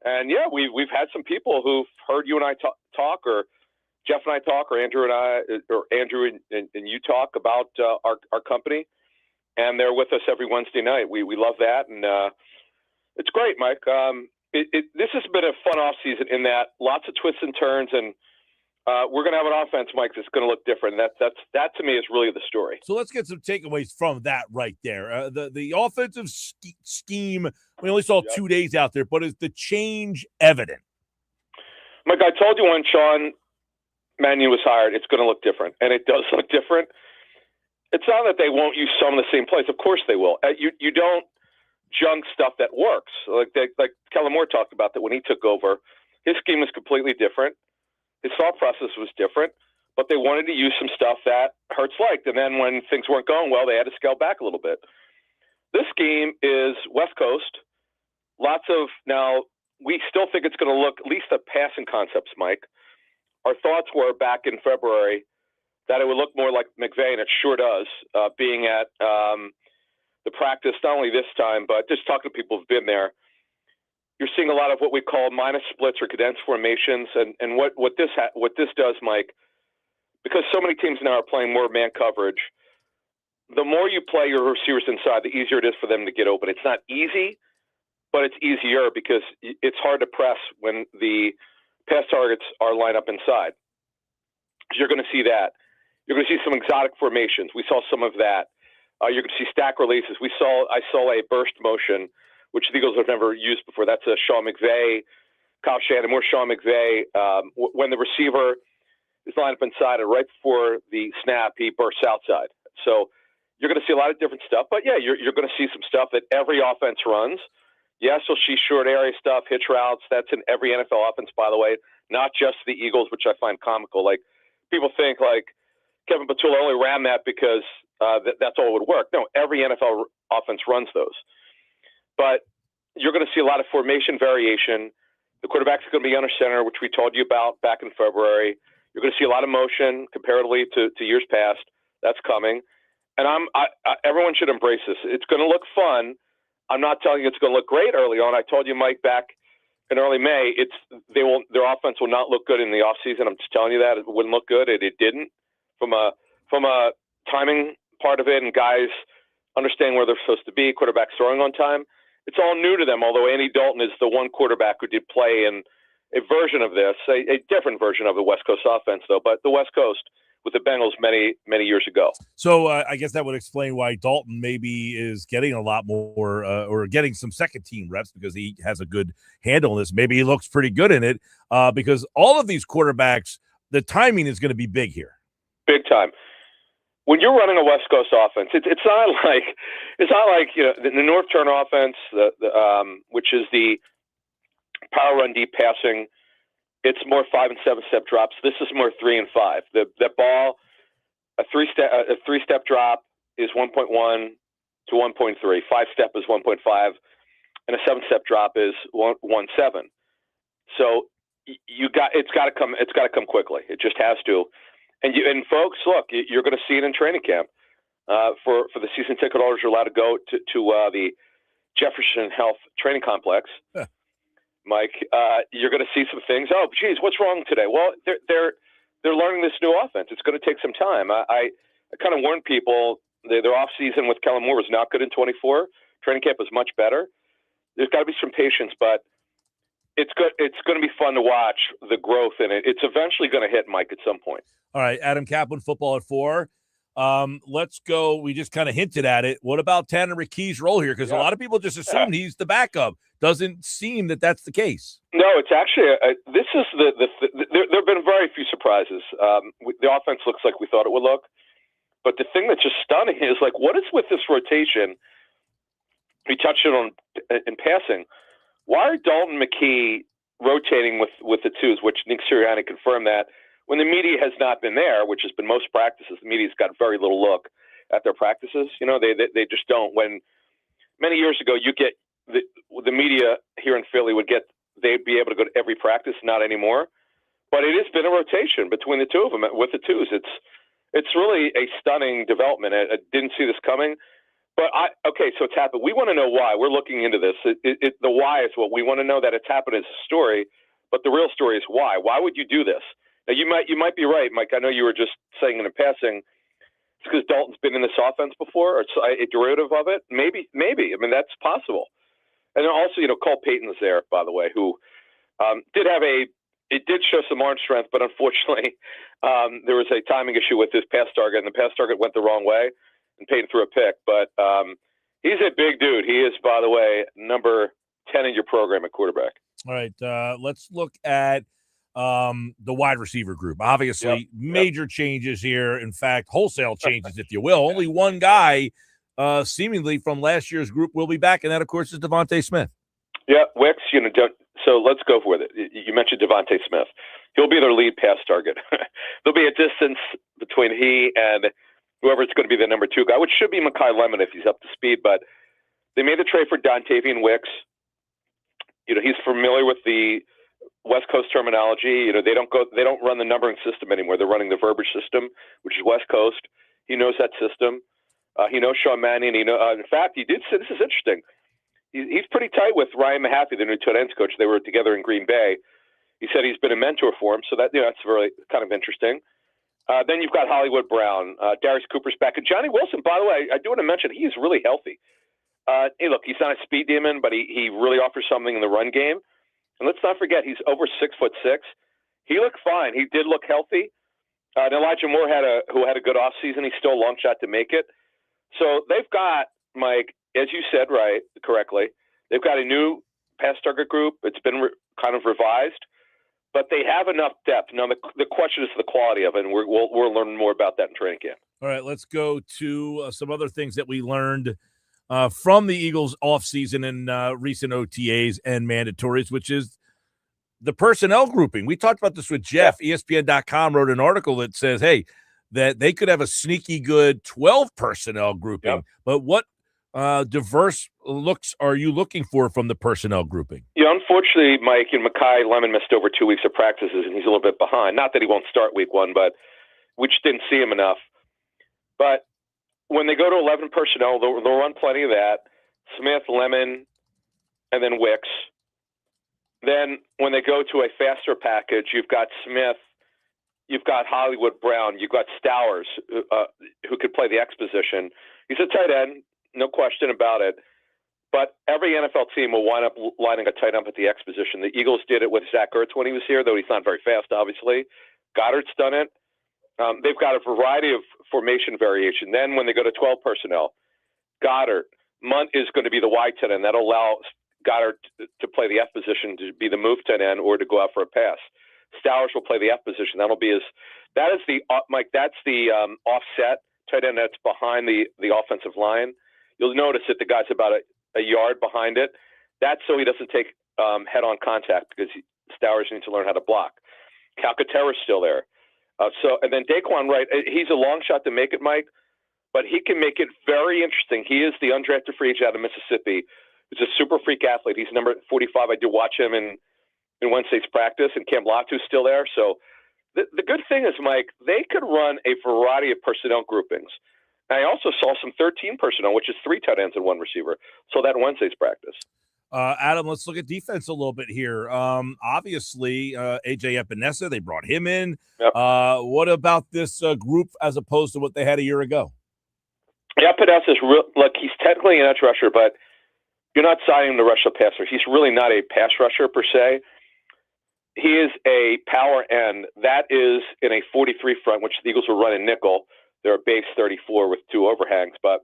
Speaker 6: And yeah, we've had some people who've heard you and I talk, or Jeff and I talk, or Andrew and I, or Andrew and you talk about our company, and they're with us every Wednesday night. We love that, and it's great, Mike. This has been a fun off season in that lots of twists and turns, and we're going to have an offense, Mike, that's going to look different. That to me is really the story.
Speaker 1: So let's get some takeaways from that right there. The offensive scheme, we only saw 2 days out there, but is the change evident?
Speaker 6: Mike, I told you when Sean Mannion was hired, it's going to look different, and it does look different. It's not that they won't use some of the same plays. Of course they will. You don't junk stuff that works. Like Kellen Moore talked about that when he took over. His scheme was completely different. His thought process was different, but they wanted to use some stuff that Hurts liked. And then when things weren't going well, they had to scale back a little bit. This scheme is West Coast. Now, we still think it's going to look, at least the passing concepts, Mike. Our thoughts were back in February that it would look more like McVay, and it sure does, being at the practice, not only this time, but just talking to people who've been there. You're seeing a lot of what we call minus splits or condensed formations, and what this does, Mike, because so many teams now are playing more man coverage. The more you play your receivers inside, the easier it is for them to get open. It's not easy, but it's easier because it's hard to press when the pass targets are lined up inside. You're going to see that. You're going to see some exotic formations. We saw some of that. You're going to see stack releases. I saw a burst motion, which the Eagles have never used before. That's a Sean McVay, Kyle Shanahan, more Sean McVay. When the receiver is lined up inside and right before the snap, he bursts outside. So you're going to see a lot of different stuff. But, yeah, you're going to see some stuff that every offense runs. Yes, you'll see short area stuff, hitch routes. That's in every NFL offense, by the way, not just the Eagles, which I find comical. Like, people think, like, Kevin Patullo only ran that because that's all it would work. No, every NFL offense runs those. But you're going to see a lot of formation variation. The quarterback's going to be under center, which we told you about back in February. You're going to see a lot of motion comparatively to years past. That's coming. And everyone should embrace this. It's going to look fun. I'm not telling you it's going to look great early on. I told you, Mike, back in early May, their offense will not look good in the offseason. I'm just telling you that. It wouldn't look good. It didn't. From a timing part of it and guys understanding where they're supposed to be, quarterbacks throwing on time, it's all new to them, although Andy Dalton is the one quarterback who did play in a version of this, a different version of the West Coast offense, though, but the West Coast with the Bengals many, many years ago.
Speaker 1: So I guess that would explain why Dalton maybe is getting a lot more or getting some second-team reps because he has a good handle on this. Maybe he looks pretty good in it because all of these quarterbacks, the timing is going to be big here.
Speaker 6: Big time. when you're running a West Coast offense, it's not like the North Turn offense, which is the power run deep passing. It's more 5 and 7 step drops. This is more 3 and 5. That ball, a three step drop is 1.1 to 1.3. 5 step is 1.5, and a 7 step drop is 1.7. So it's got to come quickly. It just has to. And folks, look, you're going to see it in training camp. For the season ticket holders, you're allowed to go to the Jefferson Health Training Complex.
Speaker 1: Huh.
Speaker 6: Mike, you're going to see some things. Oh, geez, what's wrong today? Well, they're learning this new offense. It's going to take some time. I kind of warned people their off season with Kellen Moore was not good in 24. Training camp was much better. There's got to be some patience, but it's good. It's going to be fun to watch the growth in it. It's eventually going to hit, Mike, at some point.
Speaker 1: All right, Adam Caplan, Football at 4. Let's go. We just kind of hinted at it. What about Tanner McKee's role here? Because a lot of people just assumed he's the backup. Doesn't seem that that's the case.
Speaker 6: No, it's actually this is there have been very few surprises. The offense looks like we thought it would look, but the thing that's just stunning is like, what is with this rotation? We touched it on in passing. Why are Dalton McKee rotating with the twos? Which Nick Sirianni confirmed that when the media has not been there, which has been most practices, the media's got very little look at their practices. You know, they just don't. When many years ago, you get the media here in Philly they'd be able to go to every practice, not anymore. But it has been a rotation between the two of them with the twos. It's really a stunning development. I didn't see this coming. But so it's happened. We want to know why. We're looking into this. The why is what we want to know. That it's happened as a story, but the real story is why. Why would you do this? Now you might be right, Mike. I know you were just saying in a passing. It's because Dalton's been in this offense before, or it's a derivative of it. Maybe. I mean, that's possible. And then also, Cole Payton's there, by the way, who it did show some arm strength, but unfortunately, there was a timing issue with his pass target, and the pass target went the wrong way, and Payton threw a pick. But he's a big dude. He is, by the way, number 10 in your program at quarterback.
Speaker 1: All right, let's look at the wide receiver group. Obviously, major changes here. In fact, wholesale changes, if you will. Only one guy seemingly from last year's group will be back, and that, of course, is Devontae Smith.
Speaker 6: Yeah, Wicks, so let's go for it. You mentioned Devontae Smith. He'll be their lead pass target. There'll be a distance between he and whoever's going to be the number 2 guy, which should be Mekhi Lemon if he's up to speed. But they made the trade for Dontavian Wicks. He's familiar with the West Coast terminology. They don't run the numbering system anymore. They're running the verbiage system, which is West Coast. He knows that system. He knows Sean Mannion. In fact, he did say, this is interesting. He's pretty tight with Ryan Mahaffey, the new tight ends coach. They were together in Green Bay. He said he's been a mentor for him, so that's really kind of interesting. Then you've got Hollywood Brown, Darius Cooper's back, and Johnny Wilson. By the way, I do want to mention he is really healthy. Hey, look, he's not a speed demon, but he really offers something in the run game. And let's not forget, he's over 6'6". He looked fine. He did look healthy. And Elijah Moore who had a good offseason. He's still a long shot to make it. So they've got, Mike, as you said correctly, they've got a new pass target group. It's been kind of revised, but they have enough depth. Now the question is the quality of it, and we'll learn more about that in training camp.
Speaker 1: All right, let's go to some other things that we learned from the Eagles offseason and recent OTAs and mandatories, which is the personnel grouping. We talked about this with Jeff. ESPN.com wrote an article that says, hey, that they could have a sneaky good 12 personnel grouping. But what diverse looks are you looking for from the personnel grouping?
Speaker 6: Unfortunately, Mike, Mekhi Lemon missed over 2 weeks of practices, and he's a little bit behind. Not that he won't start week 1, but we just didn't see him enough. But when they go to 11 personnel, they'll run plenty of that. Smith, Lemon, and then Wicks. Then when they go to a faster package, you've got Smith, you've got Hollywood Brown, you've got Stowers, who could play the X position. He's a tight end, no question about it. But every NFL team will wind up lining a tight end at the X position. The Eagles did it with Zach Ertz when he was here, though he's not very fast, obviously. Goddard's done it. They've got a variety of formation variation. Then when they go to 12 personnel, Goddard, Munt is going to be the wide tight end. That'll allow Goddard to play the F position, to be the move tight end, or to go out for a pass. Stowers will play the F position. That's the Mike. That's the offset tight end that's behind the offensive line. You'll notice that the guy's about a yard behind it. That's so he doesn't take head-on contact because Stowers needs to learn how to block. Calcaterra's still there. And then Daquan Wright, he's a long shot to make it, Mike, but he can make it very interesting. He is the undrafted free agent out of Mississippi. He's a super freak athlete. He's number 45. I do watch him in Wednesday's practice, and Cam Latu's still there. So the good thing is, Mike, they could run a variety of personnel groupings. And I also saw some 13 personnel, which is 3 tight ends and 1 receiver. So that Wednesday's practice.
Speaker 1: Adam, let's look at defense a little bit here. Obviously, A.J. Epinesa, they brought him in.
Speaker 6: Yep.
Speaker 1: What about this group as opposed to what they had a year ago?
Speaker 6: Yeah, Epinesa's real. Look, he's technically an edge rusher, but you're not signing him to rush the passer. He's really not a pass rusher per se. He is a power end. That is in a 43 front, which the Eagles will run in nickel. They're a base 34 with 2 overhangs, but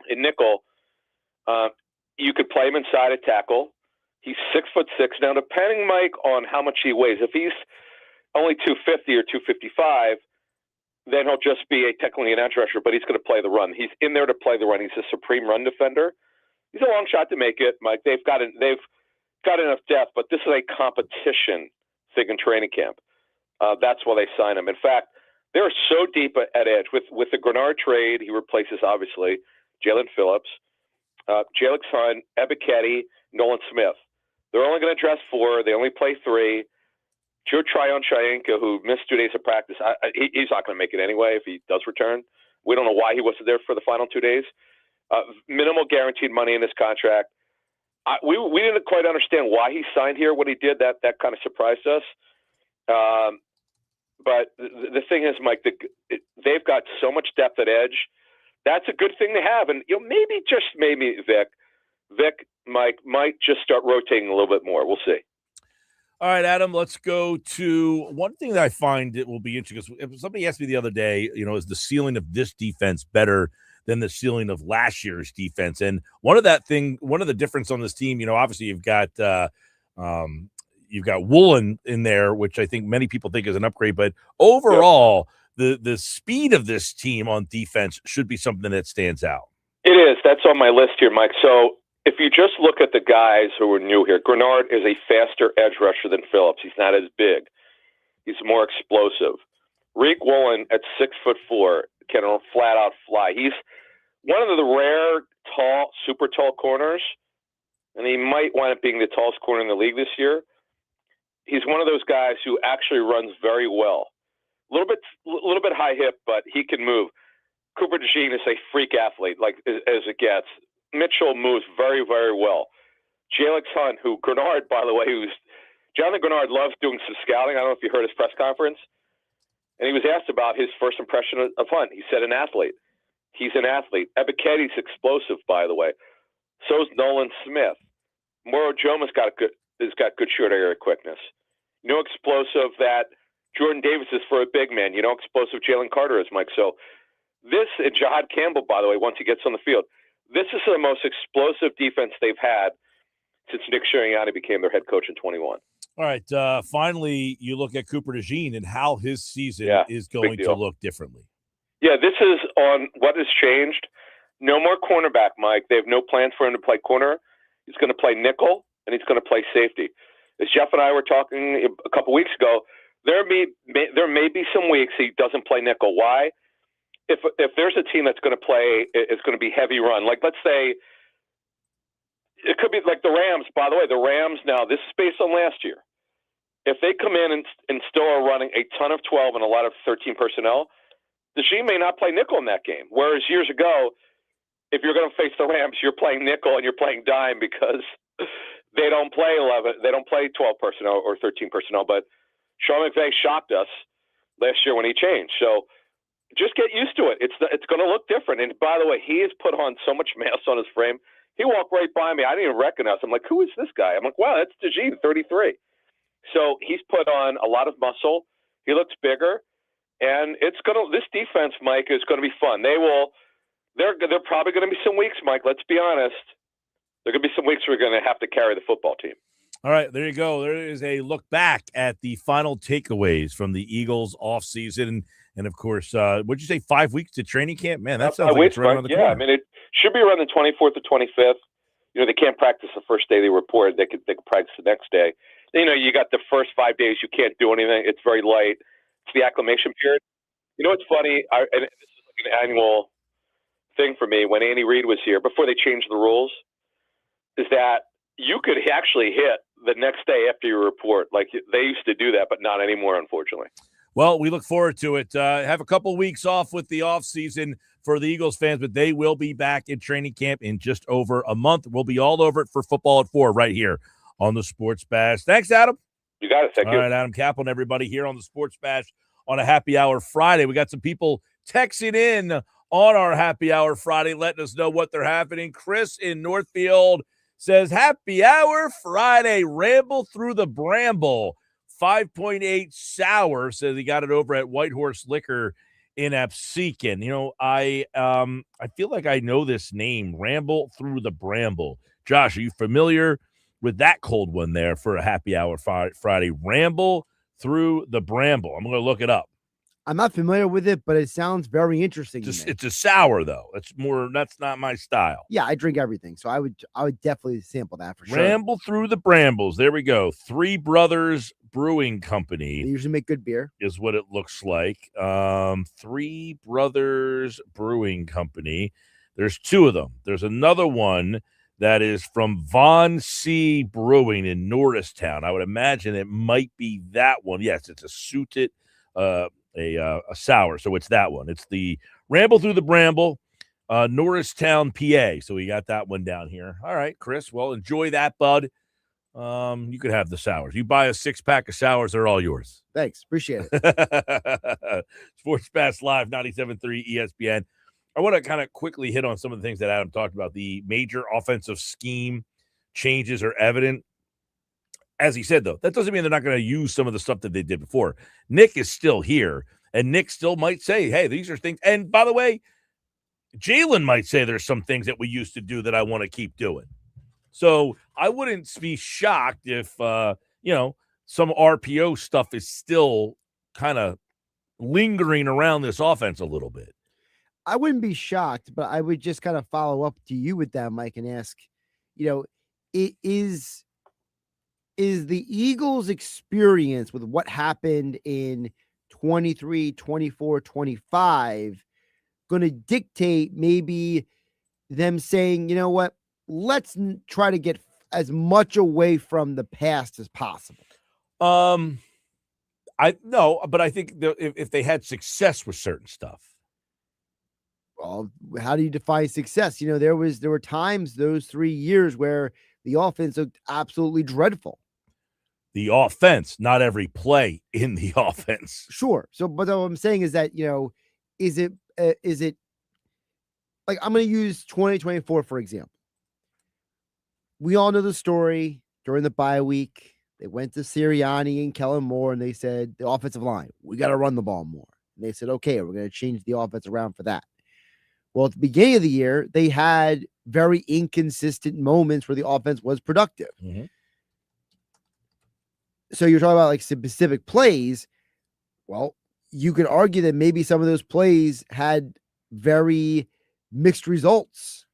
Speaker 6: in nickel, you could play him inside a tackle. He's 6'6". Now, depending, Mike, on how much he weighs, if he's only 250 or 255, then he'll just be technically an edge rusher, but he's going to play the run. He's in there to play the run. He's a supreme run defender. He's a long shot to make it, Mike. They've got enough depth, but this is a competition thing in training camp. That's why they sign him. In fact, they're so deep at edge. With the Grenard trade, he replaces, obviously, Jalen Phillips, Jalix Hunt, Ebiketie, Nolan Smith. They're only going to dress 4. They only play 3. Joe Tryon-Shayenka, who missed 2 days of practice, he's not going to make it anyway if he does return. We don't know why he wasn't there for the final 2 days. Minimal guaranteed money in this contract. We didn't quite understand why he signed here. What he did, that kind of surprised us. But the thing is, Mike, they've got so much depth at edge. That's a good thing to have. And maybe, just maybe, Vic, Mike, might just start rotating a little bit more. We'll see.
Speaker 1: All right, Adam, let's go to one thing that I find it will be interesting. Because somebody asked me the other day, is the ceiling of this defense better than the ceiling of last year's defense? And one of the difference on this team, obviously you've got Woolen in there, which I think many people think is an upgrade, but overall, the speed of this team on defense should be something that stands out.
Speaker 6: It is. That's on my list here, Mike. So if you just look at the guys who are new here, Grenard is a faster edge rusher than Phillips. He's not as big. He's more explosive. Reek Woolen at 6'4" can flat out fly. He's one of the rare tall, super tall corners, and he might wind up being the tallest corner in the league this year. He's one of those guys who actually runs very well. A little bit high hip, but he can move. Cooper DeJean is a freak athlete, like as it gets. Mitchell moves very, very well. Jalix Hunt, who Grenard, by the way, Jonathan Grenard loves doing some scouting. I don't know if you heard his press conference. And he was asked about his first impression of Hunt. He said an athlete. He's an athlete. Ebiketie's explosive, by the way. So is Nolan Smith. Moro Joma's got good short area quickness. Explosive that Jordan Davis is for a big man. Explosive Jalen Carter is, Mike. So this, and Jahad Campbell, by the way, once he gets on the field, this is the most explosive defense they've had since Nick Sirianni became their head coach in 21.
Speaker 1: All right. Finally, you look at Cooper DeJean and how his season is going to look differently.
Speaker 6: Yeah, this is on what has changed. No more cornerback, Mike. They have no plans for him to play corner. He's going to play nickel, and he's going to play safety. As Jeff and I were talking a couple weeks ago, there may be some weeks he doesn't play nickel. Why? If there's a team that's going to play, it's going to be heavy run. Like, let's say, it could be like the Rams. By the way, the Rams now, this is based on last year. If they come in and still are running a ton of 12 and a lot of 13 personnel, the team may not play nickel in that game. Whereas years ago, if you're going to face the Rams, you're playing nickel and you're playing dime because they don't play 11. They don't play 12 personnel or 13 personnel. But Sean McVay shocked us last year when he changed. So just get used to it. It's going to look different. And by the way, he has put on so much mass on his frame. He walked right by me. I didn't even recognize him. I'm like, who is this guy? I'm like, wow, that's DeJean, 33. So he's put on a lot of muscle. He looks bigger. And this defense, Mike, is going to be fun. They're probably going to be some weeks, Mike. Let's be honest. There are going to be some weeks we're going to have to carry the football team.
Speaker 1: All right, there you go. There is a look back at the final takeaways from the Eagles offseason. And of course, what'd you say? 5 weeks to training camp? Man, that sounds
Speaker 6: I
Speaker 1: like
Speaker 6: wait
Speaker 1: it's right around the corner.
Speaker 6: I mean, it should be around the 24th or 25th. You know, they can't practice the first day they report. They could practice the next day. You know, you got the first 5 days you can't do anything. It's very light. It's the acclimation period. You know what's funny? And this is like an annual thing for me. When Andy Reid was here, before they changed the rules, is that you could actually hit the next day after your report. Like they used to do that, but not anymore, unfortunately.
Speaker 1: Well, we look forward to it. Have a couple weeks off with the offseason for the Eagles fans, but they will be back in training camp in just over a month. We'll be all over it for Football at 4 right here on the Sports Bash. Thanks, Adam.
Speaker 6: You got it. Thank you.
Speaker 1: All right, Adam Caplan, everybody, here on the Sports Bash on a Happy Hour Friday. We got some people texting in on our Happy Hour Friday, letting us know what they're happening. Chris in Northfield says, Happy Hour Friday, ramble through the bramble. 5.8 sour, says he got it over at White Horse Liquor in Absecon. You know, I feel like I know this name, Ramble Through the Bramble. Josh, are you familiar with that cold one there for a Happy Hour Friday? Ramble Through the Bramble. I'm going to look it up.
Speaker 2: I'm not familiar with it, but it sounds very interesting.
Speaker 1: It's a sour though. That's not my style.
Speaker 2: Yeah, I drink everything, so I would definitely sample that for sure.
Speaker 1: Ramble Through the Brambles. There we go. Three Brothers Brewing Company.
Speaker 2: They usually make good beer.
Speaker 1: Is what it looks like. Three Brothers Brewing Company. There's two of them. There's another one that is from Von C Brewing in Norristown. I would imagine it might be that one. Yes, it's a suited a sour. So it's that one. It's the Ramble Through the Bramble, Norristown, PA. So we got that one down here. All right, Chris. Well, enjoy that, bud. You could have the sours. You buy a 6-pack of sours, they're all yours.
Speaker 2: Thanks. Appreciate it.
Speaker 1: Sports Pass Live, 97.3 ESPN. I want to kind of quickly hit on some of the things that Adam talked about. The major offensive scheme changes are evident. As he said, though, that doesn't mean they're not going to use some of the stuff that they did before. Nick is still here, and Nick still might say, hey, these are things. And by the way, Jalen might say there's some things that we used to do that I want to keep doing. So I wouldn't be shocked if, some RPO stuff is still kind of lingering around this offense a little bit.
Speaker 2: I wouldn't be shocked, but I would just kind of follow up to you with that, Mike, and ask, is the Eagles' experience with what happened in 23, 24, 25 going to dictate maybe them saying, you know what, let's try to get as much away from the past as possible?
Speaker 1: But I think if they had success with certain stuff.
Speaker 2: Well, how do you define success? There were times those 3 years where the offense looked absolutely dreadful.
Speaker 1: The offense, not every play in the offense.
Speaker 2: Sure. So, but what I'm saying is that, is it like, I'm going to use 2024, for example. We all know the story during the bye week. They went to Sirianni and Kellen Moore and they said, the offensive line, we got to run the ball more. And they said, okay, we're going to change the offense around for that. Well, at the beginning of the year, they had very inconsistent moments where the offense was productive.
Speaker 1: Mm-hmm.
Speaker 2: So you're talking about like specific plays. Well, you could argue that maybe some of those plays had very mixed results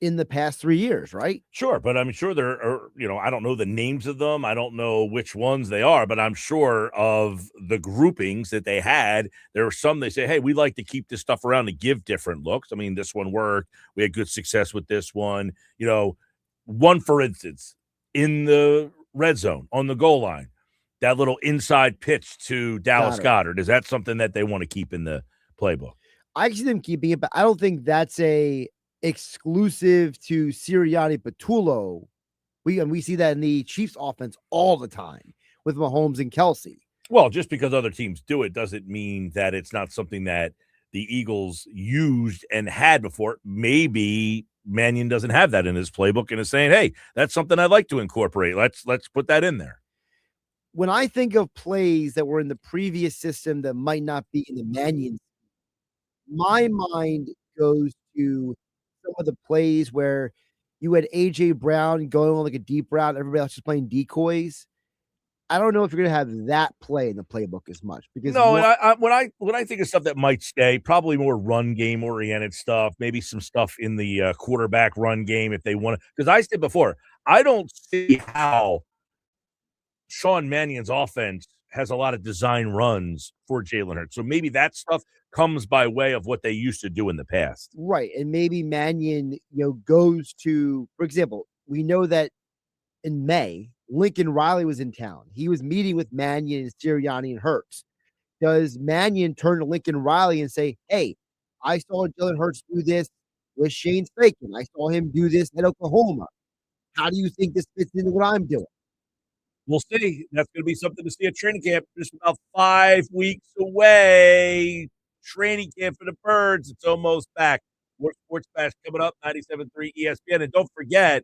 Speaker 2: in the past 3 years, right?
Speaker 1: Sure, but I'm sure there are, I don't know the names of them. I don't know which ones they are, but I'm sure of the groupings that they had. There were some they say, hey, we like to keep this stuff around to give different looks. I mean, this one worked. We had good success with this one. One, for instance, in the red zone on the goal line, that little inside pitch to Dallas Goedert. Is that something that they want to keep in the playbook?
Speaker 2: I see them keeping it, but I don't think that's a exclusive to Sirianni Patullo. We see that in the Chiefs offense all the time with Mahomes and Kelsey.
Speaker 1: Well, just because other teams do it doesn't mean that it's not something that the Eagles used and had before. Maybe Mannion doesn't have that in his playbook and is saying, hey, that's something I'd like to incorporate. Let's put that in there.
Speaker 2: When I think of plays that were in the previous system that might not be in the Mannion, my mind goes to some of the plays where you had A.J. Brown going on like a deep route, everybody else just playing decoys. I don't know if you're going to have that play in the playbook as much because
Speaker 1: No, and I when I think of stuff that might stay, probably more run game oriented stuff, maybe some stuff in the quarterback run game if they want to. Because I said before, I don't see how Sean Mannion's offense has a lot of design runs for Jalen Hurts. So maybe that stuff comes by way of what they used to do in the past.
Speaker 2: right, and maybe Mannion, goes to, for example, we know that in May, Lincoln Riley was in town. He was meeting with Mannion and Sirianni and Hurts. Does Mannion turn to Lincoln Riley and say, "Hey, I saw Jalen Hurts do this with Shane Steichen. I saw him do this at Oklahoma. How do you think this fits into what I'm doing?"
Speaker 1: We'll see. That's going to be something to see at training camp. Just about 5 weeks away. Training camp for the Birds. It's almost back. More Sports Bash coming up, 97.3 ESPN. And don't forget,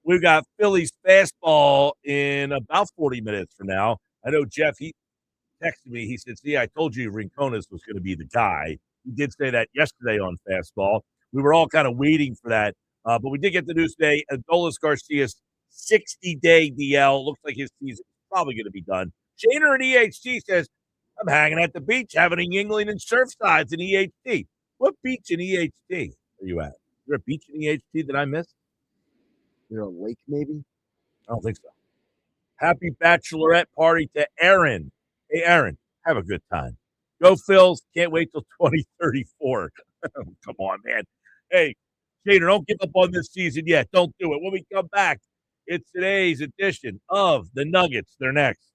Speaker 1: we've got Phillies fastball in about 40 minutes from now. I know Jeff, he texted me. He said, "See, I told you Rincones was going to be the guy." He did say that yesterday on fastball. We were all kind of waiting for that. But we did get the news today. Adolis Garcia's 60-day DL. Looks like his season is probably going to be done. Shaner in EHT says, "I'm hanging at the beach, having a Yingling and Surfsides in EHT." What beach in EHT are you at? Is there a beach in EHT that I missed?
Speaker 2: A lake, maybe.
Speaker 1: I don't think so. Happy bachelorette party to Aaron. Hey, Aaron, have a good time. Go Phils. Can't wait till 2034. Come on, man. Hey, Shader, don't give up on this season yet. Don't do it. When we come back, it's today's edition of the Nuggets. They're next.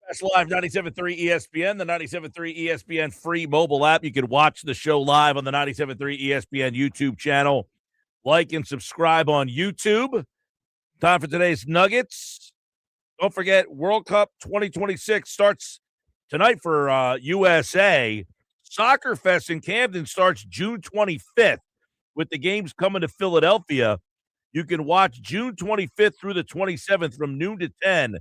Speaker 1: That's live 97.3 ESPN, the 97.3 ESPN free mobile app. You can watch the show live on the 97.3 ESPN YouTube channel. Like and subscribe on YouTube. Time for today's Nuggets. Don't forget, World Cup 2026 starts tonight for USA. Soccer Fest in Camden starts June 25th with the games coming to Philadelphia. You can watch June 25th through the 27th from noon to 10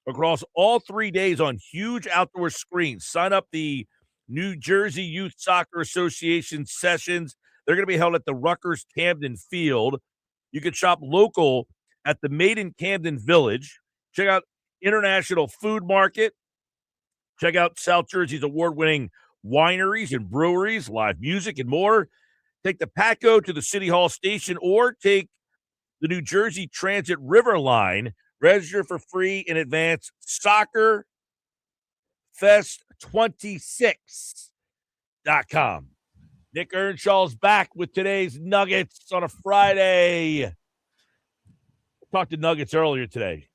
Speaker 1: across all 3 days on huge outdoor screens. Sign up the New Jersey Youth Soccer Association sessions. They're going to be held at the Rutgers Camden Field. You can shop local at the Made in Camden Village. Check out International Food Market. Check out South Jersey's award-winning wineries and breweries, live music, and more. Take the Patco to the City Hall station or take the New Jersey Transit River Line. Register for free in advance. Soccer Fest 26.com. Nick Earnshaw's back with today's Nuggets on a Friday. Talked to Nuggets earlier today.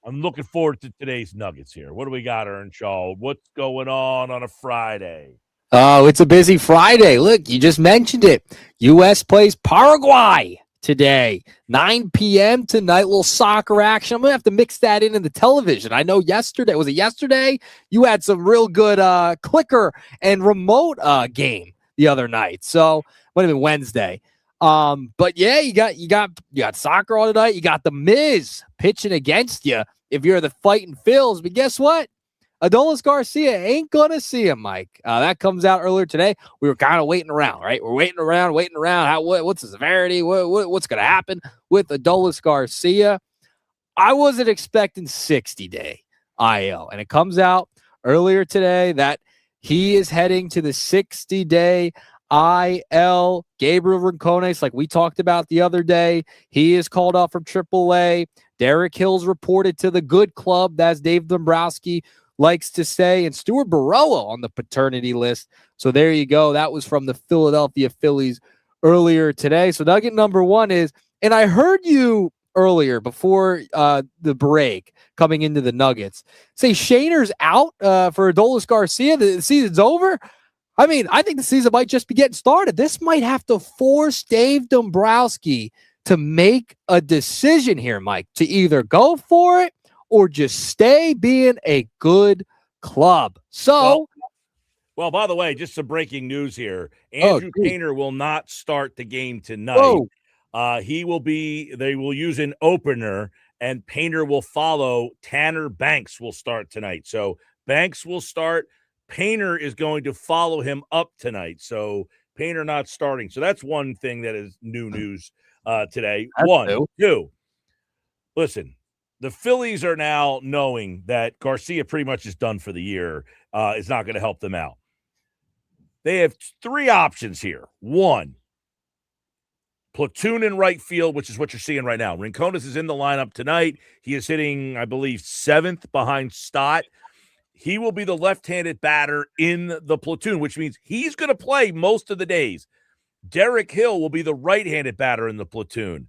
Speaker 1: I'm looking forward to today's Nuggets here. What do we got, Earnshaw? What's going on a Friday?
Speaker 7: Oh, it's a busy Friday. Look, you just mentioned it. U.S. plays Paraguay today, 9 p.m. tonight. Little soccer action. I'm going to have to mix that in the television. I know yesterday, was it yesterday? You had some real good clicker and remote game the other night. So, might have been Wednesday. But yeah, you got soccer on tonight. You got the Miz pitching against you if you're the fighting Phils. But guess what? Adolis Garcia ain't gonna see him, Mike. That comes out earlier today. We were kind of waiting around, right? We're waiting around. What's the severity? What's gonna happen with Adolis Garcia? I wasn't expecting 60-day IL, and it comes out earlier today that he is heading to the 60-day IL. Gabriel Rincones, like we talked about the other day, he is called off from AAA. Derek Hill's reported to the good club, that's Dave Dombrowski likes to say, and Stuart Baroa on the paternity list. So there you go. That was from the Philadelphia Phillies earlier today. So nugget number one is, and I heard you earlier before the break coming into the Nuggets say Shaner's out for Adolis Garcia. The season's over. I mean, I think the season might just be getting started. This might have to force Dave Dombrowski to make a decision here, Mike, to either go for it or just stay being a good club. So,
Speaker 1: well, by the way, just some breaking news here. Andrew Painter will not start the game tonight. They will use an opener, and Painter will follow. Tanner Banks will start tonight. So Banks will start. Painter is going to follow him up tonight. So Painter not starting. So that's one thing that is new news today.
Speaker 7: That's
Speaker 1: one,
Speaker 7: new.
Speaker 1: Two. Listen, the Phillies are now knowing that Garcia pretty much is done for the year. Is not going to help them out. They have three options here. One, platoon in right field, which is what you're seeing right now. Rincones is in the lineup tonight. He is hitting, I believe, 7th behind Stott. He will be the left-handed batter in the platoon, which means he's going to play most of the days. Derek Hill will be the right-handed batter in the platoon.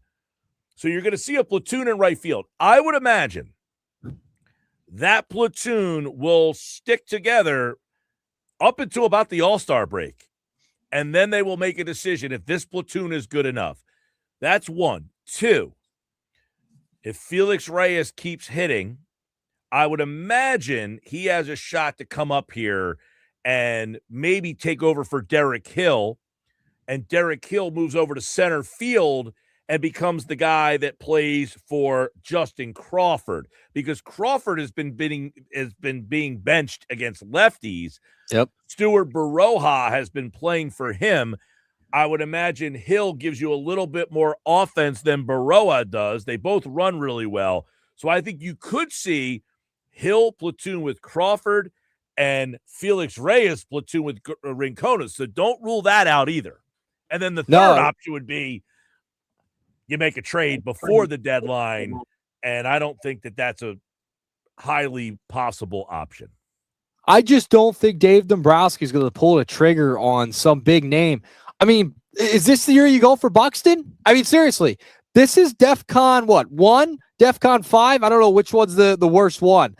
Speaker 1: So you're going to see a platoon in right field. I would imagine that platoon will stick together up until about the All-Star break, and then they will make a decision if this platoon is good enough. That's one. Two, if Felix Reyes keeps hitting, I would imagine he has a shot to come up here and maybe take over for Derek Hill, and Derek Hill moves over to center field and becomes the guy that plays for Justin Crawford, because Crawford has been being benched against lefties.
Speaker 7: Yep.
Speaker 1: Stuart Baroja has been playing for him. I would imagine Hill gives you a little bit more offense than Baroja does. They both run really well. So I think you could see Hill platoon with Crawford and Felix Reyes platoon with Rincones. So don't rule that out either. And then the third option would be you make a trade before the deadline, and I don't think that that's a highly possible option.
Speaker 7: I just don't think Dave Dombrowski is going to pull a trigger on some big name. I mean, is this the year you go for Buxton? I mean, seriously, this is DEFCON, what, 1? DEFCON 5? I don't know which one's the worst one.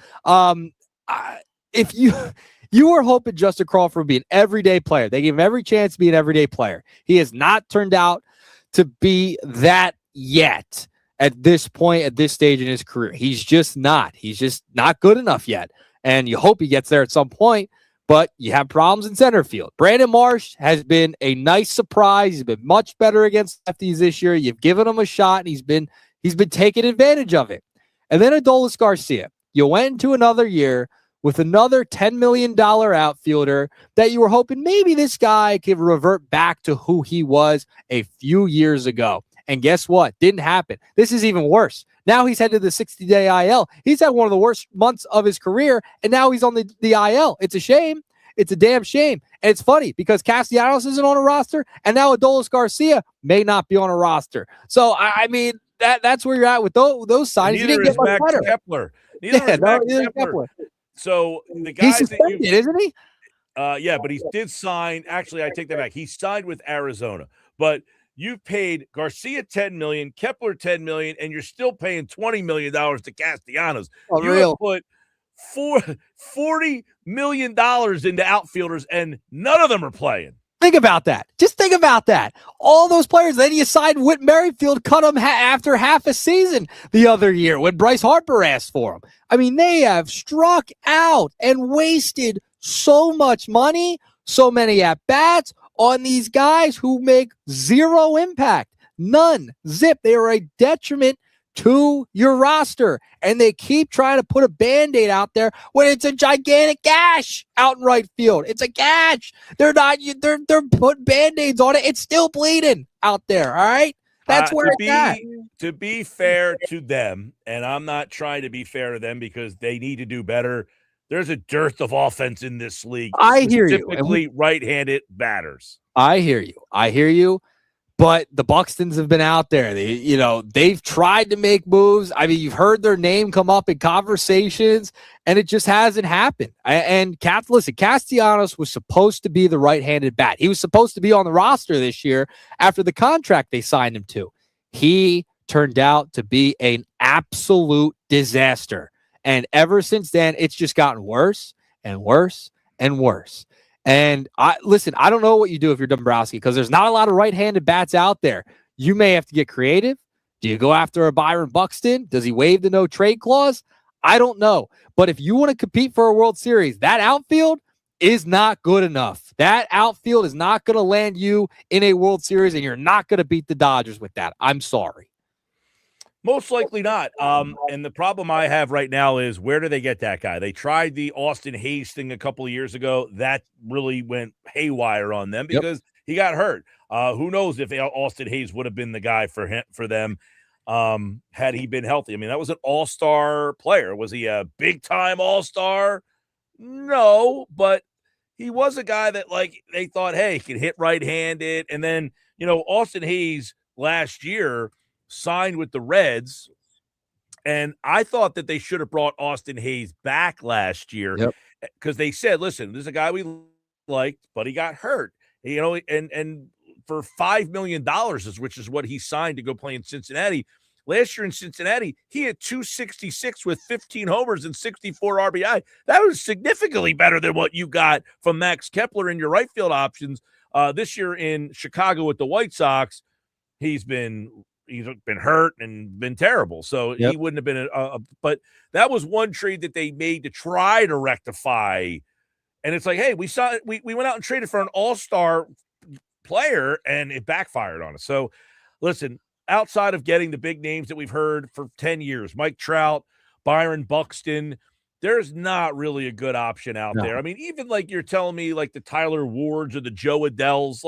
Speaker 7: if you were hoping Justin Crawford would be an everyday player, they gave him every chance to be an everyday player. He has not turned out to be that yet at this point, at this stage in his career. He's just not. He's just not good enough yet. And you hope he gets there at some point, but you have problems in center field. Brandon Marsh has been a nice surprise. He's been much better against lefties this year. You've given him a shot, and he's been taking advantage of it. And then Adolis Garcia. You went into another year with another $10 million outfielder that you were hoping maybe this guy could revert back to who he was a few years ago. And guess what? Didn't happen. This is even worse. Now he's headed to the 60-day IL. He's had one of the worst months of his career, and now he's on the IL. It's a shame. It's a damn shame. And it's funny because Castellanos isn't on a roster, and now Adolis Garcia may not be on a roster. So, I mean, that's where you're at with those signings.
Speaker 1: Neither
Speaker 7: you didn't
Speaker 1: is
Speaker 7: get much
Speaker 1: Max
Speaker 7: better.
Speaker 1: Kepler. Neither is Max Kepler. So the guys
Speaker 7: he's suspended, isn't he?
Speaker 1: Yeah, but he did sign. Actually, I take that back. He signed with Arizona, but you've paid Garcia $10 million, Kepler $10 million, and you're still paying $20 million to Castellanos. You have put $40 million into outfielders, and none of them are playing.
Speaker 7: Think about that. Just think about that. All those players. Then you signed Whit Merrifield, cut him after half a season the other year when Bryce Harper asked for him. I mean, they have struck out and wasted so much money, so many at-bats on these guys who make zero impact. None. Zip. They are a detriment to your roster, and they keep trying to put a Band-Aid out there when it's a gigantic gash out in right field. It's a gash. They're putting Band-Aids on it. It's still bleeding out there. All right. That's where it's at.
Speaker 1: To be fair to them, and I'm not trying to be fair to them because they need to do better. There's a dearth of offense in this league.
Speaker 7: I hear you.
Speaker 1: Typically right-handed batters.
Speaker 7: I hear you. But the Buxtons have been out there. They've tried to make moves. I mean, you've heard their name come up in conversations, and it just hasn't happened. Castellanos was supposed to be the right-handed bat. He was supposed to be on the roster this year after the contract they signed him to. He turned out to be an absolute disaster. And ever since then, it's just gotten worse and worse and worse. And I don't know what you do if you're Dombrowski because there's not a lot of right-handed bats out there. You may have to get creative. Do you go after a Byron Buxton? Does he waive the no-trade clause? I don't know. But if you want to compete for a World Series, that outfield is not good enough. That outfield is not going to land you in a World Series, and you're not going to beat the Dodgers with that. I'm sorry.
Speaker 1: Most likely not. And the problem I have right now is where do they get that guy? They tried the Austin Hayes thing a couple of years ago. That really went haywire on them because he got hurt. Who knows if Austin Hayes would have been the guy for them had he been healthy. I mean, that was an all-star player. Was he a big-time all-star? No, but he was a guy that, they thought, hey, he could hit right-handed. And then, Austin Hayes last year signed with the Reds, and I thought that they should have brought Austin Hayes back last year because they said, listen, this is a guy we liked, but he got hurt, and for $5 million, which is what he signed to go play in Cincinnati. Last year in Cincinnati, he had 266 with 15 homers and 64 RBI. That was significantly better than what you got from Max Kepler in your right field options. This year in Chicago with the White Sox, he's been hurt and been terrible. So he wouldn't have been but that was one trade that they made to try to rectify. And it's like, hey, we went out and traded for an all-star player and it backfired on us. So listen, outside of getting the big names that we've heard for 10 years, Mike Trout, Byron Buxton, there's not really a good option out there. I mean, even you're telling me the Tyler Wards or the Joe Adells,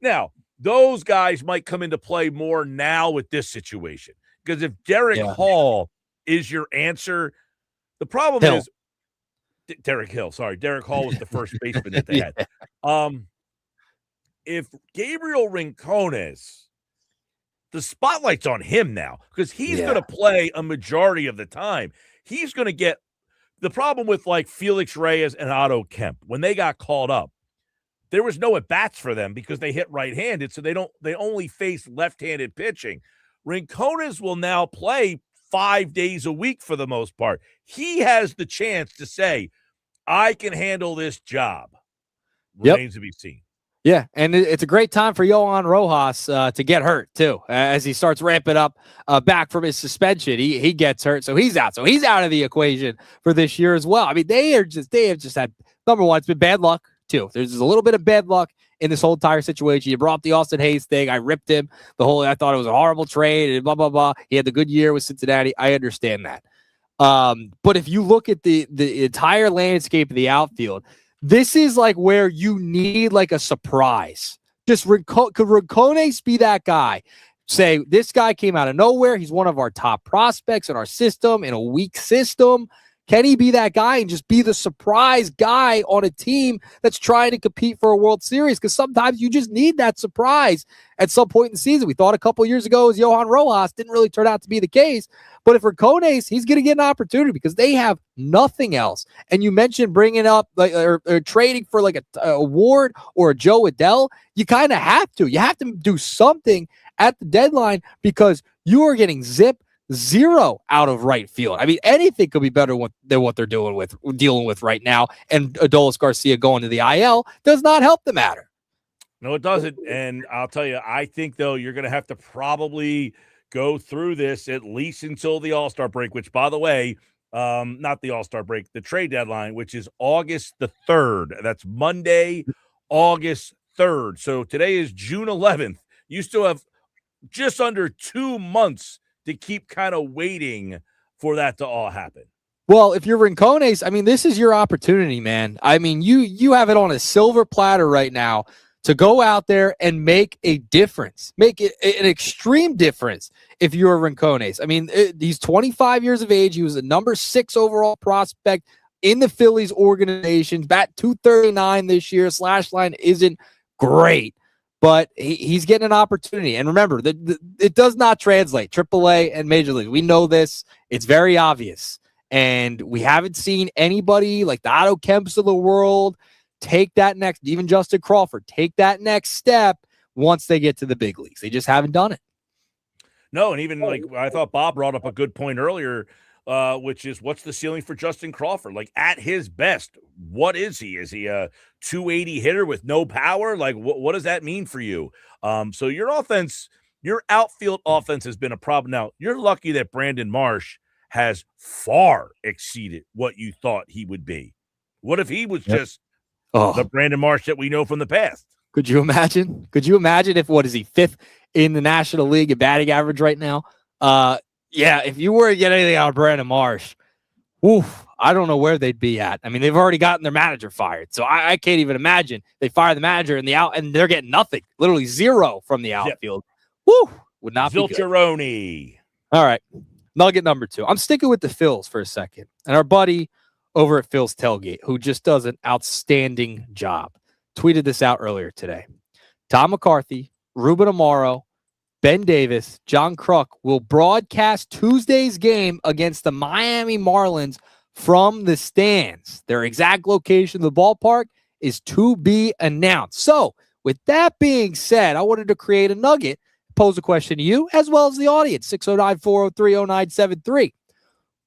Speaker 1: now, those guys might come into play more now with this situation because if Derek Hall is your answer, the problem is Derek Hill. Sorry, Derek Hall was the first baseman that they had. If Gabriel Rincones, the spotlight's on him now because he's going to play a majority of the time. He's going to get the problem with Felix Reyes and Otto Kemp when they got called up. There was no at-bats for them because they hit right-handed, so they only face left-handed pitching. Rincones will now play 5 days a week for the most part. He has the chance to say, I can handle this job. Remains to be seen.
Speaker 7: Yeah, and it's a great time for Johan Rojas to get hurt, too, as he starts ramping up back from his suspension. He gets hurt, so he's out. So he's out of the equation for this year as well. I mean, they have just had, number one, it's been bad luck, too. There's a little bit of bad luck in this whole entire situation. You brought up the Austin Hayes thing. I ripped him. I thought it was a horrible trade, and blah, blah, blah. He had the good year with Cincinnati. I understand that. But if you look at the entire landscape of the outfield, this is like where you need like a surprise. Just could Rincones be that guy? Say, this guy came out of nowhere. He's one of our top prospects in our system, in a weak system. Can he be that guy and just be the surprise guy on a team that's trying to compete for a World Series? Because sometimes you just need that surprise at some point in the season. We thought a couple years ago it was Johan Rojas. Didn't really turn out to be the case. But if Rincones, he's going to get an opportunity because they have nothing else. And you mentioned bringing up or trading for like a Ward or a Joe Adell. You kind of have to. You have to do something at the deadline because you are getting zero out of right field. I mean, anything could be better than what they're dealing with right now. And Adolis Garcia going to the IL does not help the matter.
Speaker 1: No, it doesn't. And I'll tell you, I think, though, you're going to have to probably go through this at least until the All-Star break, which, by the way, not the All-Star break, the trade deadline, which is August the 3rd. That's Monday, August 3rd. So today is June 11th. You still have just under 2 months to keep kind of waiting for that to all happen.
Speaker 7: Well, if you're Rincones, I mean, this is your opportunity, man. I mean, you have it on a silver platter right now to go out there and make a difference, make it an extreme difference if you're Rincones. I mean, he's 25 years of age. He was a number 6 overall prospect in the Phillies organization. Bat 239 this year. Slash line isn't great, but he's getting an opportunity. And remember, it does not translate. AAA and Major League. We know this. It's very obvious. And we haven't seen anybody like the Otto Kemps of the world take that next, even Justin Crawford, take that next step once they get to the big leagues. They just haven't done it.
Speaker 1: No, and even like I thought Bob brought up a good point earlier, which is what's the ceiling for Justin Crawford? Like at his best, what is he? Is he a 280 hitter with no power? Like what does that mean for you? So your outfield offense has been a problem. Now, you're lucky that Brandon Marsh has far exceeded what you thought he would be. What if he was just the Brandon Marsh that we know from the past?
Speaker 7: Could you imagine? Could you imagine if, what is he, 5th in the National League in batting average right now? Yeah, if you were to get anything out of Brandon Marsh, I don't know where they'd be at. I mean, they've already gotten their manager fired, so I can't even imagine they fire the manager and they're getting nothing, literally zero from the outfield. Would not be good.
Speaker 1: Zilcheroni.
Speaker 7: All right, nugget number 2. I'm sticking with the Phils for a second, and our buddy over at Phil's Tailgate, who just does an outstanding job, tweeted this out earlier today. Tom McCarthy, Ruben Amaro, Ben Davis, John Kruk will broadcast Tuesday's game against the Miami Marlins from the stands. Their exact location of the ballpark is to be announced. So, with that being said, I wanted to create a nugget, pose a question to you, as well as the audience, 609-403-0973.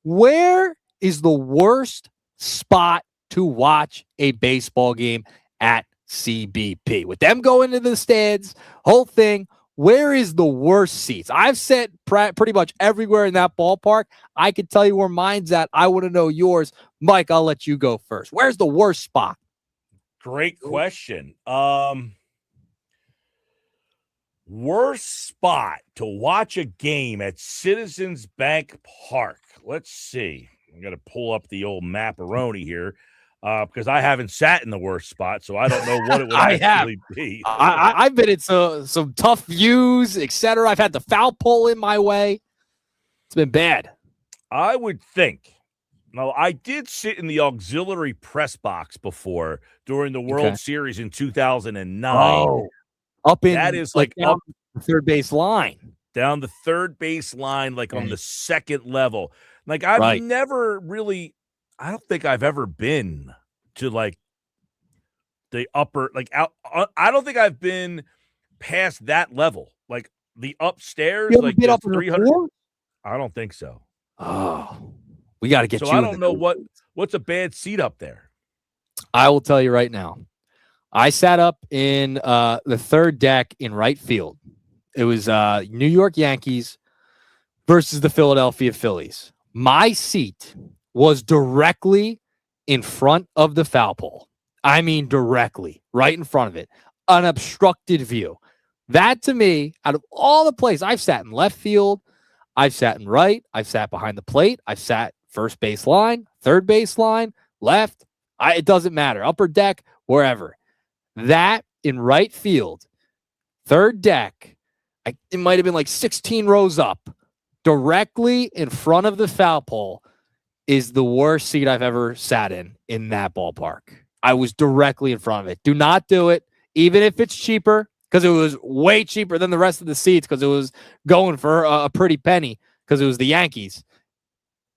Speaker 7: Where is the worst spot to watch a baseball game at CBP? With them going to the stands, whole thing, where is the worst seats? I've sat pretty much everywhere in that ballpark. I can tell you where mine's at. I want to know yours. Mike, I'll let you go first. Where's the worst spot?
Speaker 1: Great question. Worst spot to watch a game at Citizens Bank Park. Let's see. I'm going to pull up the old Mapperoni here because I haven't sat in the worst spot, so I don't know what it would actually be.
Speaker 7: I've been in some tough views, etc. I've had the foul pole in my way. It's been bad.
Speaker 1: I would think. Now, I did sit in the auxiliary press box before during the World Series in 2009.
Speaker 7: Oh, up in
Speaker 1: that is
Speaker 7: like
Speaker 1: up
Speaker 7: the third base line.
Speaker 1: Down the third base line, like on the second level. Like I've never really, I don't think I've ever been to like the upper, like out. I don't think I've been past that level, like the upstairs, like
Speaker 7: been up
Speaker 1: 300. I don't think so.
Speaker 7: Oh, we got to get
Speaker 1: So
Speaker 7: you.
Speaker 1: I
Speaker 7: in
Speaker 1: don't
Speaker 7: the
Speaker 1: know
Speaker 7: group.
Speaker 1: what's a bad seat up there.
Speaker 7: I will tell you right now. I sat up in the third deck in right field. It was New York Yankees versus the Philadelphia Phillies. My seat was directly in front of the foul pole. I mean, directly, right in front of it. Unobstructed view. That, to me, out of all the places, I've sat in left field, I've sat in right, I've sat behind the plate, I've sat first base line, third base line, left. It doesn't matter. Upper deck, wherever. That in right field, third deck, it might have been like 16 rows up, directly in front of the foul pole, is the worst seat I've ever sat in that ballpark. I was directly in front of it. Do not do it, even if it's cheaper, because it was way cheaper than the rest of the seats, because it was going for a pretty penny, because it was the Yankees.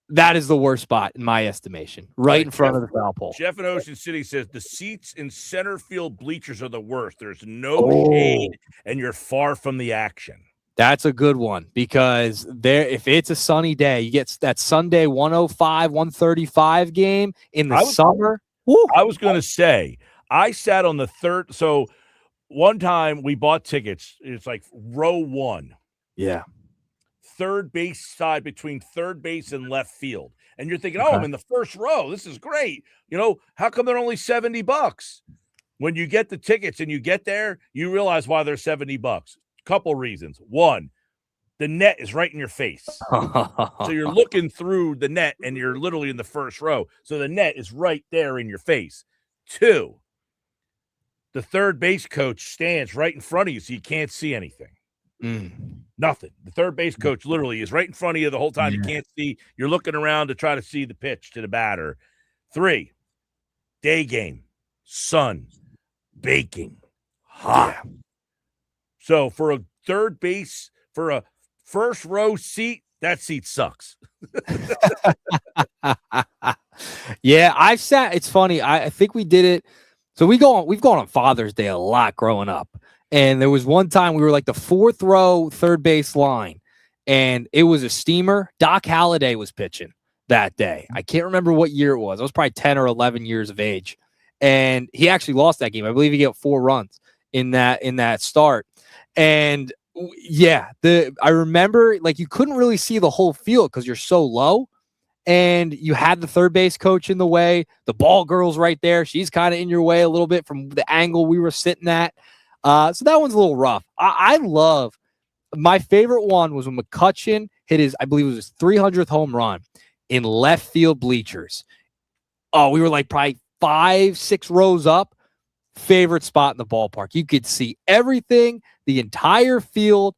Speaker 7: That is the worst spot, in my estimation, right in front of the foul pole.
Speaker 1: Jeff in Ocean City says the seats in center field bleachers are the worst. There's no shade, and you're far from the action.
Speaker 7: That's a good one, because if it's a sunny day, you get that Sunday 105, 135 game in the summer. Woo.
Speaker 1: I was going to say, I sat on the third. So one time we bought tickets. It's like row 1.
Speaker 7: Yeah.
Speaker 1: Third base side between third base and left field. And you're thinking, I'm in the first row. This is great. How come they're only $70? When you get the tickets and you get there, you realize why they're $70. Couple reasons. One, the net is right in your face. So you're looking through the net and you're literally in the first row. So the net is right there in your face. 2, the third base coach stands right in front of you so you can't see anything. Nothing. The third base coach literally is right in front of you the whole time. You can't see. You're looking around to try to see the pitch to the batter. 3, day game, sun, baking, hot. Yeah. So for a third base, for a first row seat, that seat sucks.
Speaker 7: Yeah, I've sat. It's funny. I think we did it. So we've gone on Father's Day a lot growing up. And there was one time we were like the 4th row third base line, and it was a steamer. Doc Halladay was pitching that day. I can't remember what year it was. I was probably 10 or 11 years of age. And he actually lost that game. I believe he got 4 runs in that start. And yeah, I remember, like, you couldn't really see the whole field because you're so low, and you had the third base coach in the way. The ball girl's right there. She's kind of in your way a little bit from the angle we were sitting at. So that one's a little rough. I love, my favorite one was when McCutchen hit his, I believe it was his 300th home run in left field bleachers. Oh, we were like probably 5-6 rows up. Favorite spot in the ballpark. You could see everything, the entire field,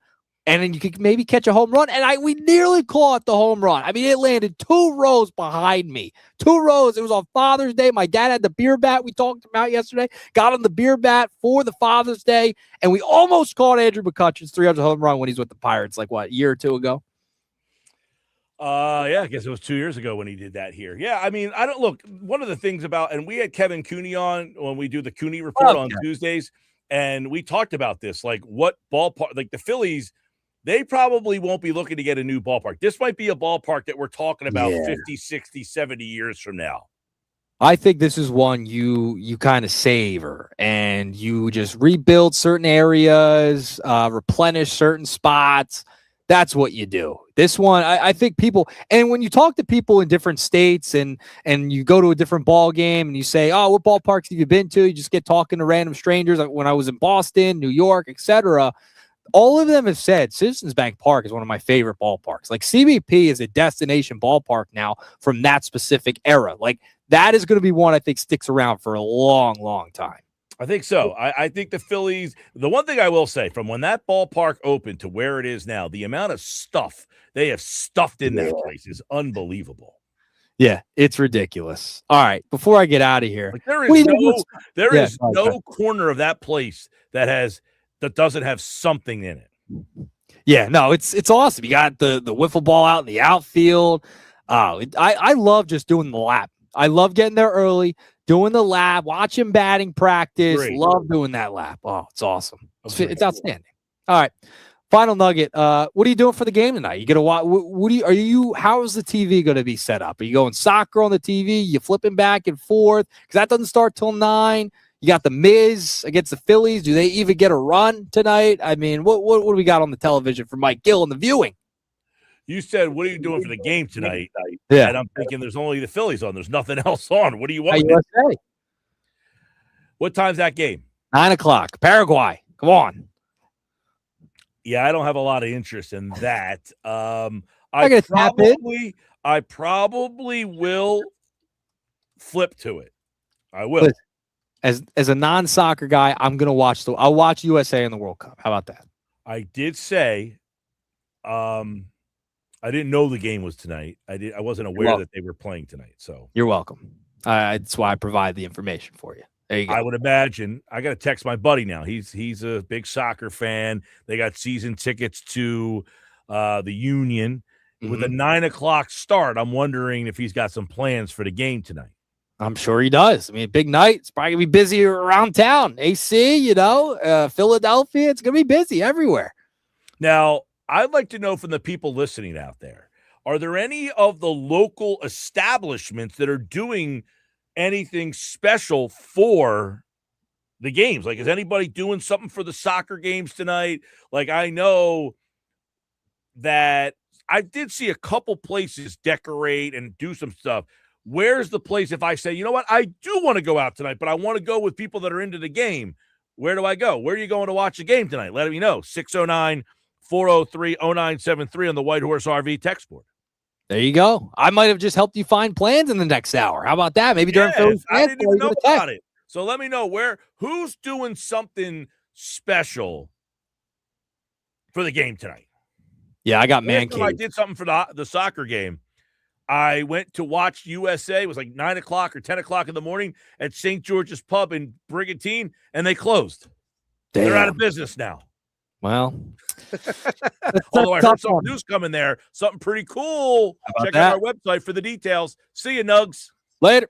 Speaker 7: and then you could maybe catch a home run. And we nearly caught the home run. I mean, it landed 2 rows behind me. 2 rows. It was on Father's Day. My dad had the beer bat we talked about yesterday. Got on the beer bat for the Father's Day, and we almost caught Andrew McCutchen's 300th home run when he's with the Pirates, like what, a year or 2 ago?
Speaker 1: Yeah, I guess it was 2 years ago when he did that here. Yeah, I mean, I don't look. One of the things about, and we had Kevin Cooney on when we do the Cooney Report on Tuesdays, and we talked about this, like what ballpark, like the Phillies, they probably won't be looking to get a new ballpark. This might be a ballpark that we're talking about 50, 60, 70 years from now.
Speaker 7: I think this is one you kind of savor, and you just rebuild certain areas, replenish certain spots. That's what you do. This one, I think people, and when you talk to people in different states and you go to a different ball game and you say, oh, what ballparks have you been to? You just get talking to random strangers. Like when I was in Boston, New York, etc., all of them have said Citizens Bank Park is one of my favorite ballparks. Like CBP is a destination ballpark now from that specific era. Like that is going to be one I think sticks around for a long, long time.
Speaker 1: I think so. I think the Phillies, the one thing I will say, from when that ballpark opened to where it is now, the amount of stuff they have stuffed in that place is unbelievable.
Speaker 7: Yeah, it's ridiculous. All right, before I get out of here,
Speaker 1: like there is no corner of that place that doesn't have something in it.
Speaker 7: Yeah, no, it's awesome. You got the wiffle ball out in the outfield. I love just doing the lap. I love getting there early, doing the lap, watching batting practice. Great. Love doing that lap. Oh, it's awesome. It's outstanding. All right. Final nugget. What are you doing for the game tonight? You gonna watch? How's the TV gonna be set up? Are you going soccer on the TV? You flipping back and forth because that doesn't start till 9. You got the Miz against the Phillies. Do they even get a run tonight? I mean, what do we got on the television for Mike Gill and the viewing?
Speaker 1: You said, what are you doing for the game tonight?
Speaker 7: Yeah.
Speaker 1: And I'm thinking there's only the Phillies on. There's nothing else on. What do you want?
Speaker 7: USA.
Speaker 1: What time's that game?
Speaker 7: 9:00. Paraguay. Come on.
Speaker 1: Yeah, I don't have a lot of interest in that. I probably will flip to it. I will.
Speaker 7: Listen, as a non-soccer guy, I'll watch USA in the World Cup. How about that?
Speaker 1: I did say I didn't know the game was tonight. I wasn't aware that they were playing tonight. So
Speaker 7: you're welcome. That's why I provide the information for you. There you go.
Speaker 1: I would imagine. I got to text my buddy now. He's a big soccer fan. They got season tickets to the Union. With a 9:00 start, I'm wondering if he's got some plans for the game tonight.
Speaker 7: I'm sure he does. I mean, big night. It's probably going to be busy around town. AC, Philadelphia. It's going to be busy everywhere.
Speaker 1: Now, I'd like to know from the people listening out there, are there any of the local establishments that are doing anything special for the games? Like, is anybody doing something for the soccer games tonight? Like, I know that I did see a couple places decorate and do some stuff. Where's the place if I say, you know what, I do want to go out tonight, but I want to go with people that are into the game? Where do I go? Where are you going to watch the game tonight? Let me know. 609-403-0973 on the White Horse RV text board.
Speaker 7: There you go. I might have just helped you find plans in the next hour. How about that? Maybe during Phillies
Speaker 1: I didn't even know about it. So let me know who's doing something special for the game tonight.
Speaker 7: Yeah, I got man cave.
Speaker 1: I did something for the soccer game. I went to watch USA. It was like 9:00 or 10:00 in the morning at St. George's Pub in Brigantine, and they closed.
Speaker 7: Damn.
Speaker 1: They're out of business now.
Speaker 7: Well,
Speaker 1: although I heard some news coming there, something pretty cool. Check out our website for the details. See you, Nugs.
Speaker 7: Later.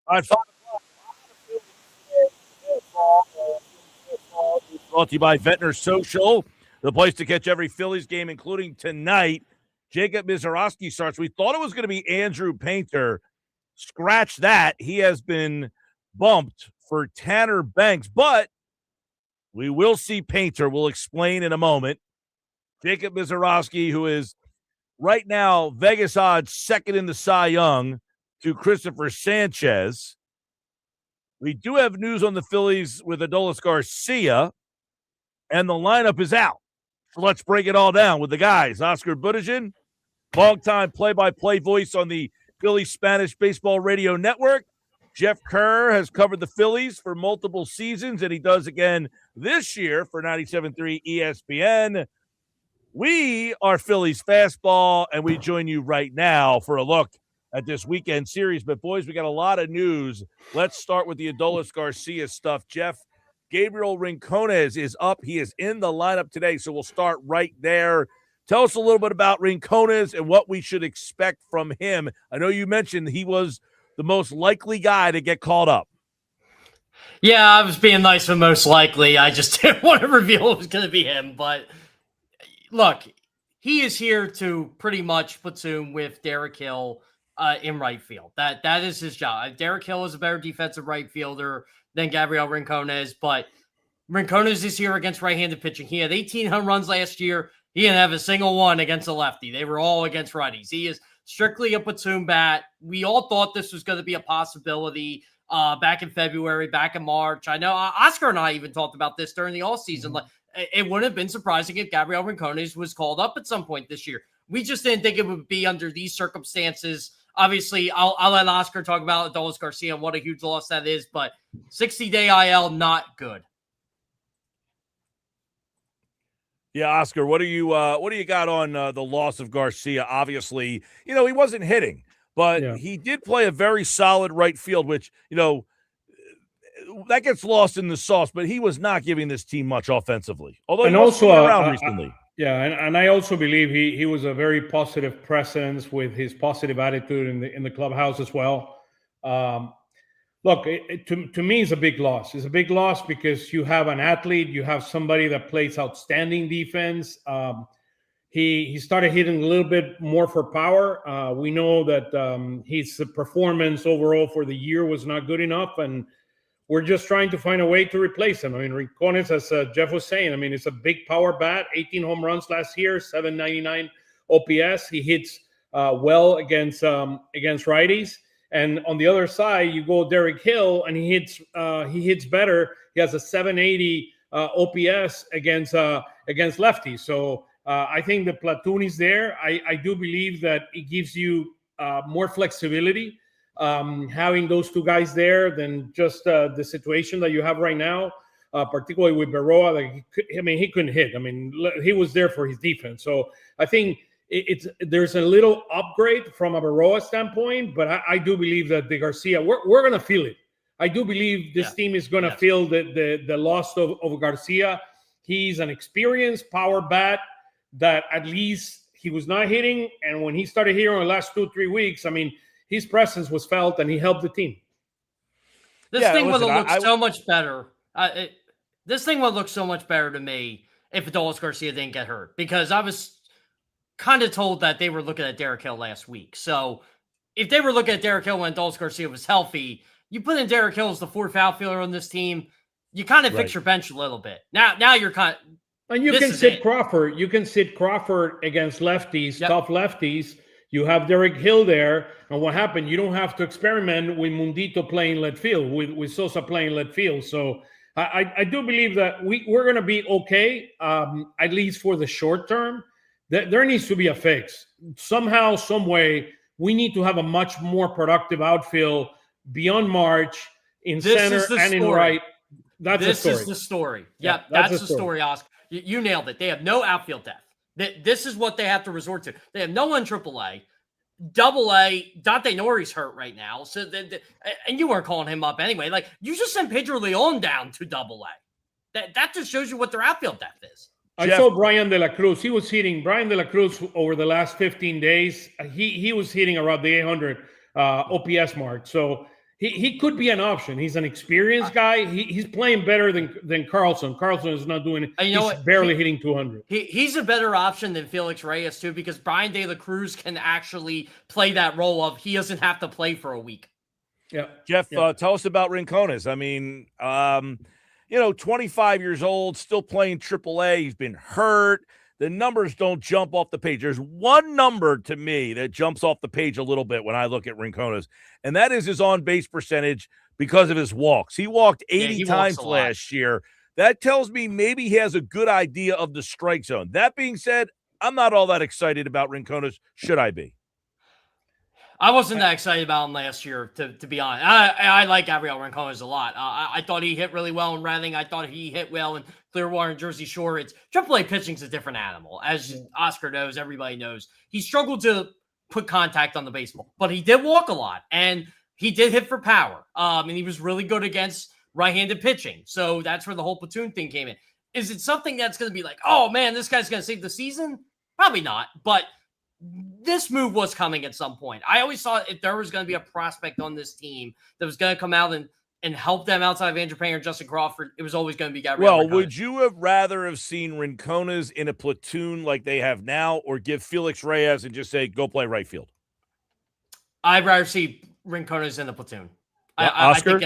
Speaker 1: All right, 5 o'clock. Brought to you by Ventnor Social, the place to catch every Phillies game, including tonight. Jacob Misiorowski starts. We thought it was going to be Andrew Painter. Scratch that. He has been bumped for Tanner Banks, but we will see Painter. We'll explain in a moment. Jacob Misiorowski, who is right now Vegas odds second in the Cy Young to Christopher Sanchez. We do have news on the Phillies with Adolis Garcia, and the lineup is out. So let's break it all down with the guys. Oscar Budajin, longtime play-by-play voice on the Phillies Spanish Baseball Radio Network. Jeff Kerr has covered the Phillies for multiple seasons, and he does again this year for 97.3 ESPN. We are Phillies Fastball, and we join you right now for a look at this weekend series. But, boys, we got a lot of news. Let's start with the Adolis Garcia stuff. Jeff, Gabriel Rincones is up. He is in the lineup today, so we'll start right there. Tell us a little bit about Rincones and what we should expect from him. I know you mentioned he was the most likely guy to get called up.
Speaker 8: Yeah, I was being nice for most likely. I just didn't want to reveal it was going to be him. But look, he is here to pretty much platoon with Derek Hill in right field. That is his job. Derek Hill is a better defensive right fielder than Gabriel Rincones, but Rincones is here against right-handed pitching. He had 18 home runs last year. He didn't have a single one against a lefty. They were all against righties. He is strictly a platoon bat. We all thought this was going to be a possibility back in February, back in March. I know Oscar and I even talked about this during the offseason.
Speaker 4: Mm-hmm.
Speaker 8: Like, it wouldn't have been surprising if Gabriel Rincones was called up at some point this year. We just didn't think it would be under these circumstances. Obviously, I'll let Oscar talk about Adolis Garcia and what a huge loss that is, but 60-day IL, not good.
Speaker 1: Yeah, Oscar, what do you got on the loss of Garcia? Obviously, he wasn't hitting, but he did play a very solid right field, which, that gets lost in the sauce, but he was not giving this team much offensively. Although he was around recently.
Speaker 9: And I also believe he was a very positive presence with his positive attitude in the clubhouse as well. Look, to me, it's a big loss. It's a big loss because you have an athlete, you have somebody that plays outstanding defense. He started hitting a little bit more for power. We know that his performance overall for the year was not good enough, and we're just trying to find a way to replace him. I mean, Rincones, as Jeff was saying, it's a big power bat, 18 home runs last year, 799 OPS. He hits well against righties. And on the other side, you go Derek Hill, and he hits better. He has a 780 OPS against lefties. So I think the platoon is there. I do believe that it gives you more flexibility having those two guys there than just the situation that you have right now, particularly with Berroa. He couldn't hit. He was there for his defense. So I think there's a little upgrade from a Berroa standpoint, but I do believe that the Garcia, we're going to feel it. I do believe this team is going to feel the loss of Garcia. He's an experienced power bat that at least he was not hitting. And when he started hitting in the last 2-3 weeks, his presence was felt and he helped the team.
Speaker 8: This thing would look so much better. This thing would look so much better to me if Adolis Garcia didn't get hurt, because I was kind of told that they were looking at Derek Hill last week. So if they were looking at Derek Hill when Adolis Garcia was healthy, you put in Derek Hill as the fourth outfielder on this team, you kind of fix your bench a little bit. Now you're kind of,
Speaker 9: and you can sit Crawford. You can sit Crawford against lefties, tough lefties. You have Derek Hill there, and what happened? You don't have to experiment with Mundito playing left field, with Sosa playing left field. So I do believe that we're going to be okay, at least for the short term. There needs to be a fix. Somehow, some way, we need to have a much more productive outfield beyond March in center and in right.
Speaker 8: This is the story. Yeah, that's the story, Oscar. You nailed it. They have no outfield depth. This is what they have to resort to. They have no one AAA. AA, Dante Nori's hurt right now. So and you weren't calling him up anyway. Like, you just sent Pedro Leon down to AA. That just shows you what their outfield depth is.
Speaker 9: I saw Brian De La Cruz. He was hitting Brian De La Cruz over the last 15 days. He was hitting around the 800 OPS mark. So he could be an option. He's an experienced guy. He's playing better than Carlson. Carlson is not doing it.
Speaker 8: You know
Speaker 9: he's barely hitting 200.
Speaker 8: He's a better option than Felix Reyes too, because Brian De La Cruz can actually play that role of he doesn't have to play for a week.
Speaker 9: Yeah,
Speaker 1: Jeff, tell us about Rincones. I mean, 25 years old, still playing AAA. He's been hurt. The numbers don't jump off the page. There's one number to me that jumps off the page a little bit when I look at Rincones, and that is his on-base percentage because of his walks. He walked 80 times last year. That tells me maybe he has a good idea of the strike zone. That being said, I'm not all that excited about Rincones. Should I be?
Speaker 8: I wasn't that excited about him last year, to be honest. I like Gabriel Rincones a lot. I thought he hit really well in Reading. I thought he hit well in Clearwater and Jersey Shore. It's AAA pitching's a different animal. As Oscar knows, everybody knows. He struggled to put contact on the baseball, but he did walk a lot, and he did hit for power. And he was really good against right-handed pitching. So that's where the whole platoon thing came in. Is it something that's going to be like, oh, man, this guy's going to save the season? Probably not, but this move was coming at some point. I always thought if there was going to be a prospect on this team that was going to come out and help them outside of Andrew Painter or Justin Crawford, it was always going to be Gabriel Rincones.
Speaker 1: Would you have rather have seen Rincones in a platoon like they have now, or give Felix Reyes and just say, go play right field?
Speaker 8: I'd rather see Rincones in the platoon.
Speaker 1: Oscar?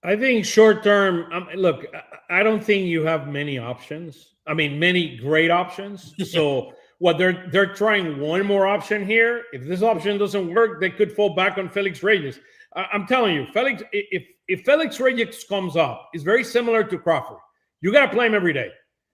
Speaker 9: I think short term, look, I don't think you have many options. I mean, many great options. So what they're trying one more option here. If this option doesn't work, they could fall back on Felix Reyes. I'm telling you, if Felix Reyes comes up, it's very similar to Crawford. You got to play him every day.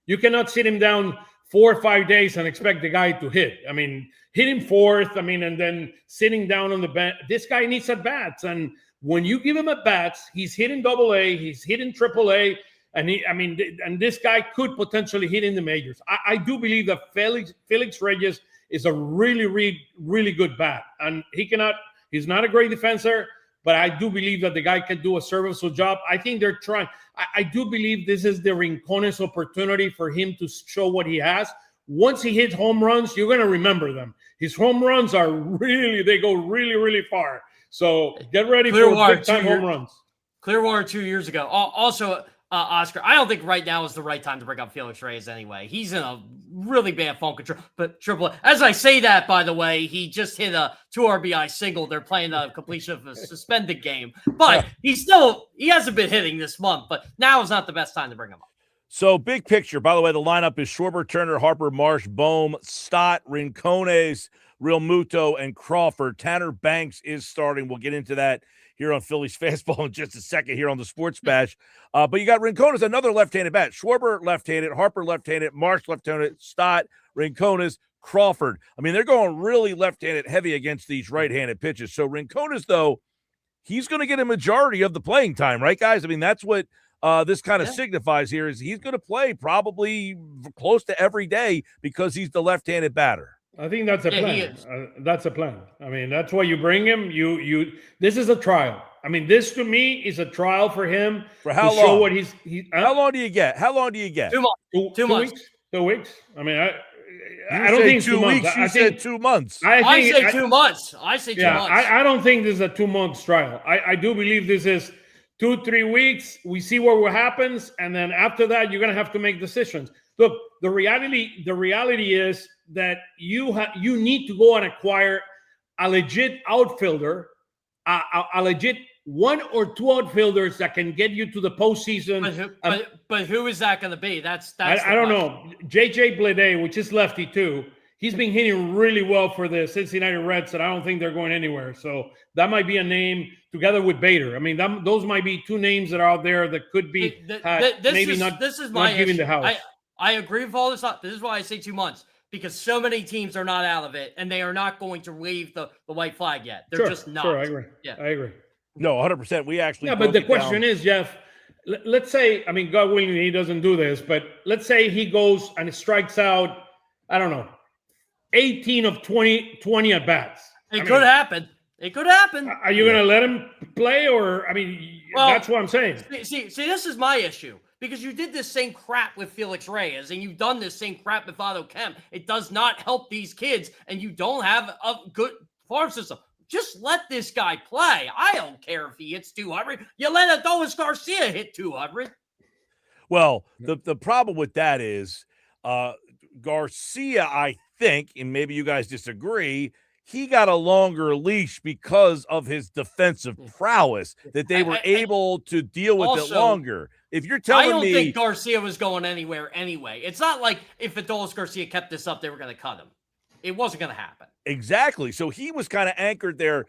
Speaker 9: You cannot sit him down 4 or 5 days and expect the guy to hit. I mean, hit him fourth. And then sitting down on the bench. This guy needs at bats, and when you give him at bats, he's hitting AA, he's hitting AAA. And this guy could potentially hit in the majors. I do believe that Felix Reyes is a really, really good bat. And he's not a great defender, but I do believe that the guy can do a serviceable job. I think they're trying. I do believe this is the Rincones opportunity for him to show what he has. Once he hits home runs, you're going to remember them. His home runs they go really, really far. So get ready for big-time home runs.
Speaker 8: Clearwater 2 years ago. Also, Oscar, I don't think right now is the right time to bring up Felix Reyes anyway. He's in a really bad phone control. But AAA, as I say that, by the way, he just hit a 2 RBI single. They're playing the completion of a suspended game. But he hasn't been hitting this month. But now is not the best time to bring him up.
Speaker 1: So big picture, by the way, the lineup is Schwarber, Turner, Harper, Marsh, Bohm, Stott, Rincones, Real Muto, and Crawford. Tanner Banks is starting. We'll get into that here on Phillies Fastball in just a second here on the Sports Bash. But you got Rincones, another left-handed bat. Schwarber left-handed, Harper left-handed, Marsh left-handed, Stott, Rincones, Crawford. I mean, they're going really left-handed heavy against these right-handed pitches. So Rincones, though, he's going to get a majority of the playing time, right, guys? I mean, that's what this kind of signifies here is he's going to play probably close to every day because he's the left-handed batter.
Speaker 9: I think that's a plan. That's a plan. I mean, that's why you bring him. This is a trial. I mean, this to me is a trial for him.
Speaker 1: For how long?
Speaker 9: Show what
Speaker 1: how long do you get? How long do you get?
Speaker 8: 2 months. 2 months.
Speaker 9: 2 weeks. I mean,
Speaker 1: I don't think 2 weeks. You said 2 months.
Speaker 8: I say 2 months. I say 2 months.
Speaker 9: I don't think this is a 2 months trial. I do believe this is 2-3 weeks. We see what happens, and then after that, you're going to have to make decisions. Look, the reality is that you need to go and acquire a legit outfielder, a legit 1 or 2 outfielders that can get you to the postseason.
Speaker 8: But who is that going to be? That's
Speaker 9: I don't know. JJ Bleday, which is lefty too, he's been hitting really well for the Cincinnati Reds, and I don't think they're going anywhere. So that might be a name together with Bader. I mean, those might be 2 names that are out there that could be
Speaker 8: this is my
Speaker 9: giving
Speaker 8: issue.
Speaker 9: the house.
Speaker 8: I agree with all this. This is why I say 2 months, because so many teams are not out of it, and they are not going to wave the white flag yet. They're just not.
Speaker 9: Sure, I agree.
Speaker 8: Yeah.
Speaker 9: I agree.
Speaker 1: No, 100%. We actually
Speaker 9: but the question is, Jeff, let's say, I mean, God willing, he doesn't do this, but let's say he goes and strikes out, I don't know, 18 of 20 at bats.
Speaker 8: It could happen. It could happen.
Speaker 9: Are you going to let him play, or, I mean, that's what I'm saying.
Speaker 8: See, this is my issue. Because you did this same crap with Felix Reyes, and you've done this same crap with Otto Kemp. It does not help these kids, and you don't have a good farm system. just let this guy play. I don't care if he hits 200. You let Adolis Garcia hit 200.
Speaker 1: Well, the problem with that is Garcia, I think, and maybe you guys disagree, he got a longer leash because of his defensive prowess, that they were able to deal with it longer. If you're telling me,
Speaker 8: I don't think Garcia was going anywhere anyway. It's not like if Adolis Garcia kept this up, they were going to cut him. It wasn't going to happen.
Speaker 1: Exactly. So he was kind of anchored there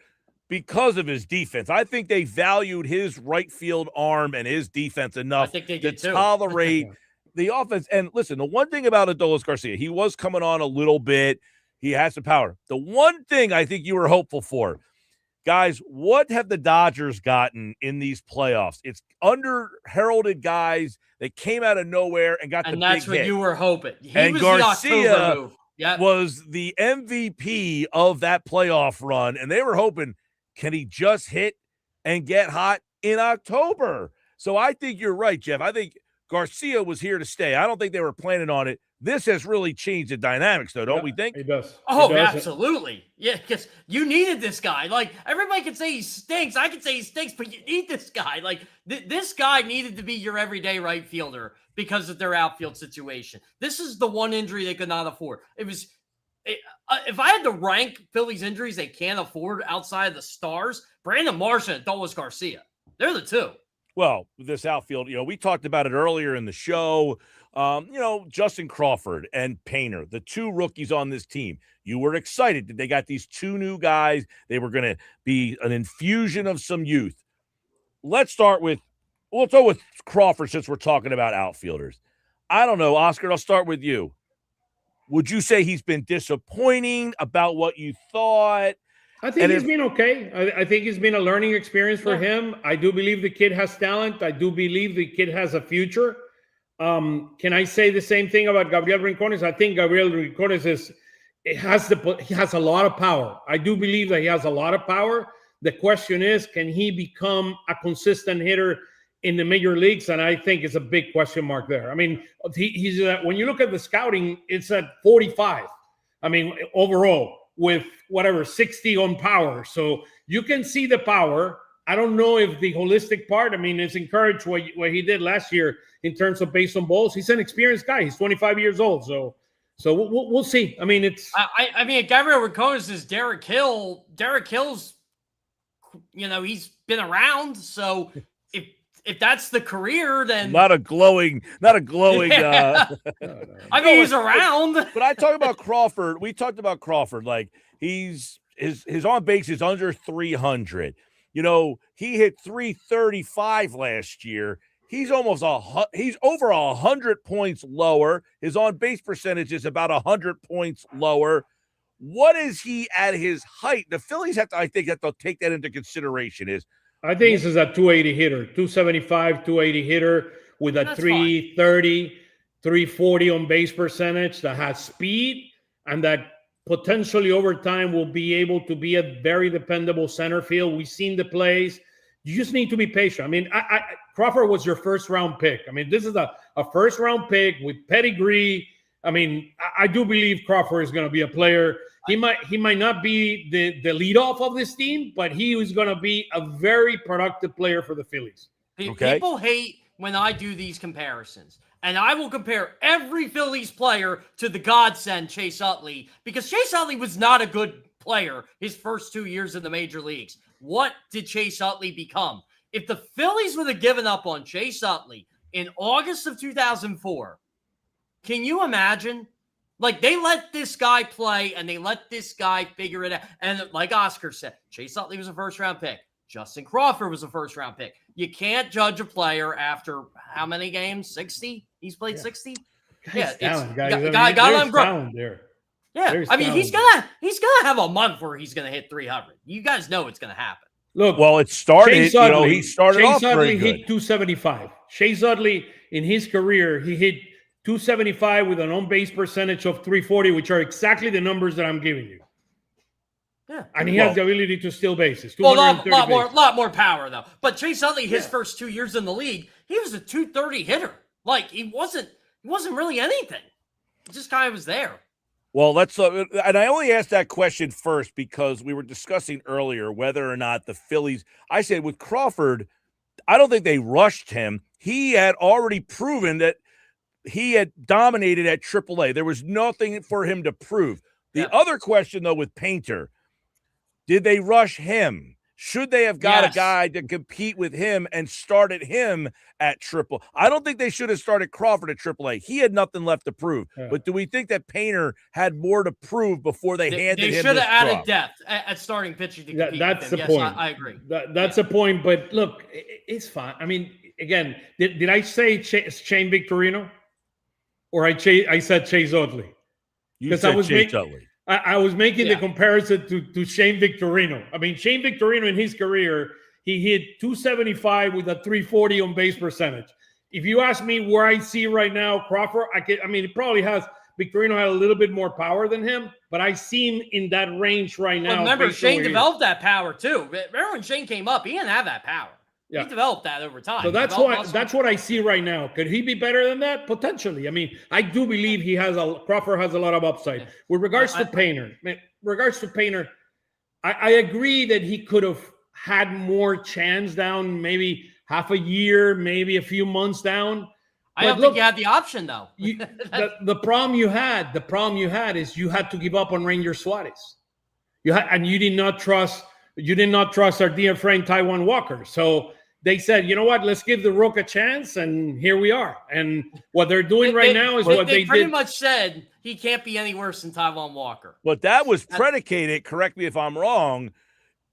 Speaker 1: because of his defense. I think they valued his right field arm and his defense enough to tolerate the offense. And listen, the one thing about Adolis Garcia, he was coming on a little bit. He has some power. The one thing I think you were hopeful for, guys, what have the Dodgers gotten in these playoffs? It's under-heralded guys that came out of nowhere and got the big hit.
Speaker 8: And that's what you were hoping.
Speaker 1: And Garcia was the MVP of that playoff run, and they were hoping, can he just hit and get hot in October? So I think you're right, Jeff. I think Garcia was here to stay. I don't think they were planning on it. This has really changed the dynamics, though, don't we think?
Speaker 9: It does.
Speaker 8: Oh, absolutely. Yeah, because you needed this guy. Like, everybody can say he stinks. I can say he stinks, but you need this guy. Like, this guy needed to be your everyday right fielder because of their outfield situation. This is the one injury they could not afford. If I had to rank Phillies injuries they can't afford outside of the stars, Brandon Marsh and Adolis Garcia. They're the two.
Speaker 1: Well, this outfield, we talked about it earlier in the show. Justin Crawford and Painter, the two rookies on this team. You were excited that they got these two new guys. They were going to be an infusion of some youth. Let's go with Crawford since we're talking about outfielders. I don't know, Oscar, I'll start with you. Would you say he's been disappointing about what you thought?
Speaker 9: I think he's been okay. I think it's been a learning experience for him. I do believe the kid has talent. I do believe the kid has a future. Can I say the same thing about Gabriel Rincones? I think Gabriel Rincones he has a lot of power. I do believe that he has a lot of power. The question is, can he become a consistent hitter in the major leagues? And I think it's a big question mark there. I mean, he's when you look at the scouting, it's at 45. I mean, overall, with 60 on power. So you can see the power. I don't know if the holistic part, it's encouraged what he did last year in terms of base on balls. He's an experienced guy. He's 25 years old. So we'll see.
Speaker 8: Gabriel Rincones is Derek Hill. Derek Hill's, he's been around. So if that's the career, then
Speaker 1: not a glowing.
Speaker 8: Yeah. He's around.
Speaker 1: But I talk about Crawford. We talked about Crawford. Like his on base is under 300. He hit 335 last year. He's over 100 points lower. His on base percentage is about 100 points lower. What is he at his height? The Phillies have to take that into consideration.
Speaker 9: I think this is a 280 hitter, 275, 280 hitter with a 330, 340 on base percentage that has speed and that potentially over time will be able to be a very dependable center field. We've seen the plays. You just need to be patient. Crawford was your first round pick. This is a first round pick with pedigree. I do believe Crawford is going to be a player. He might not be the leadoff of this team, but he is going to be a very productive player for the Phillies.
Speaker 1: Okay.
Speaker 8: People hate when I do these comparisons, and I will compare every Phillies player to the godsend Chase Utley, because Chase Utley was not a good player his first 2 years in the major leagues. What did Chase Utley become? If the Phillies would have given up on Chase Utley in August of 2004, can you imagine? Like, they let this guy play and they let this guy figure it out. And like Oscar said, Chase Utley was a first-round pick. Justin Crawford was a first-round pick. You can't judge a player after how many games? 60? He's played 60?
Speaker 9: Guys, there.
Speaker 8: Yeah, he's gonna have a month where he's gonna hit 300. You guys know it's gonna happen.
Speaker 9: Look,
Speaker 1: well, it started. He started off
Speaker 9: Chase Utley
Speaker 1: very good.
Speaker 9: hit 275. Chase Utley in his career, he hit 275 with an on-base percentage of 340, which are exactly the numbers that I'm giving you.
Speaker 8: Yeah,
Speaker 9: and he has the ability to steal bases.
Speaker 8: Well, a lot more power though. But Chase Utley, his first 2 years in the league, he was a 230 hitter. Like he wasn't really anything. He just kind of was there.
Speaker 1: Well, let's and I only asked that question first because we were discussing earlier whether or not the Phillies. I said with Crawford, I don't think they rushed him. He had already proven that he had dominated at AAA. There was nothing for him to prove. The other question, though, with Painter, did they rush him? Should they have got a guy to compete with him and started him at triple? I don't think they should have started Crawford at AAA. He had nothing left to prove. Yeah. But do we think that Painter had more to prove before they handed him?
Speaker 8: They should have added depth at starting pitching to compete.
Speaker 9: That's
Speaker 8: with him.
Speaker 9: the point.
Speaker 8: I agree.
Speaker 9: That's a point. But look, it's fine. I mean, again, did I say Shane Victorino, or I said Chase Utley?
Speaker 1: You said Chase Utley.
Speaker 9: I was making the comparison to Shane Victorino. I mean, Shane Victorino in his career, he hit 275 with a 340 on base percentage. If you ask me where I see right now Crawford, it probably has Victorino had a little bit more power than him, but I see him in that range right now.
Speaker 8: Well, remember, Shane developed that power too. Remember when Shane came up, he didn't have that power. Yeah. He developed that over time.
Speaker 9: So that's what I see right now. Could he be better than that? Potentially. I mean, I do believe Crawford has a lot of upside. With regards to Painter, I agree that he could have had more chance down, maybe half a year, maybe a few months down.
Speaker 8: I don't think you had the option though.
Speaker 9: The problem you had is you had to give up on Ranger Suarez. You did not trust our dear friend Taijuan Walker. So they said, you know what, let's give the Rook a chance, and here we are. And what they're doing now is what they
Speaker 8: pretty much said he can't be any worse than Taijuan Walker.
Speaker 1: But that was predicated, correct me if I'm wrong,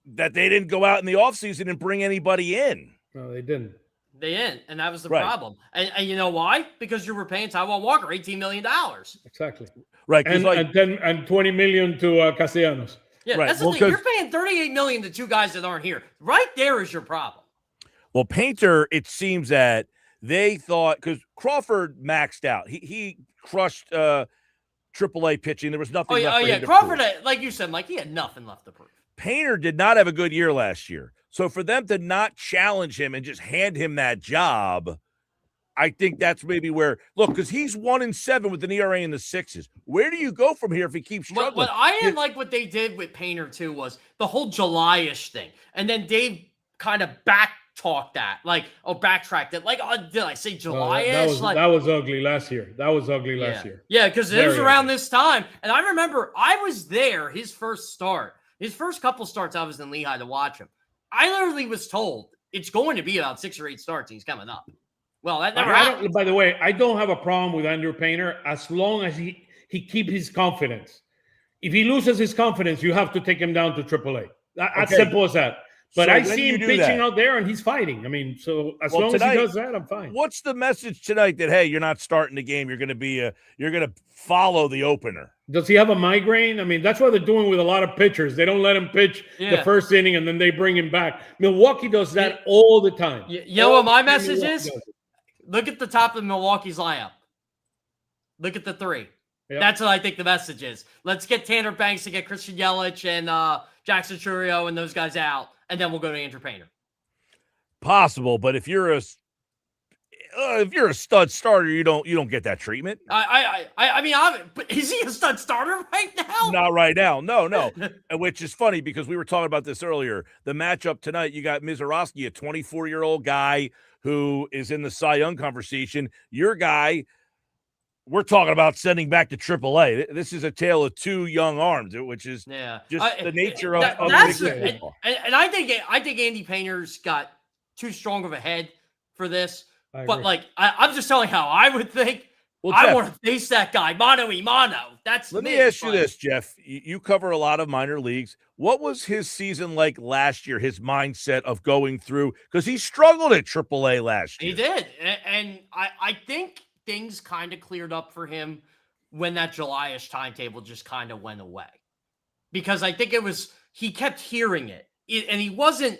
Speaker 1: that they didn't go out in the offseason and bring anybody in.
Speaker 9: No, they didn't.
Speaker 8: They didn't, and that was the problem. And you know why? Because you were paying Taijuan Walker $18 million.
Speaker 9: Exactly.
Speaker 1: Right.
Speaker 9: And $20 million to Castellanos.
Speaker 8: Yeah, that's the thing. You're paying $38 million to two guys that aren't here. Right there is your problem.
Speaker 1: Well, Painter, it seems that they thought, because Crawford maxed out. He crushed AAA pitching. There was nothing left for him to
Speaker 8: Crawford,
Speaker 1: prove.
Speaker 8: like you said, Mike, he had nothing left to prove.
Speaker 1: Painter did not have a good year last year. So for them to not challenge him and just hand him that job, I think that's maybe where – look, because he's 1-7 with an ERA in the 6s. Where do you go from here if he keeps struggling?
Speaker 8: What I didn't like what they did with Painter, too, was the whole July-ish thing. And then Dave kind of backtracked that. Backtracked it. Did I say July-ish?
Speaker 9: That was ugly last year. Last year.
Speaker 8: Yeah, because it was around this time. And I remember I was there his first start. His first couple starts, I was in Lehigh to watch him. I literally was told it's going to be about 6 or 8 starts and he's coming up. Well, that never happened.
Speaker 9: By the way, I don't have a problem with Andrew Painter as long as he keeps his confidence. If he loses his confidence, you have to take him down to AAA. As simple as that. But I see him pitching out there and he's fighting. I mean, so as long as he does that, I'm fine.
Speaker 1: What's the message tonight that, hey, you're not starting the game. You're going to follow the opener.
Speaker 9: Does he have a migraine? I mean, that's what they're doing with a lot of pitchers. They don't let him pitch the first inning and then they bring him back. Milwaukee does that all the time.
Speaker 8: You know what my message is? Look at the top of Milwaukee's lineup. Look at the 3. Yep. That's what I think the message is. Let's get Tanner Banks to get Christian Yelich and Jackson Chourio and those guys out, and then we'll go to Andrew Painter.
Speaker 1: Possible, but if you're a stud starter, you don't get that treatment.
Speaker 8: I mean, but is he a stud starter right now?
Speaker 1: Not right now. No. Which is funny because we were talking about this earlier. The matchup tonight, you got Misiorowski, a 24-year-old guy who is in the Cy Young conversation. Your guy, we're talking about sending back to AAA. This is a tale of two young arms, which is just the nature of
Speaker 8: football. And I think Andy Painter's got too strong of a head for this. But I'm just telling how I would think. Well, I want to face that guy mano a mano. Let
Speaker 1: me ask you this, Jeff. You cover a lot of minor leagues. What was his season like last year? His mindset of going through, because he struggled at AAA last year.
Speaker 8: He did, and I think things kind of cleared up for him when that July-ish timetable just kind of went away, because I think he kept hearing it and he wasn't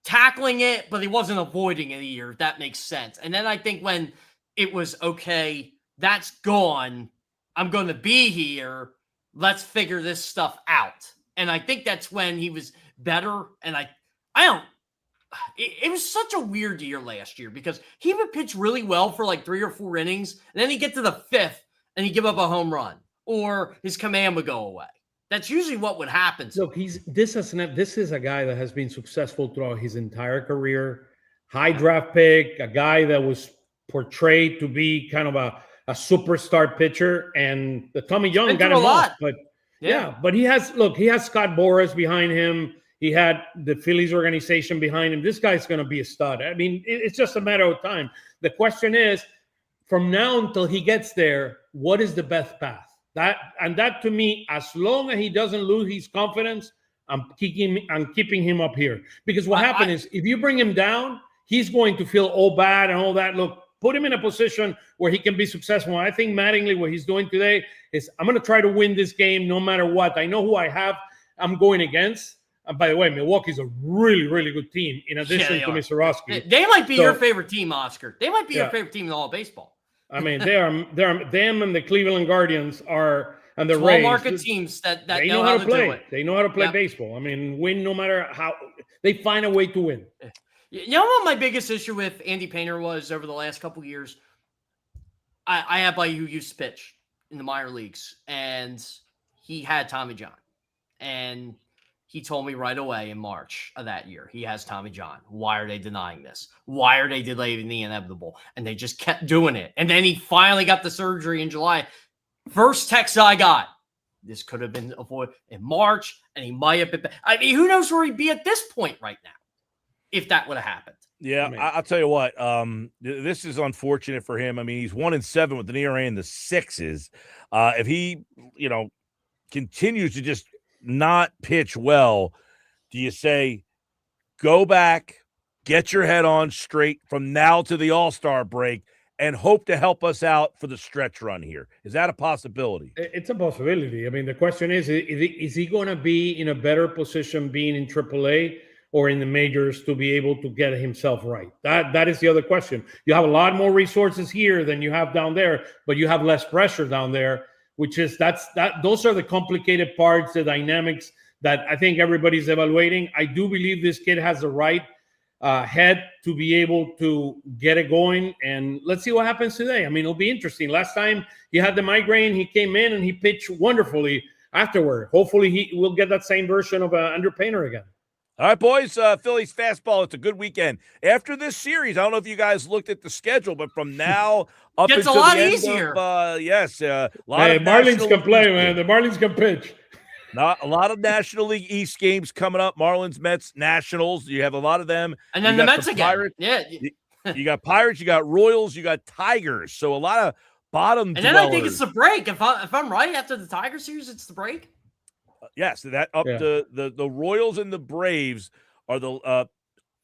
Speaker 8: tackling it, but he wasn't avoiding it either, if that makes sense. And then I think when it was, okay, that's gone, I'm going to be here, let's figure this stuff out. And I think that's when he was better. And it was such a weird year last year because he would pitch really well for 3 or 4 innings, and then he'd get to the 5th and he'd give up a home run. or his command would go away. That's usually what would happen.
Speaker 9: Look, this is a guy that has been successful throughout his entire career. High draft pick, a guy that was portrayed to be kind of a superstar pitcher, and the Tommy Young got him off. But but he has Scott Boras behind him. He had the Phillies organization behind him. This guy's going to be a stud. I mean, it's just a matter of time. The question is, from now until he gets there, what is the best path? That to me, as long as he doesn't lose his confidence, I'm keeping him up here. Because what happens is, if you bring him down, he's going to feel all bad and all that. Look, put him in a position where he can be successful. I think Mattingly, what he's doing today is, I'm going to try to win this game no matter what. I know who I'm going against. And by the way, Milwaukee's a really, really good team in addition to Misiorowski.
Speaker 8: They might be your favorite team, Oscar. They might be your favorite team in all of baseball.
Speaker 9: I mean, them and the Cleveland Guardians and the
Speaker 8: Small
Speaker 9: Rays.
Speaker 8: market teams that
Speaker 9: they know how to play.
Speaker 8: Do it.
Speaker 9: They know how to play baseball. I mean, win no matter how. They find a way to win.
Speaker 8: You know what my biggest issue with Andy Painter was over the last couple of years? I have buddy who used to pitch in the minor leagues, and he had Tommy John. And he told me right away in March of that year, he has Tommy John. Why are they denying this? Why are they delaying the inevitable? And they just kept doing it. And then he finally got the surgery in July. First text I got, this could have been avoided in March, and he might have been. I mean, who knows where he'd be at this point right now if that would have happened.
Speaker 1: Yeah, I'll tell you what. This is unfortunate for him. I mean, he's 1-7 with an ERA in the 6s. If he, continues to just not pitch well, do you say go back, get your head on straight from now to the All-Star break, and hope to help us out for the stretch run here? Is that a possibility?
Speaker 9: It's a possibility. I mean, the question is he going to be in a better position being in AAA or in the majors to be able to get himself right? That is the other question. You have a lot more resources here than you have down there, but you have less pressure down there, which is those are the complicated parts, the dynamics that I think everybody's evaluating. I do believe this kid has the right head to be able to get it going, and let's see what happens today. I mean, it'll be interesting. Last time he had the migraine, he came in and he pitched wonderfully afterward. Hopefully he will get that same version of Andrew Painter again.
Speaker 1: All right, boys, Phillies fastball. It's a good weekend. After this series, I don't know if you guys looked at the schedule, but from now up
Speaker 8: Gets
Speaker 1: until
Speaker 8: a lot
Speaker 1: the end
Speaker 8: easier.
Speaker 1: Of,
Speaker 9: Marlins can play, man. The Marlins can pitch.
Speaker 1: Not a lot of National League East games coming up. Marlins, Mets, Nationals. You have a lot of them.
Speaker 8: And then
Speaker 1: you
Speaker 8: the
Speaker 1: got
Speaker 8: Mets again.
Speaker 1: Pirates.
Speaker 8: Yeah.
Speaker 1: You got Pirates, you got Royals, you got Tigers. So a lot of bottom
Speaker 8: And then I think it's the break. If I'm right, after the Tiger series, it's the break.
Speaker 1: Yes, that up to the Royals and the Braves are the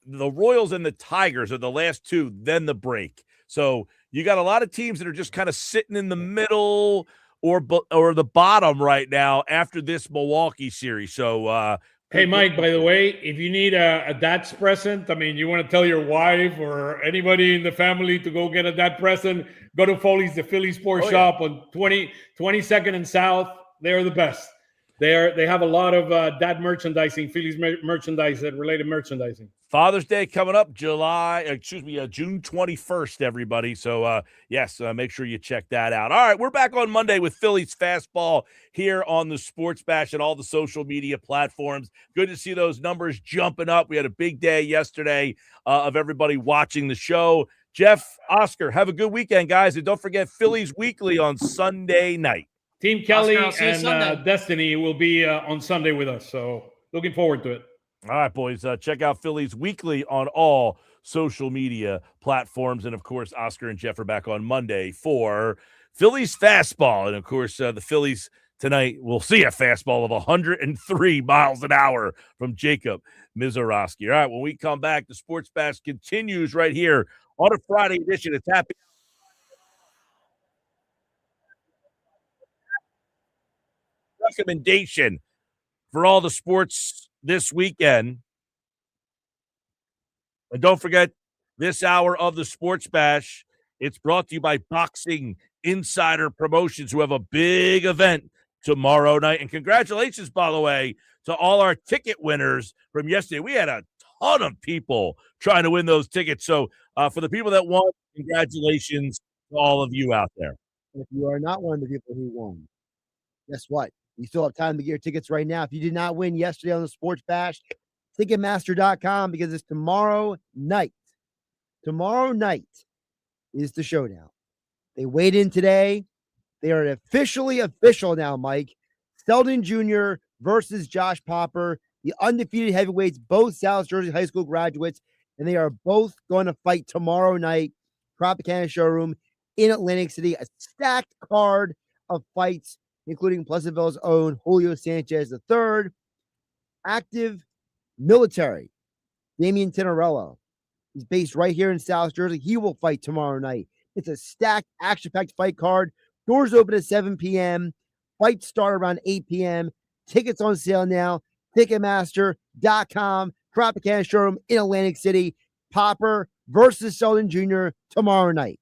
Speaker 1: Royals and the Tigers are the last two, then the break. So you got a lot of teams that are just kind of sitting in the middle or the bottom right now after this Milwaukee series. So
Speaker 9: hey, Mike, by the way, if you need a dad's present, I mean, you want to tell your wife or anybody in the family to go get a dad present, go to Foley's, the Philly Sports Shop on 22nd and South. They're the best. They have a lot of dad merchandising, Phillies merchandise, related merchandising.
Speaker 1: Father's Day coming up June 21st, everybody. So, yes, make sure you check that out. All right, we're back on Monday with Phillies Fastball here on the Sports Bash and all the social media platforms. Good to see those numbers jumping up. We had a big day yesterday of everybody watching the show. Jeff, Oscar, have a good weekend, guys. And don't forget Phillies Weekly on Sunday night.
Speaker 9: Team Kelly
Speaker 8: Oscar,
Speaker 9: and Destiny will be on Sunday with us. So looking forward to it.
Speaker 1: All right, boys. Check out Phillies Weekly on all social media platforms. And, of course, Oscar and Jeff are back on Monday for Phillies Fastball. And, of course, the Phillies tonight will see a fastball of 103 miles an hour from Jacob Misiorowski. All right, when we come back, the Sports Bash continues right here on a Friday edition. It's happy. Recommendation for all the sports this weekend. And don't forget this hour of the Sports Bash. It's brought to you by Boxing Insider Promotions, who have a big event tomorrow night. And congratulations, by the way, to all our ticket winners from yesterday. We had a ton of people trying to win those tickets. So for the people that won, congratulations to all of you out there.
Speaker 2: If you are not one of the people who won, Guess what? You still have time to get your tickets right now. If you did not win yesterday on the Sports Bash, Ticketmaster.com, because it's tomorrow night. Tomorrow night is the showdown. They weighed in today. They are officially official now, Mike. Selden Jr. versus Josh Popper, the undefeated heavyweights, both South Jersey High School graduates, and they are both going to fight tomorrow night, Tropicana Showroom in Atlantic City. A stacked card of fights, including Pleasantville's own Julio Sanchez III, active military, Damian Tinarello. He's based right here in South Jersey. He will fight tomorrow night. It's a stacked, action-packed fight card. Doors open at 7 p.m. Fights start around 8 p.m. Tickets on sale now. Ticketmaster.com. Tropicana Showroom in Atlantic City. Popper versus Selden Jr. tomorrow night.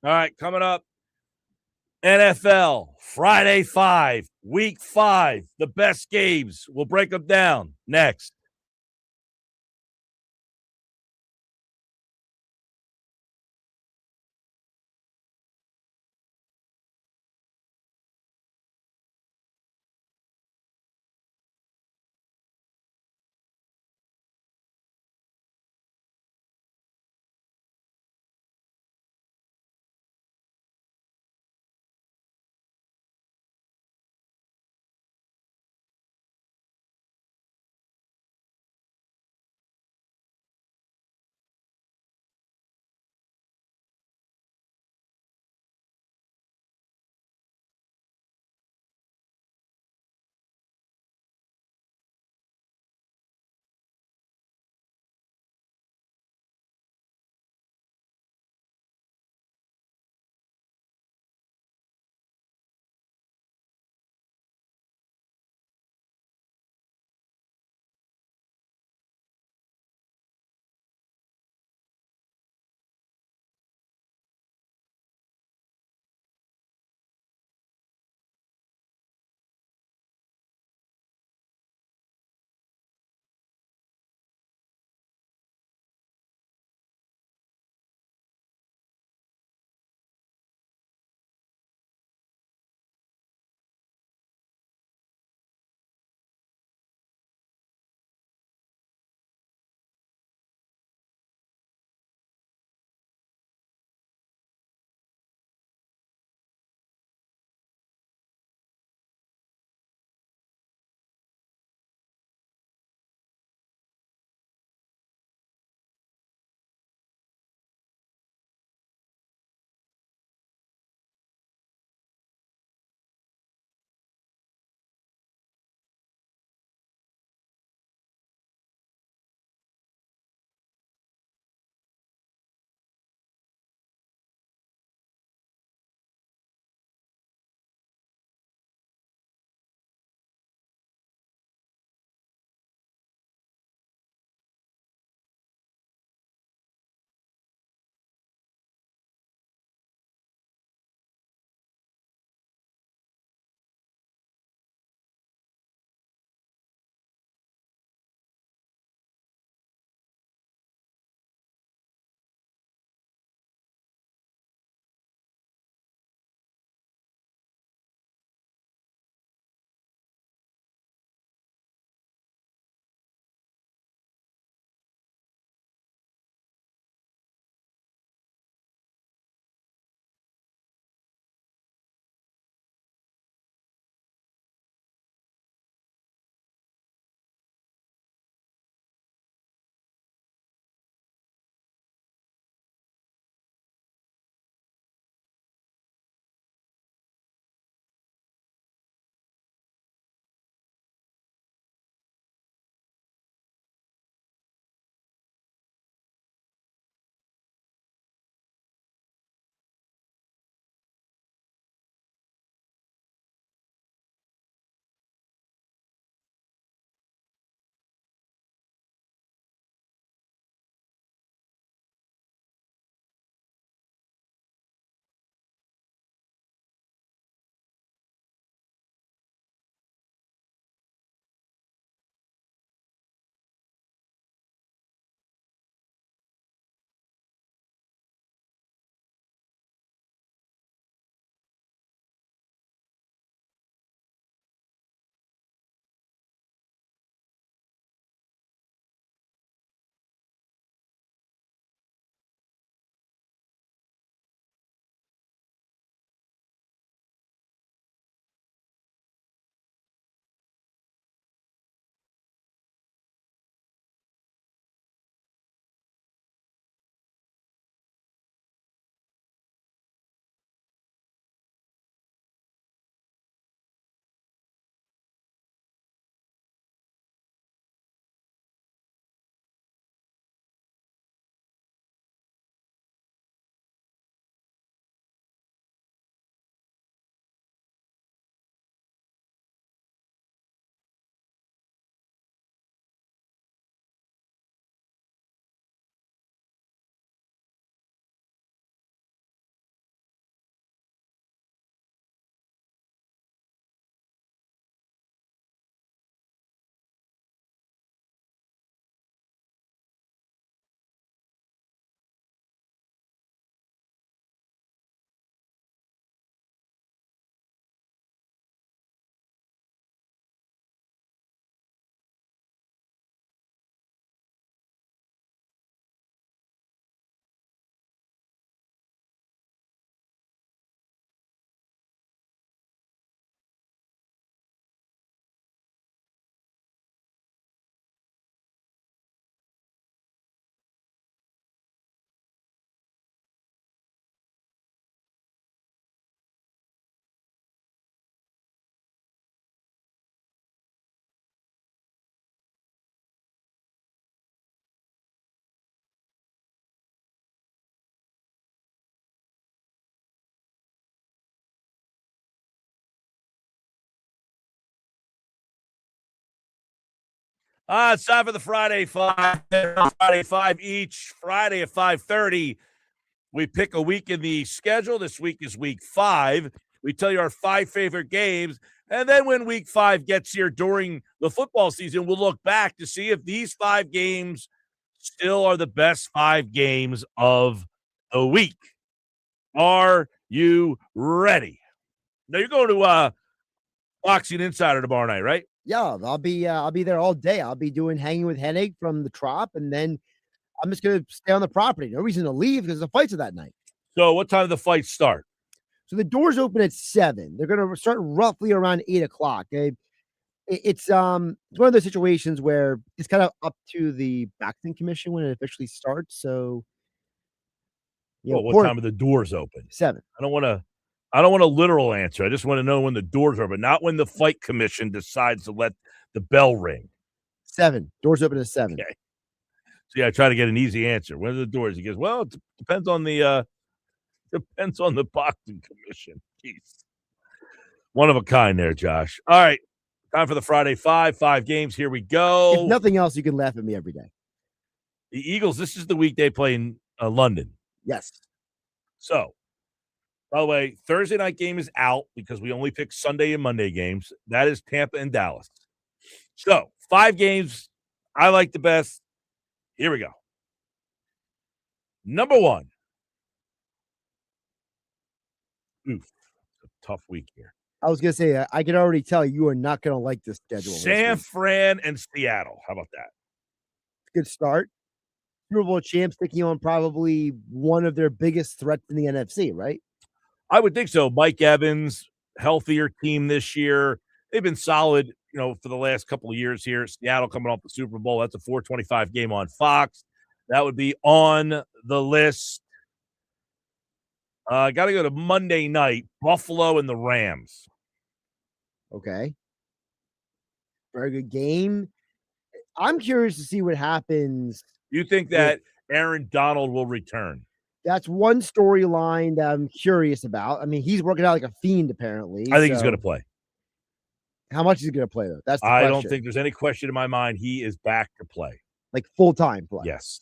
Speaker 1: All right, coming up, NFL, Friday 5, Week 5, the best games. We'll break them down next. It's time for the Friday 5. Friday 5 each. Friday at 5:30. We pick a week in the schedule. This week is week 5. We tell you our 5 favorite games. And then when week 5 gets here during the football season, we'll look back to see if these 5 games still are the best 5 games of the week. Are you ready? Now you're going to Boxing Insider tomorrow night, right?
Speaker 2: Yeah, I'll be there all day. I'll be hanging with Hennig from the Trop, and then I'm just gonna stay on the property. No reason to leave because the fights are that night.
Speaker 1: So what time do the fights start?
Speaker 2: So the doors open at 7. They're gonna start roughly around 8:00. It's one of those situations where it's kind of up to the boxing commission when it officially starts. So
Speaker 1: Well, what time are the doors open?
Speaker 2: 7.
Speaker 1: I don't want a literal answer. I just want to know when the doors are open, not when the fight commission decides to let the bell ring.
Speaker 2: 7. Doors open at 7.
Speaker 1: Okay. So I try to get an easy answer. When are the doors? He goes, well, it depends on the boxing commission. Jeez. One of a kind there, Josh. All right. Time for the Friday 5. 5 games. Here we go.
Speaker 2: If nothing else, you can laugh at me every day.
Speaker 1: The Eagles, this is the week they play in London.
Speaker 2: Yes.
Speaker 1: So, by the way, Thursday night game is out because we only pick Sunday and Monday games. That is Tampa and Dallas. So, 5 games I like the best. Here we go. Number 1. Oof, it's a tough week here.
Speaker 2: I was gonna say I can already tell you are not gonna like this schedule.
Speaker 1: San Fran and Seattle. How about that?
Speaker 2: Good start. Super Bowl champs taking on probably one of their biggest threats in the NFC, right?
Speaker 1: I would think so. Mike Evans, healthier team this year. They've been solid, for the last couple of years here. Seattle coming off the Super Bowl. That's a 4:25 game on Fox. That would be on the list. Got to go to Monday night, Buffalo and the Rams.
Speaker 2: Okay. Very good game. I'm curious to see what happens.
Speaker 1: You think that Aaron Donald will return?
Speaker 2: That's one storyline that I'm curious about. I mean, he's working out like a fiend, apparently.
Speaker 1: I think he's going to play.
Speaker 2: How much is he going to play, though? That's the
Speaker 1: I
Speaker 2: question.
Speaker 1: don't think there's any question in my mind. He is back to play.
Speaker 2: Like full-time play?
Speaker 1: Yes.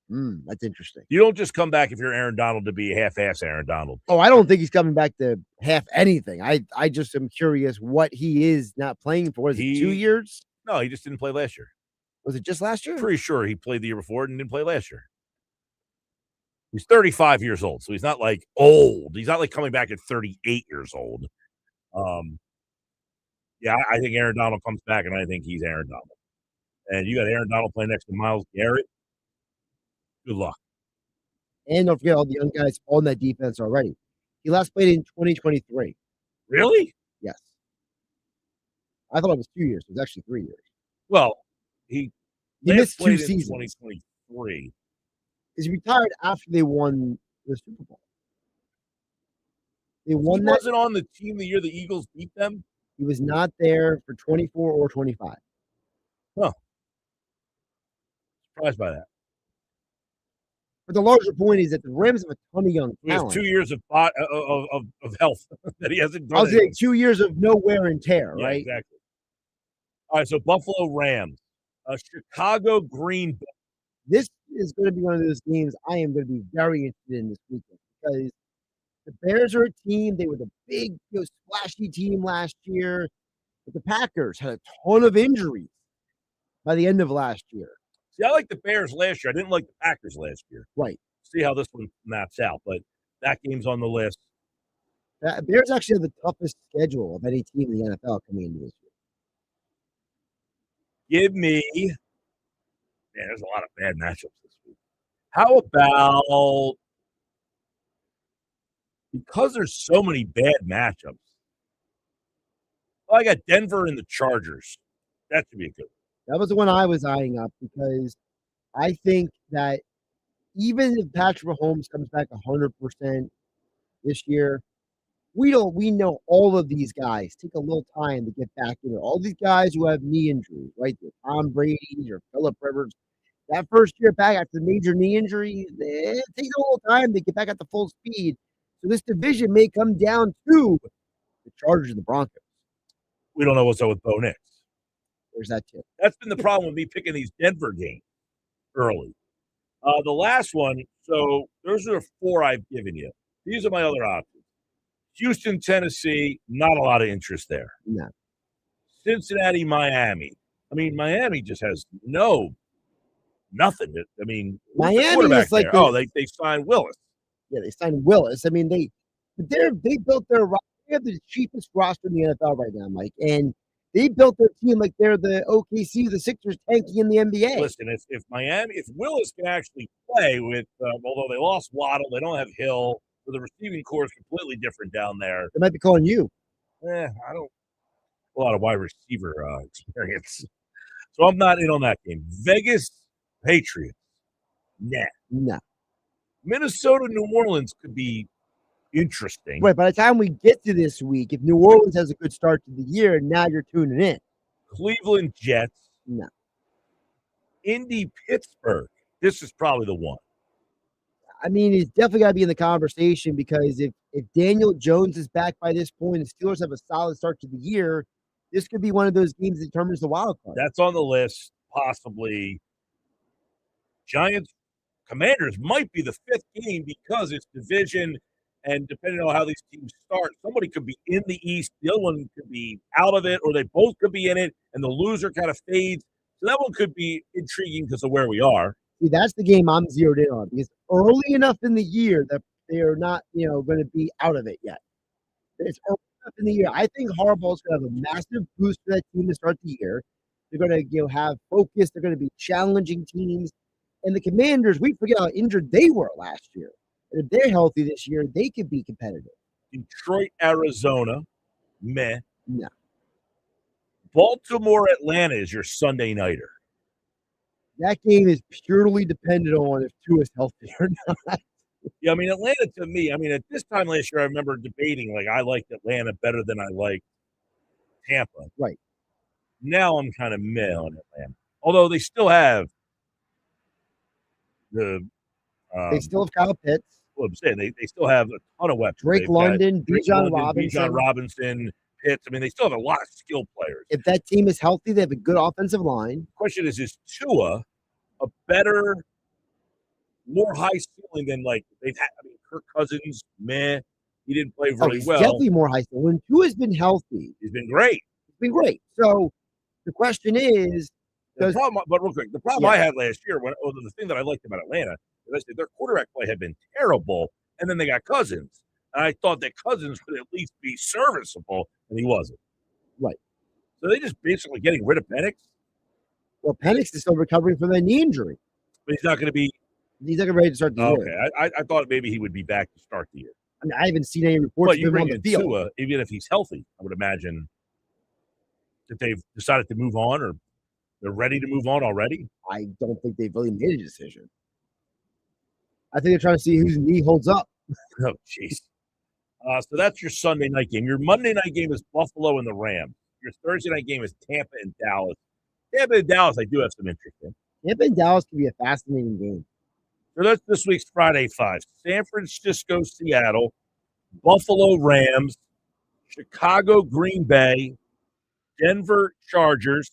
Speaker 2: That's interesting.
Speaker 1: You don't just come back if you're Aaron Donald to be half-ass Aaron Donald.
Speaker 2: Oh, I don't think he's coming back to half anything. I just am curious what he is not playing for. Is it 2 years?
Speaker 1: No, he just didn't play last year.
Speaker 2: Was it just last year?
Speaker 1: Pretty sure he played the year before and didn't play last year. He's 35 years old, so he's not like old. He's not like coming back at 38 years old. Yeah, I think Aaron Donald comes back, and I think he's Aaron Donald. And you got Aaron Donald playing next to Myles Garrett. Good luck.
Speaker 2: And don't forget all the young guys on that defense already. He last played in 2023.
Speaker 1: Really?
Speaker 2: Yes. I thought it was 2 years. It was actually 3 years.
Speaker 1: Well, he
Speaker 2: missed 2
Speaker 1: played in
Speaker 2: seasons.
Speaker 1: 2023.
Speaker 2: He's retired after they won the Super Bowl. They won
Speaker 1: He
Speaker 2: that.
Speaker 1: wasn't on the team the year the Eagles beat them?
Speaker 2: He was not there for 24 or 25.
Speaker 1: Huh. Surprised by that.
Speaker 2: But the larger point is that the Rams have a ton of young
Speaker 1: He has
Speaker 2: talent.
Speaker 1: 2 years of health that he hasn't done.
Speaker 2: I was saying 2 years of no wear and tear,
Speaker 1: Yeah,
Speaker 2: right?
Speaker 1: exactly. All right, so Buffalo Rams, Chicago Green Bay.
Speaker 2: This is going to be one of those games I am going to be very interested in this weekend because the Bears are a team. They were the big, splashy team last year, but the Packers had a ton of injuries by the end of last year.
Speaker 1: See, I like the Bears last year. I didn't like the Packers last year.
Speaker 2: Right.
Speaker 1: See how this one maps out, but that game's on the list.
Speaker 2: Bears actually have the toughest schedule of any team in the NFL coming into this year.
Speaker 1: Give me, there's a lot of bad matchups this week. How about, because there's so many bad matchups, I got Denver and the Chargers. That should be a good one.
Speaker 2: That was the one I was eyeing up because I think that even if Patrick Mahomes comes back 100% this year, we know all of these guys take a little time to get back into it. All these guys who have knee injuries, right? The Tom Brady's or Phillip Rivers, that first year back after the major knee injury, it takes a little time to get back at the full speed. So this division may come down to the Chargers and the Broncos.
Speaker 1: We don't know what's up with Bo Nix.
Speaker 2: There's that too.
Speaker 1: That's been the problem with me picking these Denver games early. The last one, so those are 4 I've given you. These are my other options. Houston, Tennessee, not a lot of interest there.
Speaker 2: No.
Speaker 1: Cincinnati, Miami. I mean, Miami just has nothing. I mean,
Speaker 2: Miami is like
Speaker 1: they signed Willis.
Speaker 2: Yeah, they signed Willis. I mean, they built their they have the cheapest roster in the NFL right now, Mike, and they built their team like they're the OKC, the Sixers tanking in the NBA.
Speaker 1: Listen, if Willis can actually play with, although they lost Waddle, they don't have Hill, so the receiving core is completely different down there.
Speaker 2: They might be calling you.
Speaker 1: I don't a lot of wide receiver experience, so I'm not in on that game. Vegas Patriots,
Speaker 2: No.
Speaker 1: Minnesota, New Orleans could be interesting.
Speaker 2: Right. By the time we get to this week, if New Orleans has a good start to the year, now you're tuning in.
Speaker 1: Cleveland Jets.
Speaker 2: No.
Speaker 1: Indy, Pittsburgh. This is probably the one.
Speaker 2: I mean, it's definitely got to be in the conversation because if Daniel Jones is back by this point, the Steelers have a solid start to the year, this could be one of those games that determines the wild card.
Speaker 1: That's on the list, possibly. Giants, Commanders might be the 5th game because it's division, and depending on how these teams start, somebody could be in the East, the other one could be out of it, or they both could be in it, and the loser kind of fades. So that one could be intriguing because of where we are.
Speaker 2: See, that's the game I'm zeroed in on because early enough in the year that they are not, going to be out of it yet. It's early enough in the year. I think Harbaugh's going to have a massive boost for that team to start the year. They're going to, have focus. They're going to be challenging teams. And the Commanders, we forget how injured they were last year. And if they're healthy this year, they could be competitive.
Speaker 1: Detroit, Arizona, meh.
Speaker 2: No.
Speaker 1: Baltimore, Atlanta is your Sunday nighter.
Speaker 2: That game is purely dependent on if Tua is healthy or not.
Speaker 1: Yeah, I mean, Atlanta to me, at this time last year, I remember debating, I liked Atlanta better than I liked Tampa.
Speaker 2: Right.
Speaker 1: Now I'm kind of meh on Atlanta. Although they still have
Speaker 2: they still have Kyle Pitts.
Speaker 1: Well, I'm saying they still have a ton of weapons.
Speaker 2: Drake London, Bijan
Speaker 1: Robinson, Pitts. They still have a lot of skilled players.
Speaker 2: If that team is healthy, they have a good offensive line.
Speaker 1: Question is Tua a better, more high ceiling than they've had? Kirk Cousins, meh. He didn't play really well.
Speaker 2: Definitely more high ceiling. When Tua's been healthy,
Speaker 1: he's been great.
Speaker 2: So the question is,
Speaker 1: the problem I had last year, the thing that I liked about Atlanta, is I said their quarterback play had been terrible, and then they got Cousins. And I thought that Cousins would at least be serviceable, and he wasn't.
Speaker 2: Right.
Speaker 1: So they just basically getting rid of Penix?
Speaker 2: Well, Penix is still recovering from that knee injury.
Speaker 1: But he's not going to be –
Speaker 2: He's not going to be ready to start the year.
Speaker 1: Okay. I thought maybe he would be back to start the year.
Speaker 2: I haven't seen any reports of him on the field.
Speaker 1: Tua, even if he's healthy, I would imagine that they've decided to move on or they're ready to move on already.
Speaker 2: I don't think they've really made a decision. I think they're trying to see whose knee holds up.
Speaker 1: Oh, jeez. So that's your Sunday night game. Your Monday night game is Buffalo and the Rams. Your Thursday night game is Tampa and Dallas. Tampa and Dallas, I do have some interest in.
Speaker 2: Tampa and Dallas can be a fascinating game.
Speaker 1: So that's this week's Friday Five. San Francisco, Seattle, Buffalo Rams, Chicago, Green Bay, Denver Chargers,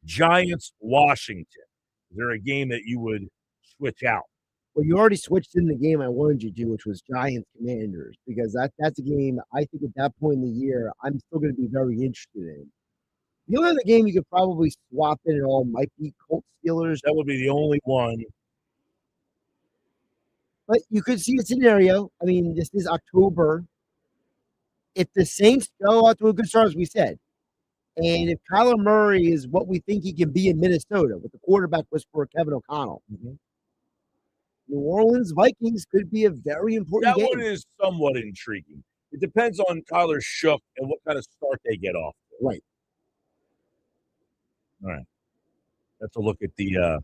Speaker 1: Giants, Washington. Is there a game that you would switch out?
Speaker 2: Well, you already switched in the game I wanted you to, which was Giants Commanders, because that's a game I think at that point in the year I'm still going to be very interested in. The only other game you could probably swap in at all might be Colts Steelers.
Speaker 1: That would be the only one.
Speaker 2: But you could see a scenario. This is October. If the Saints go out to a good start, as we said, and if Kyler Murray is what we think he can be in Minnesota with the quarterback whisperer Kevin O'Connell, New Orleans Vikings could be a very important game.
Speaker 1: That one is somewhat intriguing. It depends on Kyler Shook and what kind of start they get off.
Speaker 2: Right.
Speaker 1: All right. Let's look at the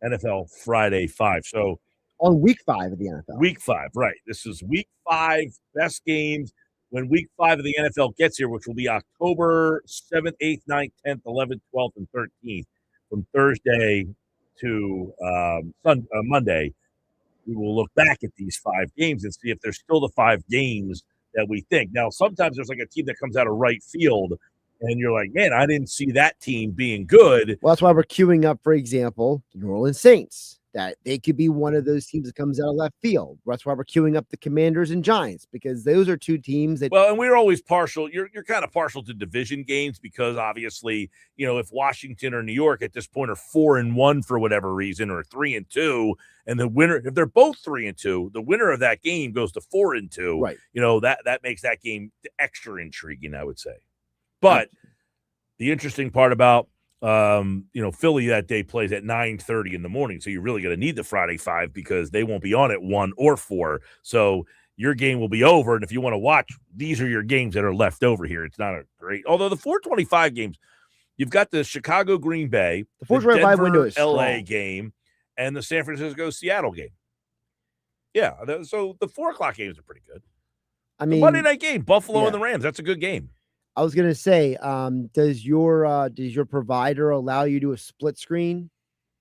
Speaker 1: NFL Friday Five. So
Speaker 2: on week 5 of the NFL.
Speaker 1: Week 5, right. This is week 5, best games when week 5 of the NFL gets here, which will be October 7th, 8th, 9th, 10th, 11th, 12th, and 13th. From Thursday to Monday, we will look back at these 5 games and see if there's still the 5 games that we think. Now, sometimes there's a team that comes out of right field And you're like, man, I didn't see that team being good.
Speaker 2: Well, that's why we're queuing up, for example, the New Orleans Saints. That they could be one of those teams that comes out of left field. That's why we're queuing up the Commanders and Giants, because those are two teams that.
Speaker 1: Well, and we're always partial. You're kind of partial to division games because obviously, if Washington or New York at this point are 4-1 for whatever reason, or 3-2, and the winner, if they're both 3-2, the winner of that game goes to 4-2.
Speaker 2: Right.
Speaker 1: That makes that game extra intriguing, I would say. But the interesting part about Philly that day plays at 9:30 in the morning, so you're really going to need the Friday 5 because they won't be on at 1 or 4. So your game will be over, and if you want to watch, these are your games that are left over here. It's not a great, although the 4:25 games, you've got the Chicago Green Bay,
Speaker 2: the 4:25 window is
Speaker 1: LA
Speaker 2: strong.
Speaker 1: game, and the San Francisco Seattle game. Yeah, so the 4 o'clock games are pretty good.
Speaker 2: I mean,
Speaker 1: the Monday night game, Buffalo and the Rams, that's a good game.
Speaker 2: I was gonna say, does your provider allow you to do a split screen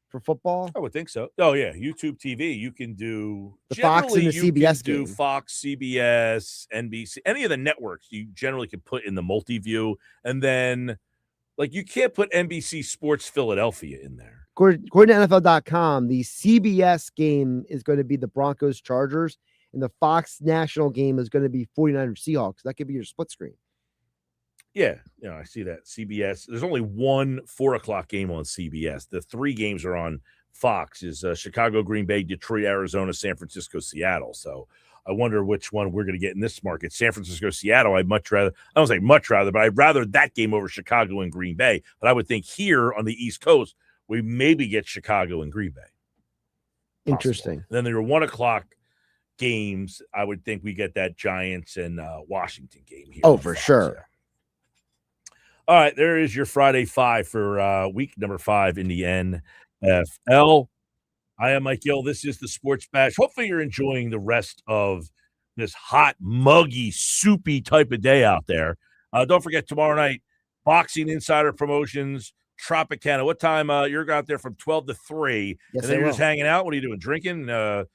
Speaker 2: for football?
Speaker 1: I would think so. Oh yeah, YouTube TV. You can do
Speaker 2: the Fox and the CBS
Speaker 1: game.
Speaker 2: Do
Speaker 1: Fox, CBS, NBC, any of the networks. You generally can put in the multi-view, and then you can't put NBC Sports Philadelphia in there.
Speaker 2: According to NFL.com, the CBS game is going to be the Broncos Chargers, and the Fox national game is going to be 49ers Seahawks. That could be your split screen.
Speaker 1: Yeah, I see that. CBS. There's only one 4 o'clock game on CBS. The 3 games are on Fox. Is Chicago, Green Bay, Detroit, Arizona, San Francisco, Seattle. So I wonder which one we're going to get in this market. San Francisco, Seattle. I'd much rather. I don't say much rather, but I'd rather that game over Chicago and Green Bay. But I would think here on the East Coast, we maybe get Chicago and Green Bay. Possible.
Speaker 2: Interesting.
Speaker 1: Then there are 1 o'clock games. I would think we get that Giants and Washington game here.
Speaker 2: Oh, for sure.
Speaker 1: Yeah. All right, there is your Friday 5 for week number 5 in the NFL. I am Mike Gill. This is the Sports Bash. Hopefully you're enjoying the rest of this hot, muggy, soupy type of day out there. Don't forget, tomorrow night, Boxing Insider Promotions, Tropicana. What time? You're out there from 12 to 3.
Speaker 2: Yes,
Speaker 1: and then you're just hanging out? What are you doing, drinking?
Speaker 2: Oh,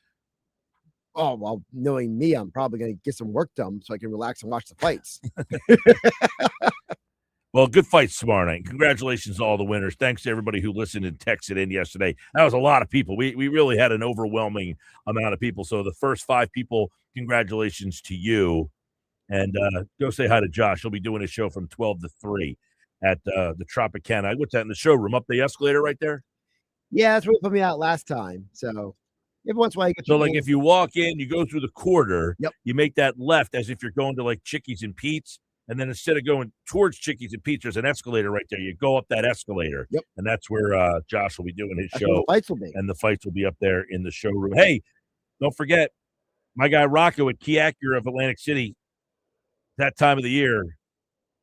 Speaker 2: well, knowing me, I'm probably going to get some work done so I can relax and watch the fights.
Speaker 1: Well, good fights tomorrow night. Congratulations to all the winners. Thanks to everybody who listened and texted in yesterday. That was a lot of people. We really had an overwhelming amount of people. So the first 5 people, congratulations to you. And go say hi to Josh. He'll be doing his show from 12 to 3 at the Tropicana. What's that in the showroom? Up the escalator right there?
Speaker 2: Yeah, that's where they put me out last time. So every once in a while you get
Speaker 1: so if you walk in, you go through the quarter,
Speaker 2: Yep.
Speaker 1: You make that left as if you're going to Chickies and Pete's. And then instead of going towards Chickies and Pete's, there's an escalator right there. You go up that escalator.
Speaker 2: Yep.
Speaker 1: And that's where Josh will be doing his
Speaker 2: That's where
Speaker 1: show.
Speaker 2: the fights will be.
Speaker 1: And the fights will be up there in the showroom. Hey, don't forget, my guy Rocco at Key Acura of Atlantic City, that time of the year,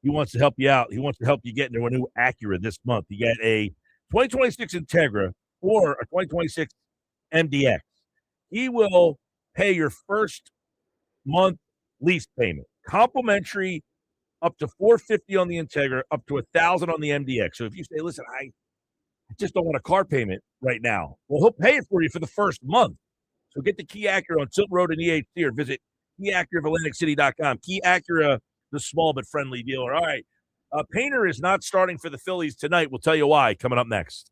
Speaker 1: he wants to help you out. He wants to help you get into a new Acura this month. You get a 2026 Integra or a 2026 MDX. He will pay your first month lease payment. Complimentary up to $450 on the Integra, up to $1,000 on the MDX. So if you say, listen, I just don't want a car payment right now, well, he'll pay it for you for the first month. So get the Key Acura on Silk Road in EHC or visit KeyAcuraOfAtlanticCity.com. Key Acura, the small but friendly dealer. All right. Painter is not starting for the Phillies tonight. We'll tell you why coming up next.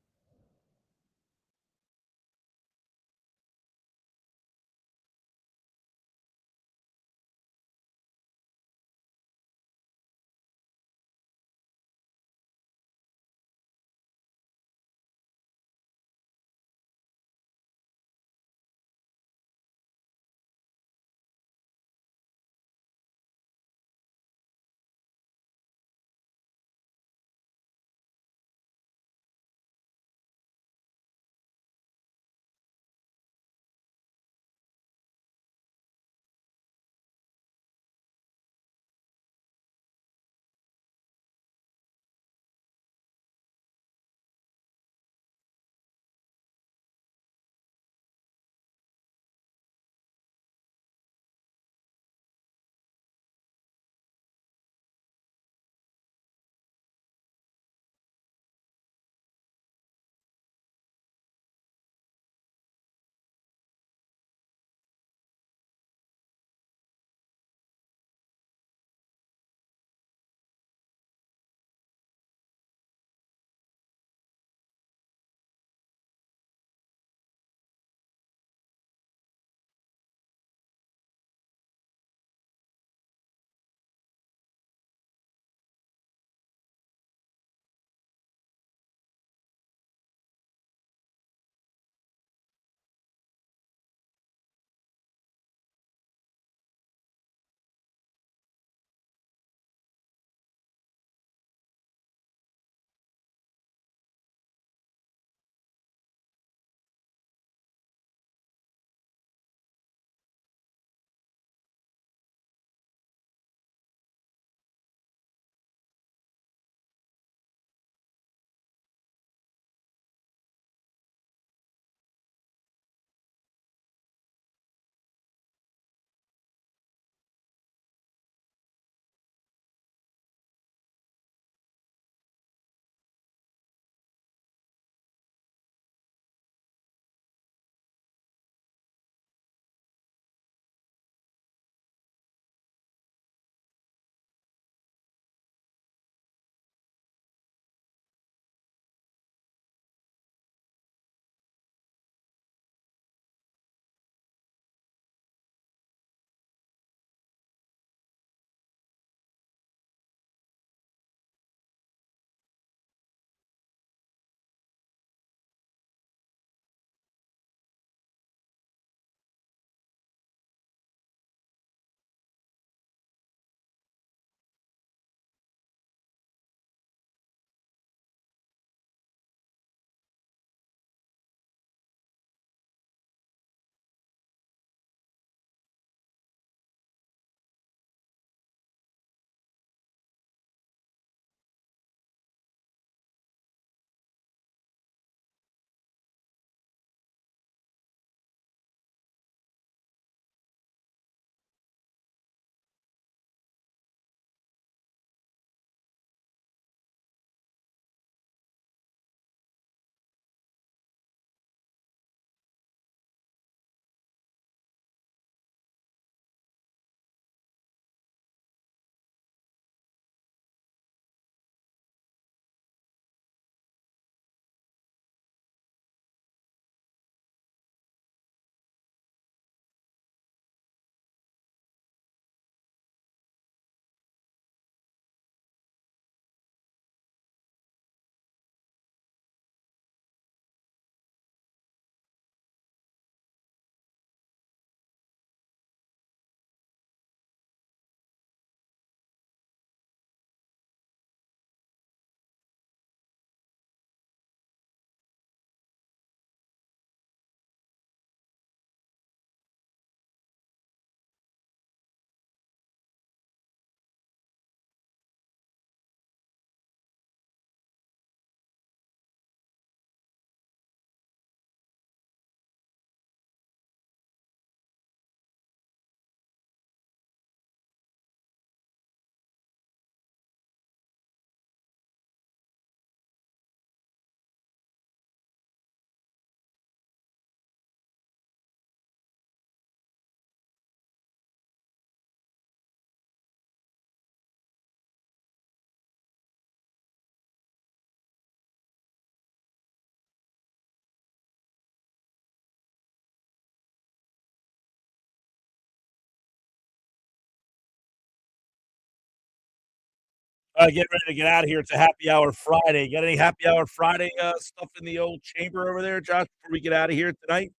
Speaker 1: Get ready to get out of here. It's a happy hour Friday. Got any happy hour Friday stuff in the old chamber over there, Josh, before we get out of here tonight?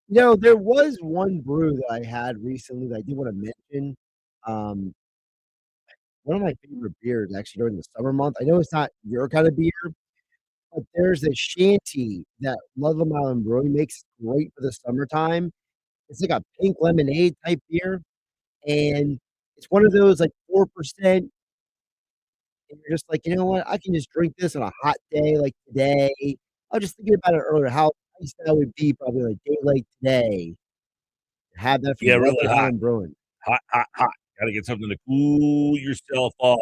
Speaker 2: There was one brew that I had recently that I did want to mention. One of my favorite beers actually during the summer month. I know it's not your kind of beer, but there's a shanty that Ludlam Island Brewing makes great for the summertime. It's like a pink lemonade type beer, and it's one of those like 4%. And you're just like, you know what? I can just drink this on a hot day like today. I was just thinking about it earlier, how nice that would be probably like day like today. Have that from
Speaker 1: really
Speaker 2: Ludlam
Speaker 1: hot.
Speaker 2: Island Brewing.
Speaker 1: Hot. Got to get something to cool yourself off.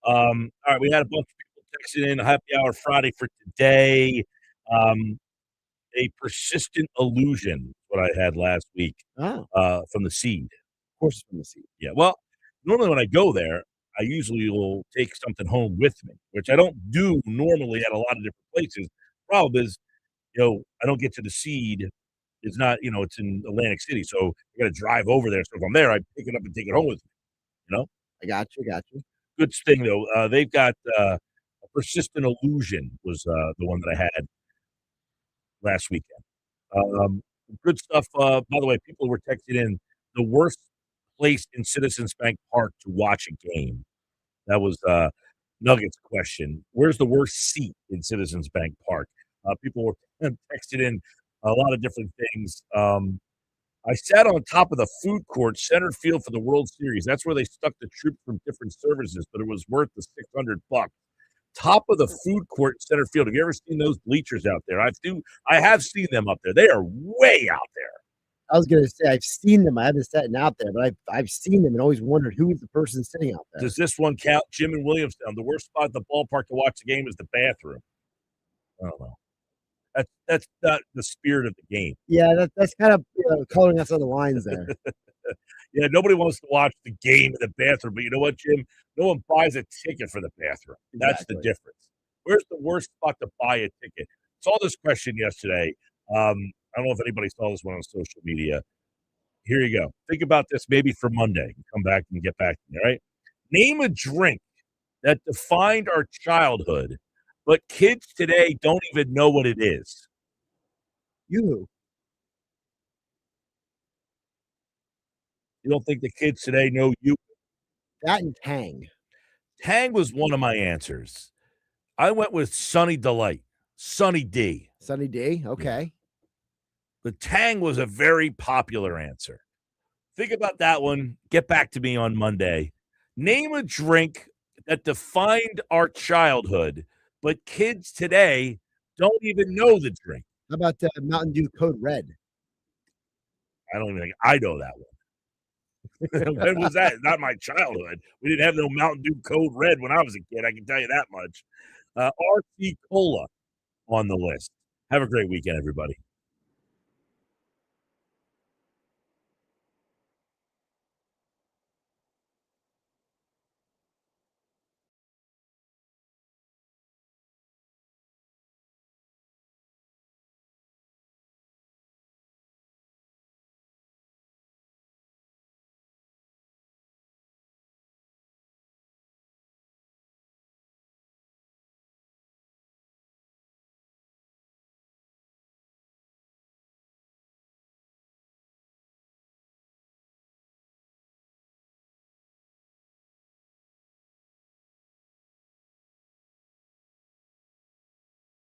Speaker 1: All right, we had a bunch of people texting in a happy hour Friday for today. A persistent illusion is what I had last week
Speaker 2: Oh,
Speaker 1: from the Seed.
Speaker 2: of course, it's from the sea.
Speaker 1: Yeah, well, normally when I go there, I usually will take something home with me, which I don't do normally at a lot of different places. Problem is, I don't get to the Seed. It's not, it's in Atlantic City, so I got to drive over there. So if I'm there, I pick it up and take it home with me.
Speaker 2: I got you.
Speaker 1: Good thing though. They've got a persistent illusion was the one that I had last weekend. Good stuff. By the way, people were texting in the worst place in Citizens Bank Park to watch a game. That was Nuggets question. Where's the worst seat in Citizens Bank Park? People were texting in a lot of different things. I sat on top of the food court center field for the World Series. That's where they stuck the troops from different services, but it was worth the $600. Top of the food court center field. Have you ever seen those bleachers out there? I have seen them up there. They are way out there.
Speaker 2: I was going to say I've seen them. I haven't sat out there, but I've seen them and always wondered who is the person sitting out there.
Speaker 1: Does this one count? Jim in Williamstown. The worst spot at the ballpark to watch the game is the bathroom. I don't know. That's not the spirit of the game.
Speaker 2: Yeah, that's kind of coloring us on the lines there.
Speaker 1: Yeah, nobody wants to watch the game in the bathroom, but you know what, Jim? No one buys a ticket for the bathroom. That's the difference. Where's the worst spot to buy a ticket? Saw this question yesterday. I don't know if anybody saw this one on social media. Here you go. Think about this maybe for Monday. Come back and get back to me, all right? Name a drink that defined our childhood, but kids today don't even know what it is.
Speaker 2: You
Speaker 1: don't think the kids today know you?
Speaker 2: That and Tang.
Speaker 1: Tang was one of my answers. I went with Sunny Delight, Sunny D.
Speaker 2: Sunny D, okay.
Speaker 1: The Tang was a very popular answer. Think about that one. Get back to me on Monday. Name a drink that defined our childhood, but kids today don't even know the drink.
Speaker 2: How about Mountain Dew Code Red?
Speaker 1: I don't even think I know that one. When was that? Not my childhood. We didn't have no Mountain Dew Code Red when I was a kid. I can tell you that much. RC Cola on the list. Have a great weekend, everybody.